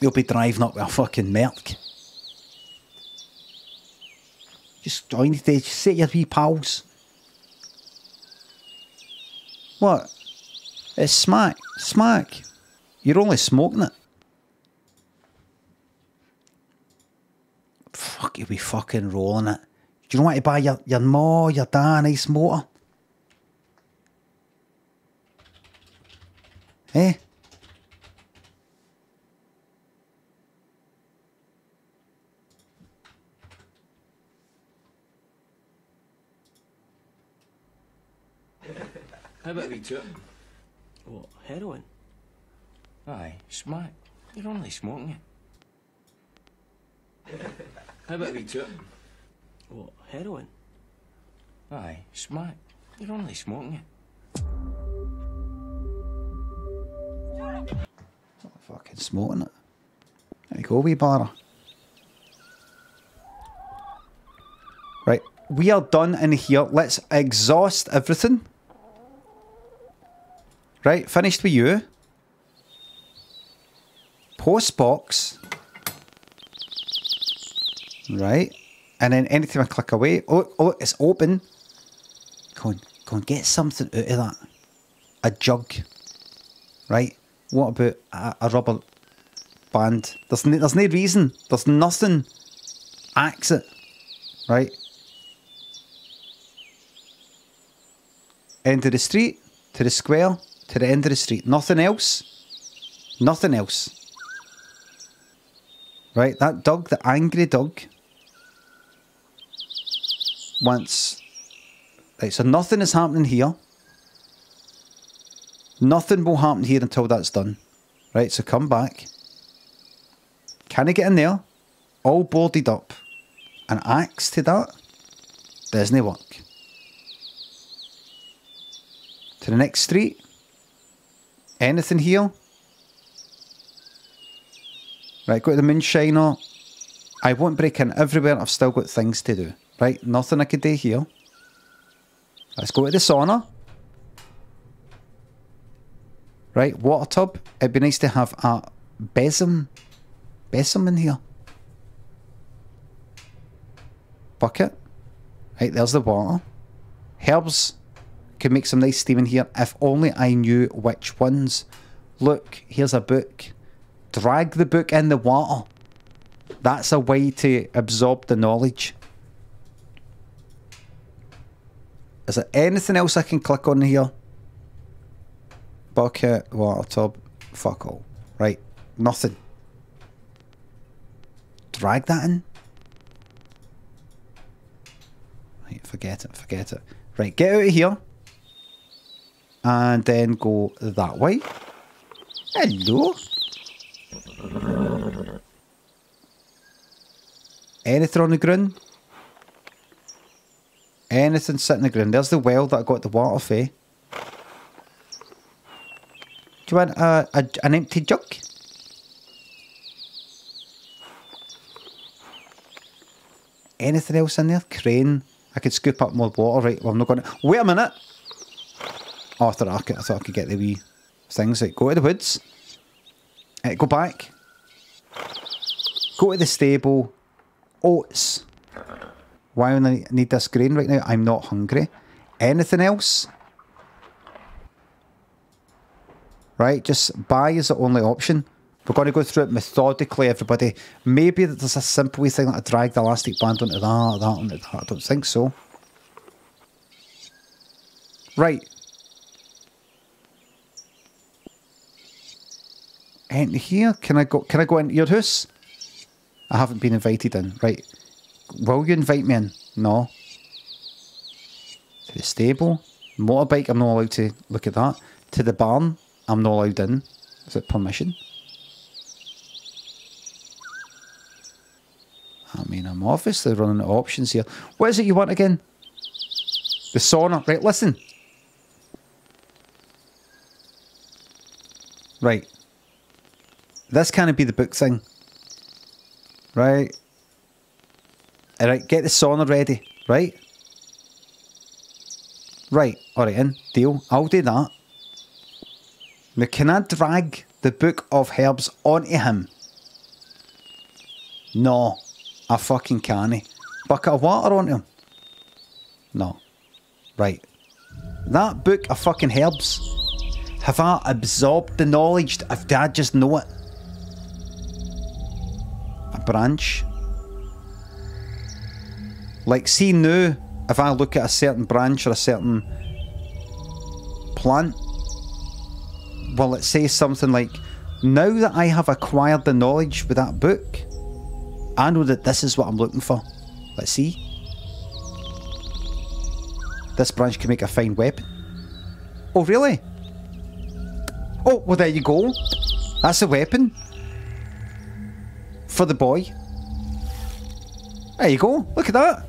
You'll be driving up with a fucking Merc. Just join the stage, sit your wee pals. What? It's smack. Smack. You're only smoking it. Fuck, you'll be fucking rolling it. Do you want to buy your ma, your dad a nice motor? Eh? How about we took? What, heroin? Aye, smack. You're only smoking it. How about we took? What, heroin? Aye, smack. You're only smoking it. Fucking smoking it. There you go, wee bar. Right, we are done in here. Let's exhaust everything. Right, finished with you. Post box. Right. And then anytime I click away. Oh, it's open. Go on, get something out of that. A jug. Right. What about a rubber band? There's no reason. There's nothing. Axe it. Right. End of the street. To the square. To the end of the street. Nothing else. Nothing else. Right, that dog, the angry dog, wants... Right, so nothing is happening here. Nothing will happen here until that's done. Right, so come back. Can I get in there? All boarded up. An axe to that? Doesn't work. To the next street. Anything here? Right, go to the moonshiner. I won't break in everywhere. I've still got things to do. Right, nothing I could do here. Let's go to the sauna. Right, water tub. It'd be nice to have a besom in here. Bucket. Right, there's the water. Herbs. Could make some nice steam in here if only I knew which ones. Look, here's a book. Drag the book in the water. That's a way to absorb the knowledge. Is there anything else I can click on here? Bucket, water tub, fuck all. Right, nothing. Drag that in. Right, forget it. Right, get out of here. And then go that way. Hello. Anything on the ground? Anything sitting on the ground? There's the well that I got the water for. Do you want an empty jug? Anything else in there? Crane. I could scoop up more water. Right, well, I'm not going to... Wait a minute! Oh, I thought I could get the wee things. Right, go to the woods. Go back. Go to the stable. Oats. Why do I need this grain right now? I'm not hungry. Anything else? Right, just buy is the only option. We're going to go through it methodically, everybody. Maybe there's a simple wee thing like I drag the elastic band onto that onto that. I don't think so. Right. And here, can I go into your house? I haven't been invited in. Right. Will you invite me in? No. To the stable. Motorbike, I'm not allowed to look at that. To the barn, I'm not allowed in. Is it permission? I mean, I'm obviously running out of options here. What is it you want again? The sauna. Right, listen. Right. This can't be the book thing. Right. Alright, get the sauna ready. Right. Right. Alright, in. Deal. I'll do that. Now, can I drag the book of herbs onto him? No. I fucking can't. Bucket of water onto him? No. Right. That book of fucking herbs. Have I absorbed the knowledge? If I just know it? A branch. Like, see now, if I look at a certain branch or a certain plant, well, it says something like, now that I have acquired the knowledge with that book, I know that this is what I'm looking for. Let's see. This branch can make a fine weapon. Oh, really? Oh, well, there you go. That's a weapon. For the boy. There you go. Look at that.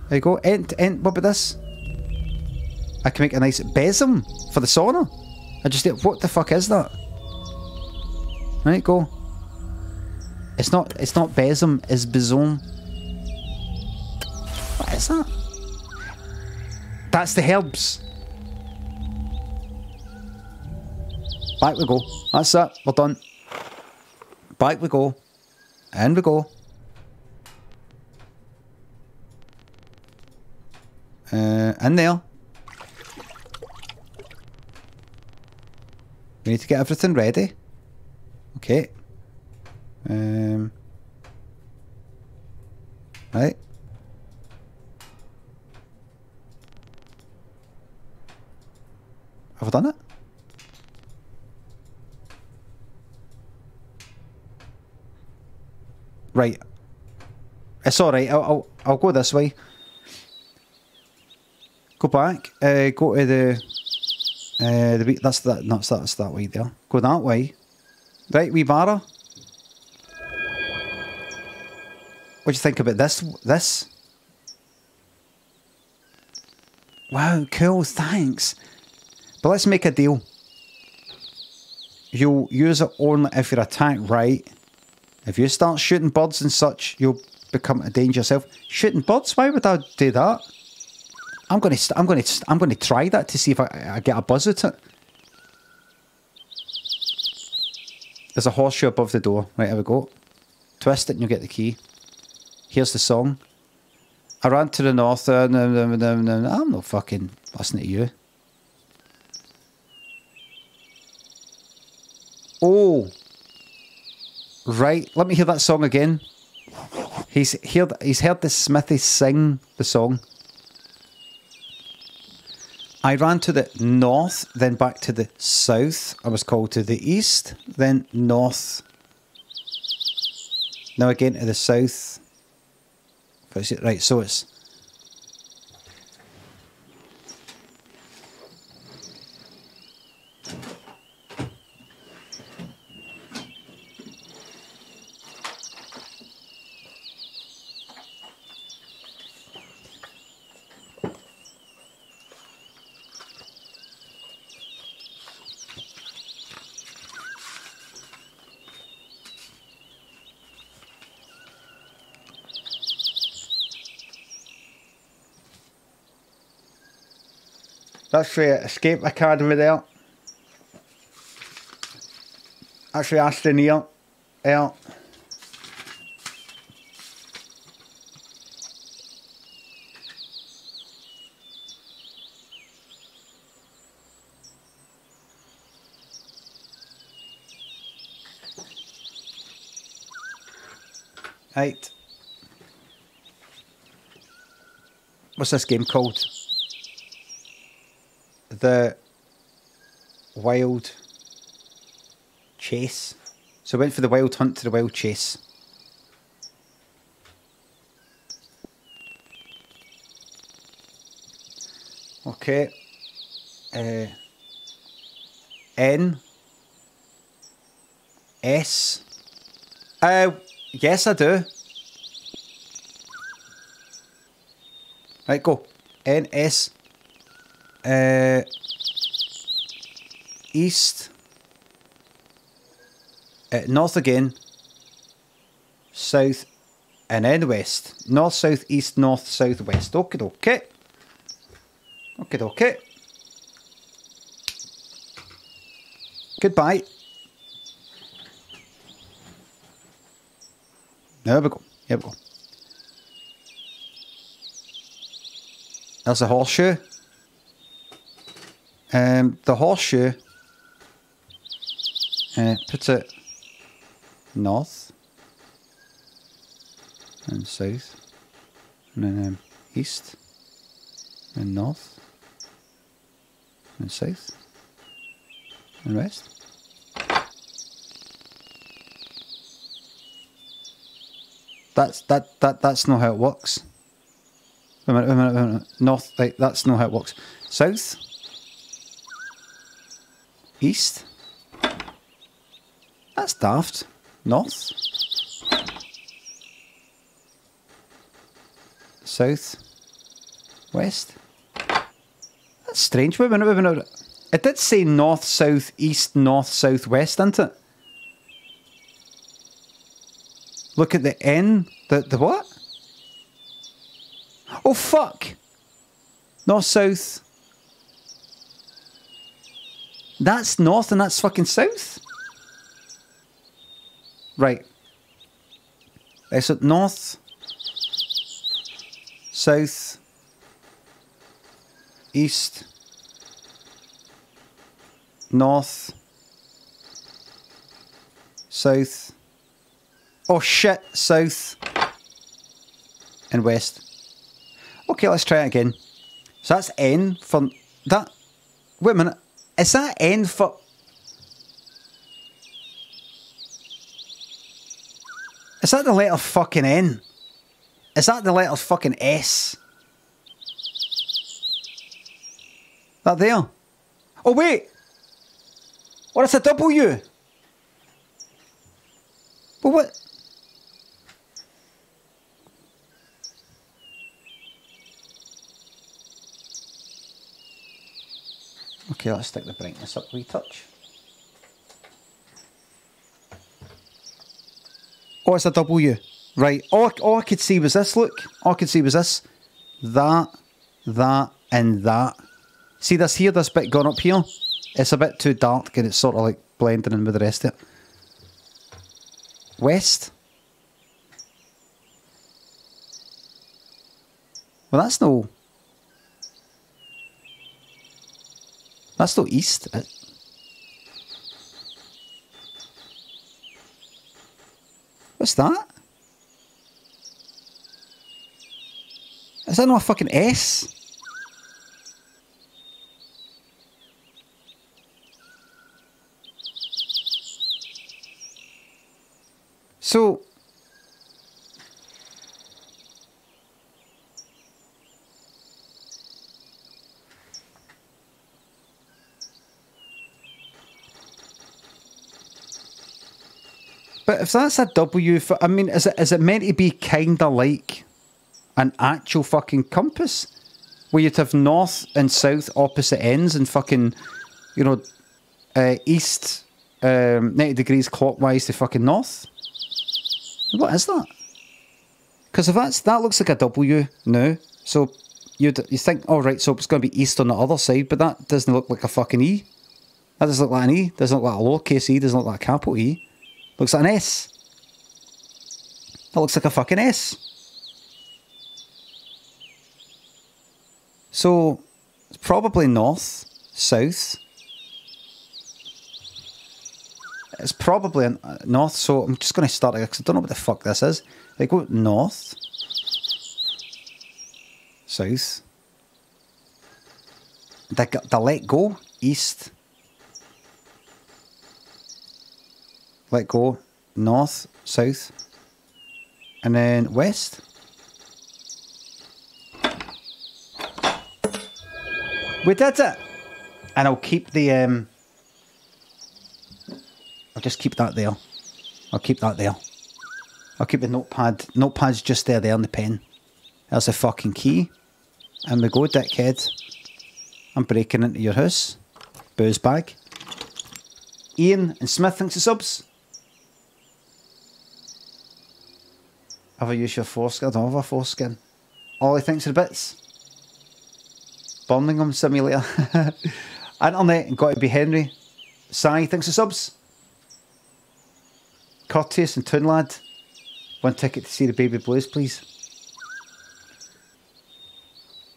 There you go. What about this? I can make a nice besom for the sauna. I just did. What the fuck is that? Right, go. It's not besom, it's besom. What is that? That's the herbs. Back we go. That's it. We're done. Back we go. In we go. In there. We need to get everything ready. Okay. Right. Have I done it? Right. It's alright. I'll go this way. Go back. Go to the that's that way there. Go that way. Right, wee barra. What do you think about this? Wow, cool, thanks. But let's make a deal. You'll use it only if you're attacked, right? If you start shooting birds and such, you'll become a danger yourself. Shooting birds? Why would I do that? I'm gonna try that to see if I get a buzz at it. There's a horseshoe above the door. Right, here we go. Twist it and you'll get the key. Here's the song. I ran to the north. I'm not fucking listening to you. Oh. Right, let me hear that song again. He's heard the Smithy sing the song. I ran to the north, then back to the south. I was called to the east, then north. Now again to the south. Right, so it's... That's for Escape Academy there. That's for Aston here. Yeah. Right. What's this game called? The Wild Chase. So I went for the Wild Hunt to the Wild Chase. Okay. N. S. Yes, I do. Right, go. N, S. East, north again, south, and then west. North, south, east, north, south, west. Okay, okay. Okay, okay. Goodbye. There we go. Here we go. There's a horseshoe. The horseshoe puts it north and south, and then east and north and south and west. That's not how it works. Wait a minute. North, like, that's not how it works. South. East. That's daft. North. South. West. That's strange. Wait a minute. It did say north, south, east, north, south, west, didn't it? Look at the N. The what? Oh, fuck. North, south. That's north and that's fucking south? Right. So north, south, east, north, south. Oh shit, south and west. Okay, let's try it again. So that's N for that. Wait a minute. Is that N for... Is that the letter fucking N? Is that the letter fucking S? That there? Oh wait! What, it's a W? But what? Okay, let's stick the brightness up a wee touch. Oh, it's a W. Right. All I could see was this, look. All I could see was this. That, and that. See this here, this bit gone up here? It's a bit too dark and it's sort of like blending in with the rest of it. West. Well, that's no... That's not east. What's that? Is that not a fucking S? So... But if that's a W, for, I mean, is it meant to be kind of like an actual fucking compass? Where you'd have north and south opposite ends and fucking, you know, east 90 degrees clockwise to fucking north? What is that? Because if that looks like a W now, so you think, oh right, so it's going to be east on the other side, but that doesn't look like a fucking E. That doesn't look like an E, doesn't look like a lowercase e, doesn't look like a capital E. Looks like an S. That looks like a fucking S. So, it's probably north, south. It's probably north, so I'm just going to start again because I don't know what the fuck this is. They go north, south. They let go, east. Let go, north, south, and then west. We did it! And I'll keep the, I'll just keep that there. I'll keep that there. I'll keep the notepad. Notepad's just there and the pen. There's a fucking key. And we go, dickhead. I'm breaking into your house. Booze bag. Ian and Smith, thanks for subs. Have I used your foreskin? I don't have a foreskin. Ollie, thanks for the bits. Birmingham Simulator. Internet, got to be Henry. Sai, thanks for subs. Curtis and Toon Lad. 1 ticket to see the Baby Blues, please.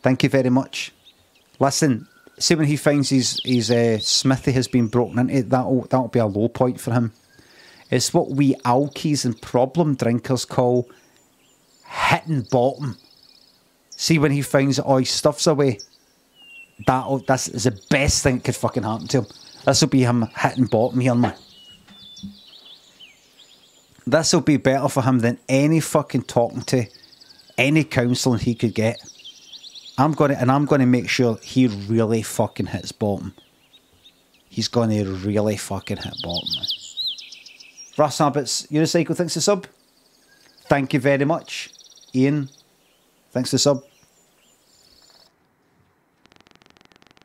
Thank you very much. Listen, see when he finds his smithy has been broken into, that'll be a low point for him. It's what we alkies and problem drinkers call hitting bottom. See when he finds that all his stuff's away, this is the best thing that could fucking happen to him. This will be him hitting bottom here, man. This will be better for him than any fucking talking to, any counselling he could get. I'm gonna make sure he really fucking hits bottom. He's gonna really fucking hit bottom, man. Russ Abbott's Unicycle, thanks for sub. Thank you very much. Ian, thanks for sub.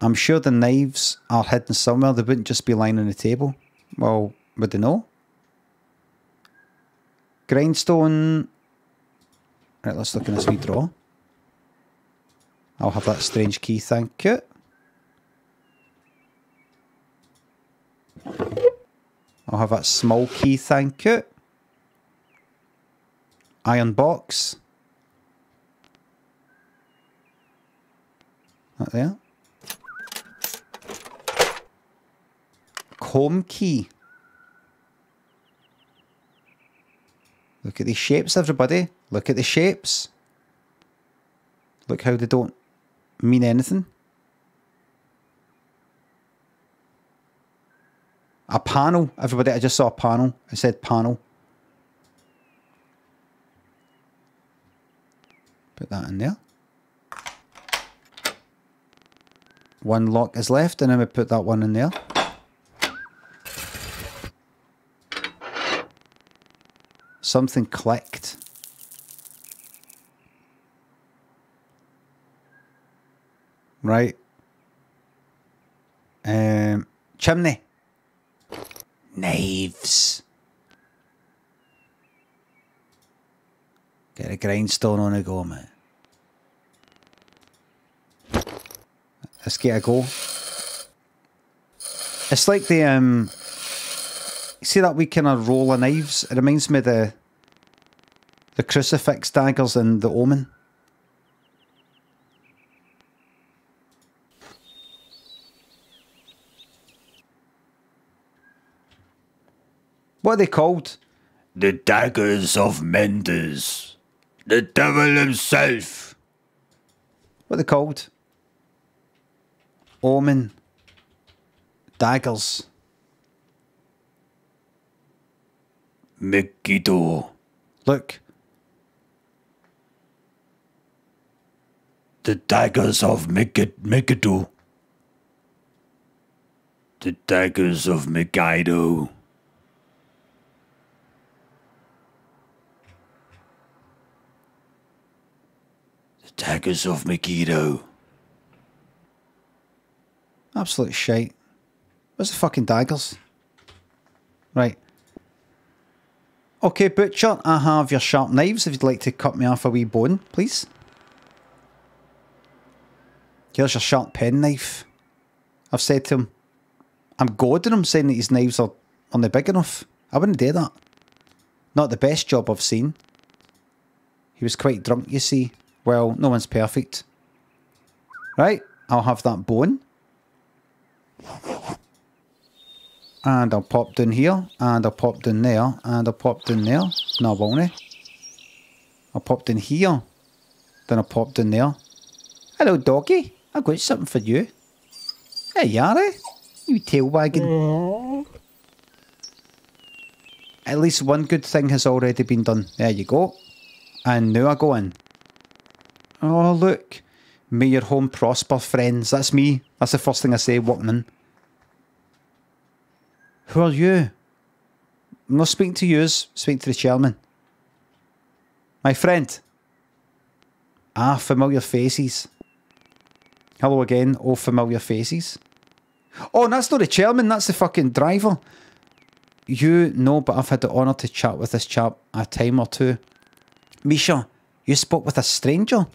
I'm sure the knives are hidden somewhere. They wouldn't just be lying on the table. Well, would they know? Grindstone. Right, let's look in this wee drawer. I'll have that strange key, thank you. I'll have that small key, thank you. Iron box. That there. Comb key. Look at these shapes, everybody. Look at the shapes. Look how they don't mean anything. A panel. Everybody, I just saw a panel. I said panel. Put that in there. One lock is left, and then we put that one in there. Something clicked. Right. Chimney. Knives. Get a grindstone on a go, man. Let's get a go. It's like the see that wee kind of roll of knives? It reminds me of the crucifix daggers in The Omen. What are they called? The daggers of Mendes. The devil himself. What are they called? Omen. Daggers. Megiddo. Look. The daggers of Megiddo. The daggers of Megiddo. The daggers of Megiddo. Absolute shite. Where's the fucking daggers? Right. Okay, butcher, I have your sharp knives if you'd like to cut me off a wee bone, please. Here's your sharp penknife. I've said to him, I'm goading him saying that his knives are only big enough. I wouldn't do that. Not the best job I've seen. He was quite drunk, you see. Well, no one's perfect. Right, I'll have that bone. And I'll pop down here, and I'll pop down there, and I'll pop down there. No, I won't. I'll pop down here. Then I'll pop down there. Hello, doggy. I've got something for you. Hey, you are, you tail wagging. At least one good thing has already been done. There you go. And now I go in. Oh, look. May your home prosper, friends. That's me. That's the first thing I say walking in. Who are you? I'm not speaking to you, speaking to the chairman. My friend. Ah, familiar faces. Hello again, oh familiar faces. Oh, that's not the chairman, that's the fucking driver. You know, but I've had the honour to chat with this chap a time or two. Misha, you spoke with a stranger?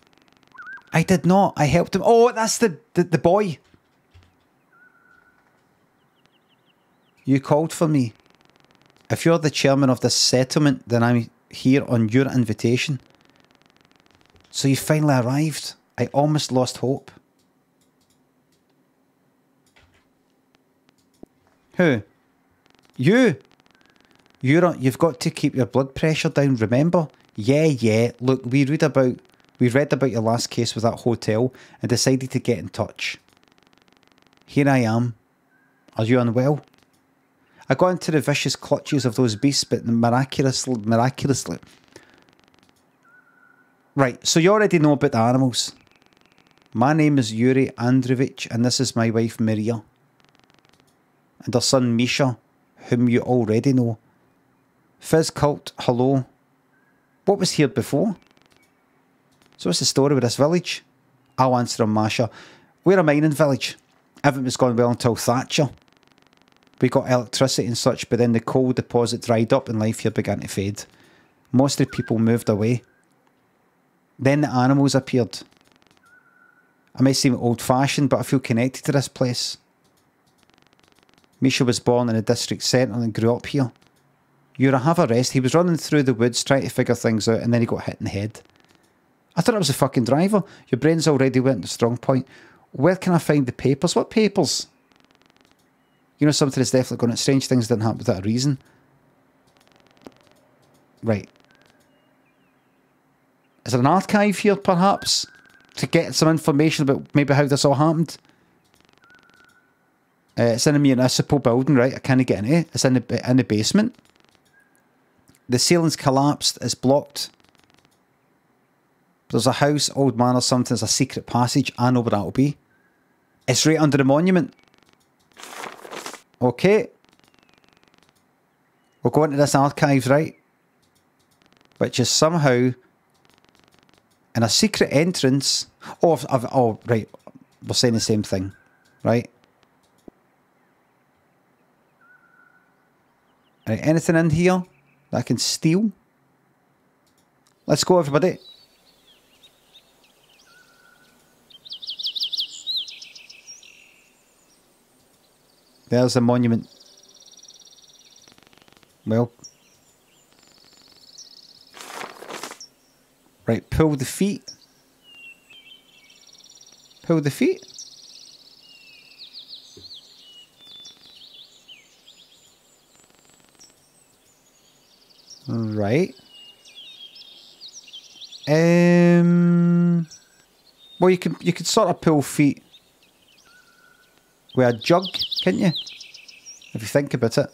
I did not, I helped him. Oh, that's the boy. You called for me. If you're the chairman of this settlement, then I'm here on your invitation. So you finally arrived. I almost lost hope. Who? You? You've got to keep your blood pressure down, remember? Yeah. Look, we read about your last case with that hotel and decided to get in touch. Here I am. Are you unwell? I got into the vicious clutches of those beasts, but miraculously. Right, so you already know about the animals. My name is Yuri Androvich, and this is my wife Maria. And her son Misha, whom you already know. Fizz Cult, hello. What was here before? So what's the story with this village? I'll answer him, Masha. We're a mining village. Everything was going well until Thatcher. We got electricity and such, but then the coal deposit dried up and life here began to fade. Most of the people moved away. Then the animals appeared. I may seem old-fashioned, but I feel connected to this place. Misha was born in the district centre and grew up here. Yura, have a rest. He was running through the woods trying to figure things out and then he got hit in the head. I thought it was a fucking driver. Your brain's already went to strong point. Where can I find the papers? What papers? You know, something is definitely going on. Strange things didn't happen without a reason. Right. Is there an archive here, perhaps? To get some information about maybe how this all happened? It's in a municipal building, right? I can't get in it. It's in the basement. The ceiling's collapsed. It's blocked. There's a house, old man or something. There's a secret passage. I know where that'll be. It's right under the monument. Okay. We'll go into this archive, right? Which is somehow in a secret entrance. Oh, right. We're saying the same thing, right? Right, anything in here that I can steal? Let's go, everybody. There's the monument. Well. Right, pull the feet. Pull the feet. Right. Well, you could sort of pull feet with a jug, can't you? If you think about it.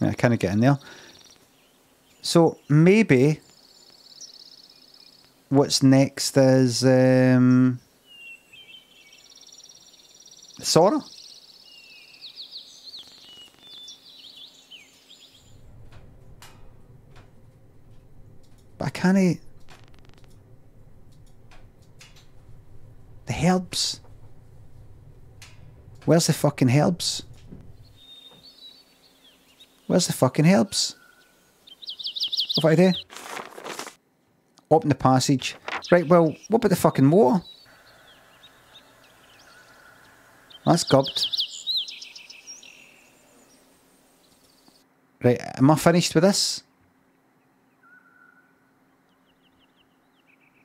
Yeah, I kind of get in there. So maybe what's next is Sora. But I can't. The herbs. Where's the fucking herbs? Where's the fucking herbs? What do I do? Open the passage. Right, well, what about the fucking motor? That's gubbed. Right, am I finished with this?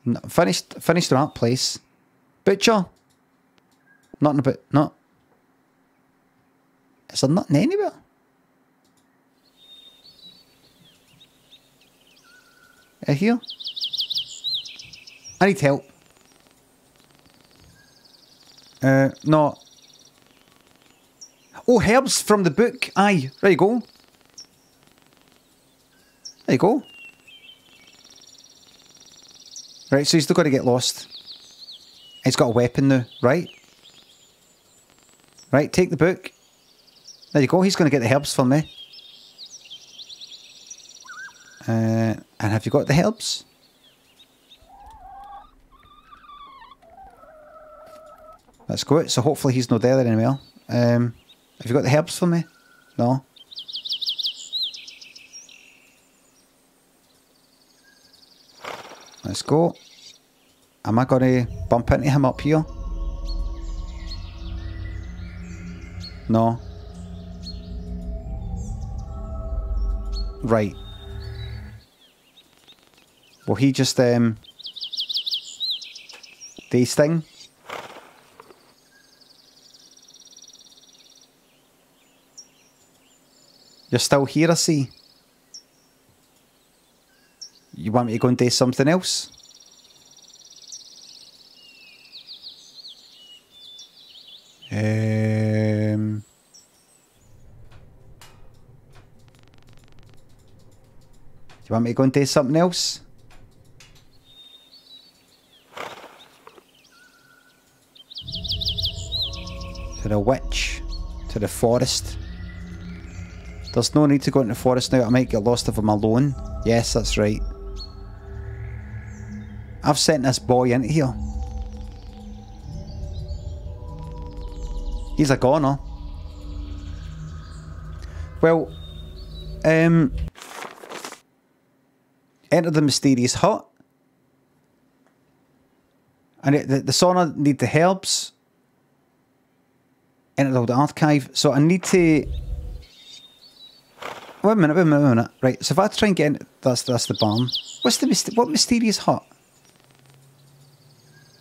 No, finished with that place. Butcher. Nothing about, not. Is there nothing anywhere? Here? I need help. No. Oh, herbs from the book. Aye, there you go. There you go. Right, so he's still got to get lost. He's got a weapon now, right? Right, take the book. There you go, he's going to get the herbs for me. And have you got the herbs? Let's go. So hopefully he's not there anymore. Have you got the herbs for me? No. Let's go. Am I going to bump into him up here? No. Right. Will he just, these thing? You're still here, I see. You want me to go and do something else? Do you want me to go and do something else? To the witch. To the forest. There's no need to go into the forest now. I might get lost if I'm alone. Yes, that's right. I've sent this boy into here. He's a goner. Well, enter the mysterious hut. And the sauna need the herbs. Enter the archive. So I need to... Wait a minute. Right, so if I try and get in... That's the barn. What's the... What mysterious hut?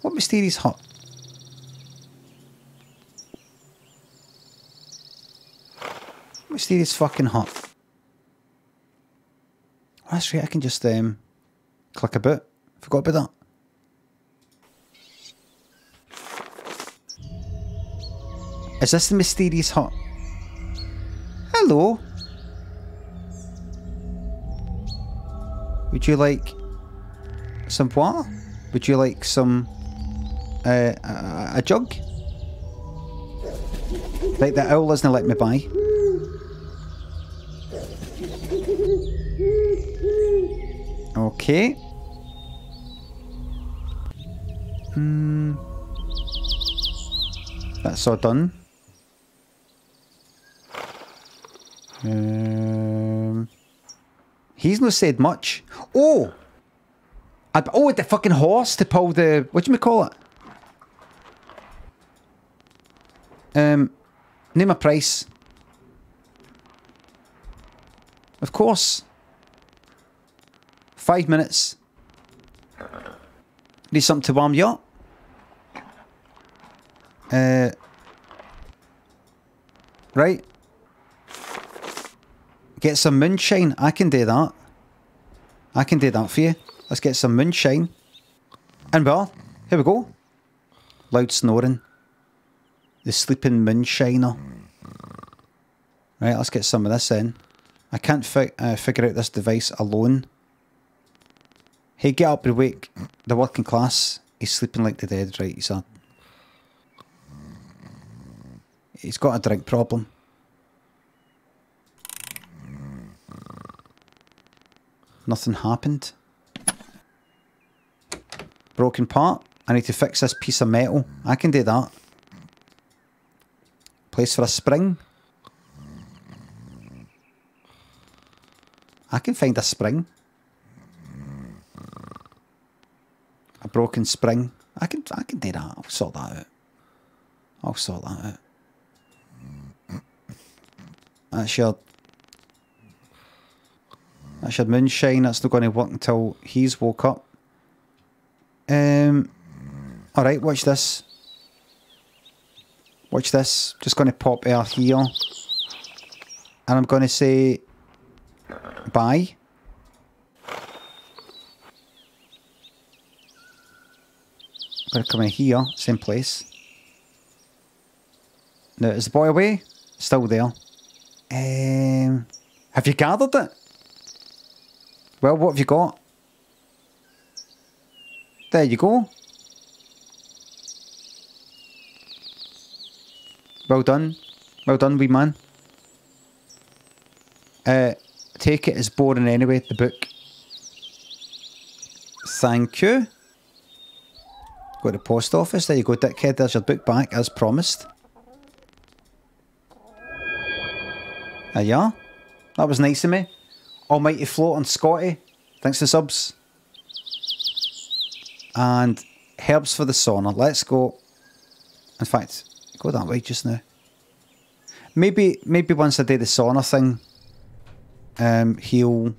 What mysterious hut? Mysterious fucking hut. Oh, that's right, I can just click a bit. Forgot about that. Is this the mysterious hut? Hello. Would you like some water? Would you like some a jug? Right, the owl doesn't let me buy. Okay. That's all done. He's not said much. Oh! Oh, the fucking horse to pull the... What do you call it? Name a price. Of course. 5 minutes. Need something to warm you up? Right. Get some moonshine. I can do that. I can do that for you. Let's get some moonshine. And well, here we go. Loud snoring. The sleeping moonshiner. Right, let's get some of this in. I can't figure out this device alone. Hey, get up and wake the working class. He's sleeping like the dead, right? He's got a drink problem. Nothing happened. Broken part. I need to fix this piece of metal. I can do that. Place for a spring. I can find a spring. A broken spring. I can do that. I'll sort that out. I'll sort that out. That's your moonshine. That's not going to work until he's woke up. Alright, watch this. Watch this. Just going to pop air here. And I'm going to say bye. I'm going to come in here, same place. Now, is the boy away? Still there. Have you gathered it? Well, what have you got? There you go. Well done. Well done, wee man. Take it as boring anyway, the book. Thank you. Go to the post office. There you go, dickhead. There's your book back, as promised. There you are. That was nice of me. Almighty Float on Scotty. Thanks for subs. And herbs for the sauna. Let's go. In fact, go that way just now. Maybe once I do the sauna thing, he'll...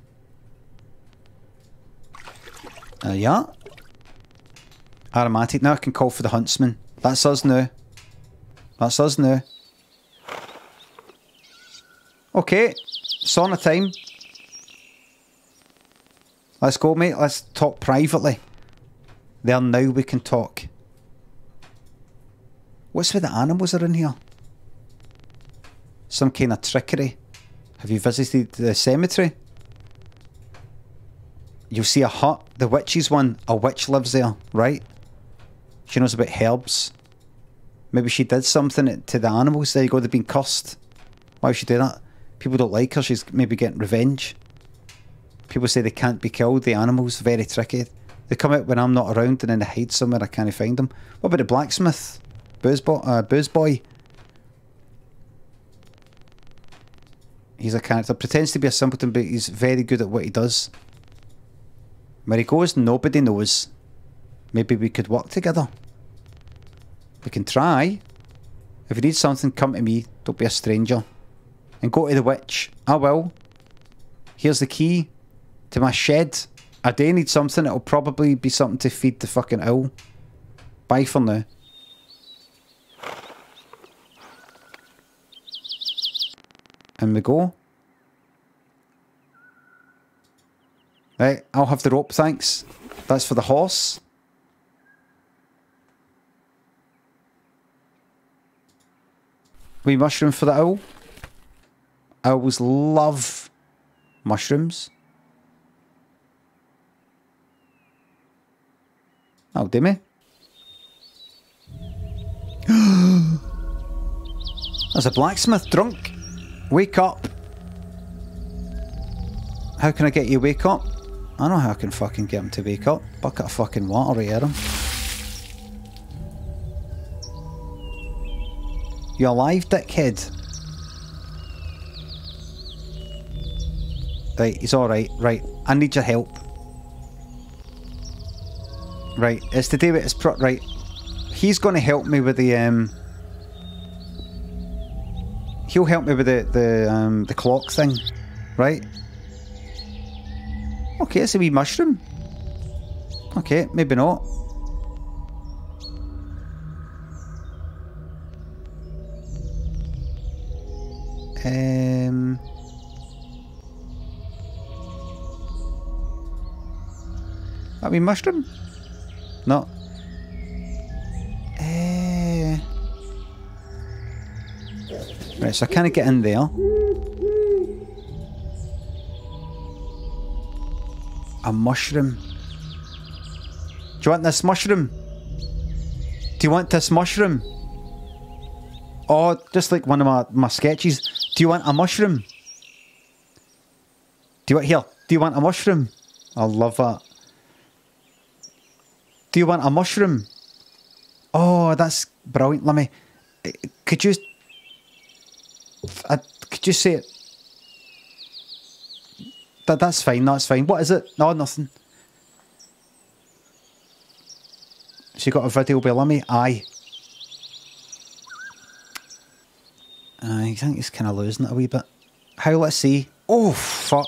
yeah. Aromatic. Now I can call for the huntsman. That's us now. That's us now. Okay. Sauna time. Let's go, mate. Let's talk privately. There now we can talk. What's with the animals are in here? Some kind of trickery. Have you visited the cemetery? You'll see a hut. The witch's one. A witch lives there, right? She knows about herbs. Maybe she did something to the animals. There you go. They've been cursed. Why would she do that? People don't like her. She's maybe getting revenge. People say they can't be killed. The animals, very tricky. They come out when I'm not around and then they hide somewhere. I can't find them. What about the blacksmith? Booze boy. He's a character. Pretends to be a simpleton, but he's very good at what he does. Where he goes, nobody knows. Maybe we could work together. We can try. If you need something, come to me. Don't be a stranger. And go to the witch. I will. Here's the key to my shed. I do need something. It'll probably be something to feed the fucking owl. Bye for now. And we go. Right, I'll have the rope, thanks. That's for the horse. Wee mushroom for the owl. Owls love mushrooms. Oh, do me. There's a blacksmith drunk. Wake up. How can I get you wake up? I know how I can fucking get him to wake up. Bucket of fucking water right at him. You alive, dickhead? Right, he's alright. Right, I need your help. Right, it's to do with his right. He's going to help me with the he'll help me with the clock thing, right? Okay, it's a wee mushroom. Okay, maybe not. That wee mushroom. No. Right, so I can't get in there. A mushroom. Do you want this mushroom? Do you want this mushroom? Oh, just like one of my sketches. Do you want a mushroom? Do you want here? Do you want a mushroom? I love that. Do you want a mushroom? Oh, that's brilliant. Let me. Could you say it? That's fine. That's fine. What is it? No, nothing. She got a video by Limmy? Aye. I think he's kind of losing it a wee bit. How, let's see. Oh, fuck.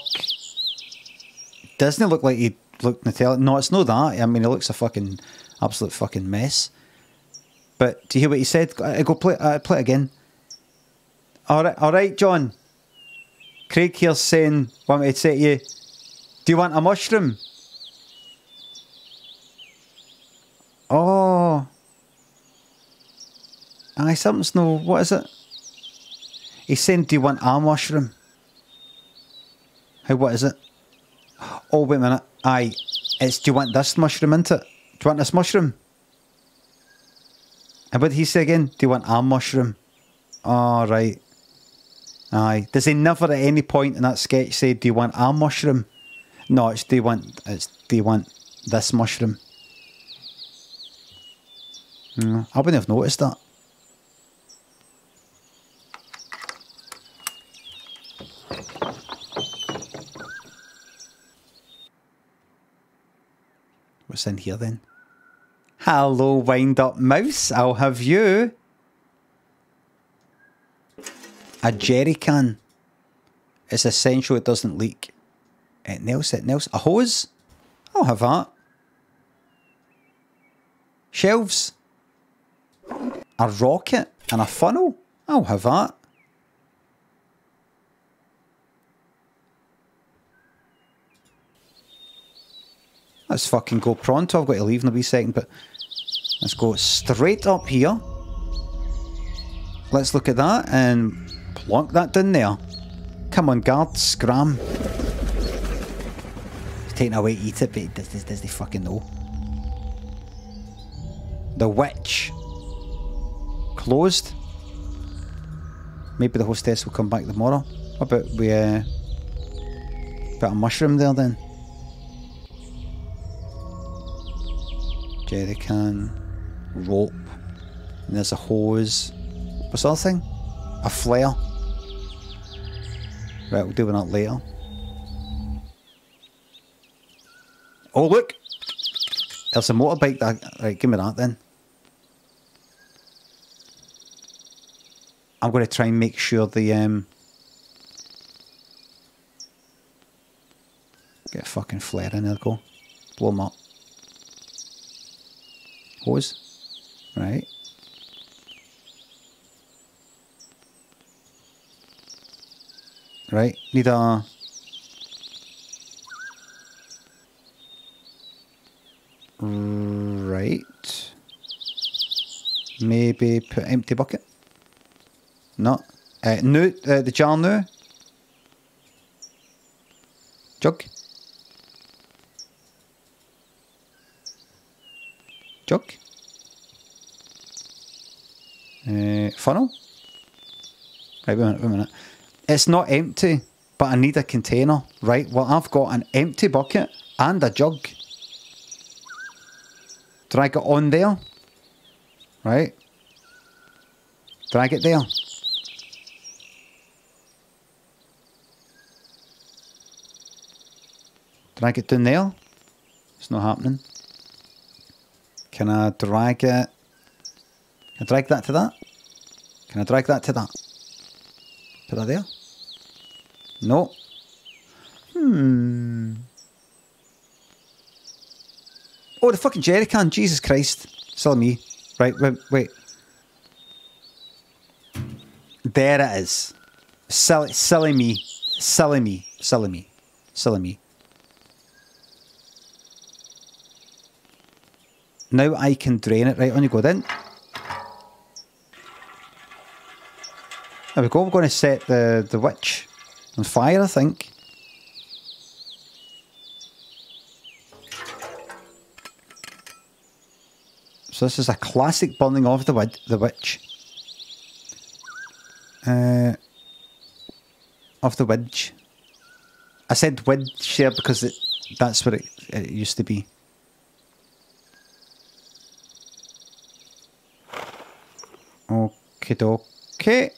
Doesn't it look like he looked Nutella? No, it's not that. I mean, he looks a fucking absolute fucking mess. But do you hear what he said? Go play it again. Alright, John. Craig here's saying, want me to say to you, do you want a mushroom? Oh. Aye, something's no, what is it? He's saying, do you want a mushroom? How, what is it? Oh, wait a minute. Aye, it's, do you want this mushroom, isn't it? Do you want this mushroom? And what did he say again? Do you want a mushroom? Oh, right. Aye. Does he never at any point in that sketch say, do you want a mushroom? No, it's do you want this mushroom? I wouldn't have noticed that. What's in here then? Hello, wind up mouse. I'll have you. A jerry can. It's essential it doesn't leak. Anything else? A hose? I'll have that. Shelves. A rocket and a funnel? I'll have that. Let's fucking go pronto. I've got to leave in a wee second, but let's go straight up here. Let's look at that and plonk that down there. Come on, guard, scram. He's taking away to eat it, but does they fucking know? The witch. Closed. Maybe the hostess will come back tomorrow. What about we put a mushroom there then? Jerry can, rope, and there's a hose. What's the other thing? A flare. Right, we'll deal with that later. Oh look! There's a motorbike that, right, give me that then. I'm going to try and make sure the get a fucking flare in there, go. Blow them up. Hose. Right. Right. Need a... Right. Maybe put empty bucket. No. No. The jar now. Jug. Jug. Funnel. Right, wait a minute. It's not empty, but I need a container. Right, well, I've got an empty bucket and a jug. Drag it on there. Right. Drag it there. Drag it down there. It's not happening. Can I drag it? Can I drag that to that? Can I drag that to that? Put that there? No. Oh, the fucking jerry can. Jesus Christ. Silly me. Right, wait. There it is. Silly me. Silly me. Silly me. Silly me. Now I can drain it. Right, on you go then. There we go. We're going to set the witch on fire, I think. So this is a classic burning of the witch. Of the witch. I said witch here because that's what it used to be. Okay.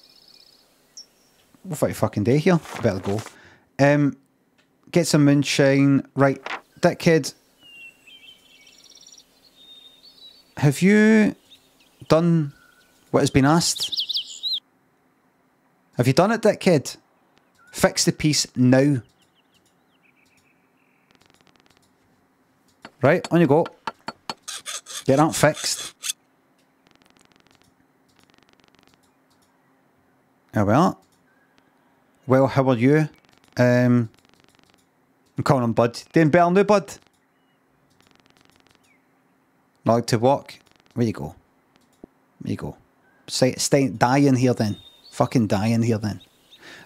What a fucking day here. Better go. Get some moonshine. Right, dickhead. Have you done what has been asked? Have you done it, dickhead? Fix the piece now. Right, on you go. Get that fixed. There we are. Well, how are you? I'm calling him Bud. Doing better now, Bud? Not like to walk? Where you go? Where you go? Stay, die in here then. Fucking die in here then.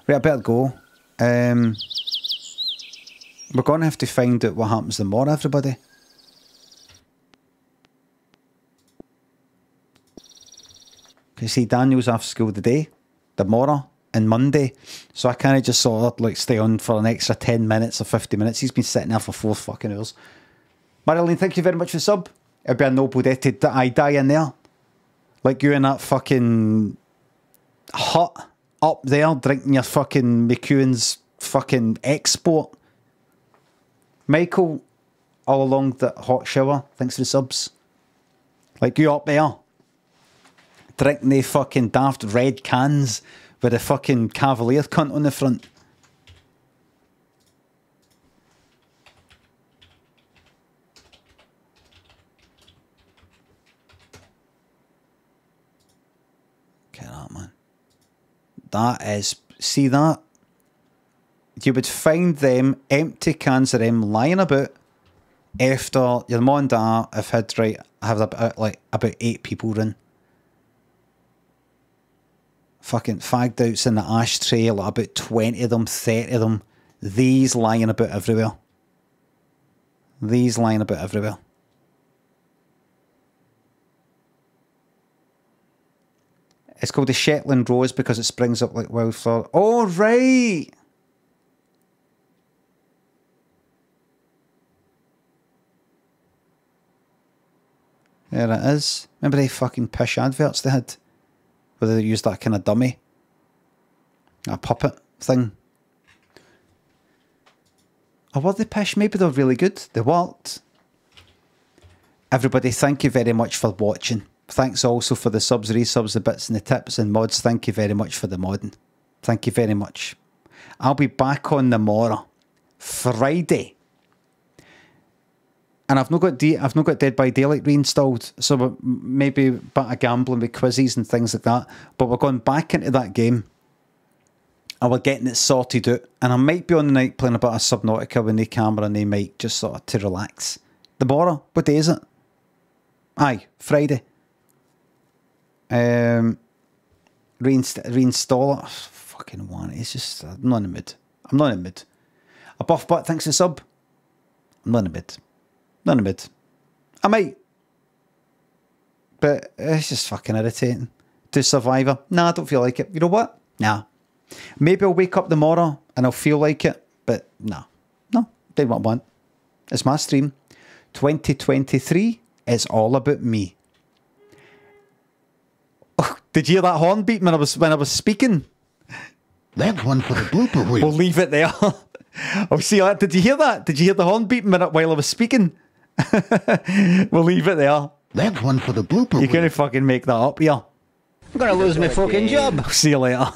Right, I better go. We're going to have to find out what happens tomorrow, everybody. You see, Daniel's off school today, tomorrow, and Monday. So I kind of just sort of like stay on for an extra 10 minutes or 50 minutes. He's been sitting there for 4 fucking hours. Marilyn, thank you very much for the sub. It'd be a noble death to die in there. Like you in that fucking hut up there drinking your fucking McEwen's fucking export. Michael, all along the hot shower, thanks for the subs. Like you up there, drinking the fucking daft red cans with a fucking Cavalier cunt on the front. Get that, man. That is, see that? You would find them empty cans of them lying about after your mum and dad have had, right, have about 8 people in. Fucking fagged outs in the ashtray, like about 20 of them, 30 of them. These lying about everywhere. These lying about everywhere. It's called the Shetland Rose because it springs up like wildflower. Oh, right! There it is. Remember the fucking pish adverts they had? Where they used that kind of dummy. A puppet thing. Or were they pish? Maybe they're really good. They worked. Everybody, thank you very much for watching. Thanks also for the subs, resubs, the bits and the tips and mods. Thank you very much for the modding. Thank you very much. I'll be back on tomorrow. Friday. And I've not got Dead by Daylight reinstalled, so maybe a bit of gambling with quizzes and things like that. But we're going back into that game, and we're getting it sorted out. And I might be on the night playing a bit of Subnautica with no camera and no mic, just sort of to relax. Tomorrow, what day is it? Aye, Friday. Reinstall it. Oh, fucking want it. It's just I'm not in the mood. I'm not in the mood. A buff butt, thanks for the sub. I'm not in the mood. Not in the mood. I might. But it's just fucking irritating. Do Survivor. Nah, I don't feel like it. You know what? Nah. Maybe I'll wake up tomorrow and I'll feel like it. But nah. No. Do what I want. It's my stream. 2023 is all about me. Oh, did you hear that horn beat when I was speaking? That's one for the blooper reel. We'll leave it there. Oh, see, did you hear that? Did you hear the horn beeping while I was speaking? We'll leave it there. That's one for the blooper reel. You're going to fucking make that up here. I'm going to lose my fucking job. See you later.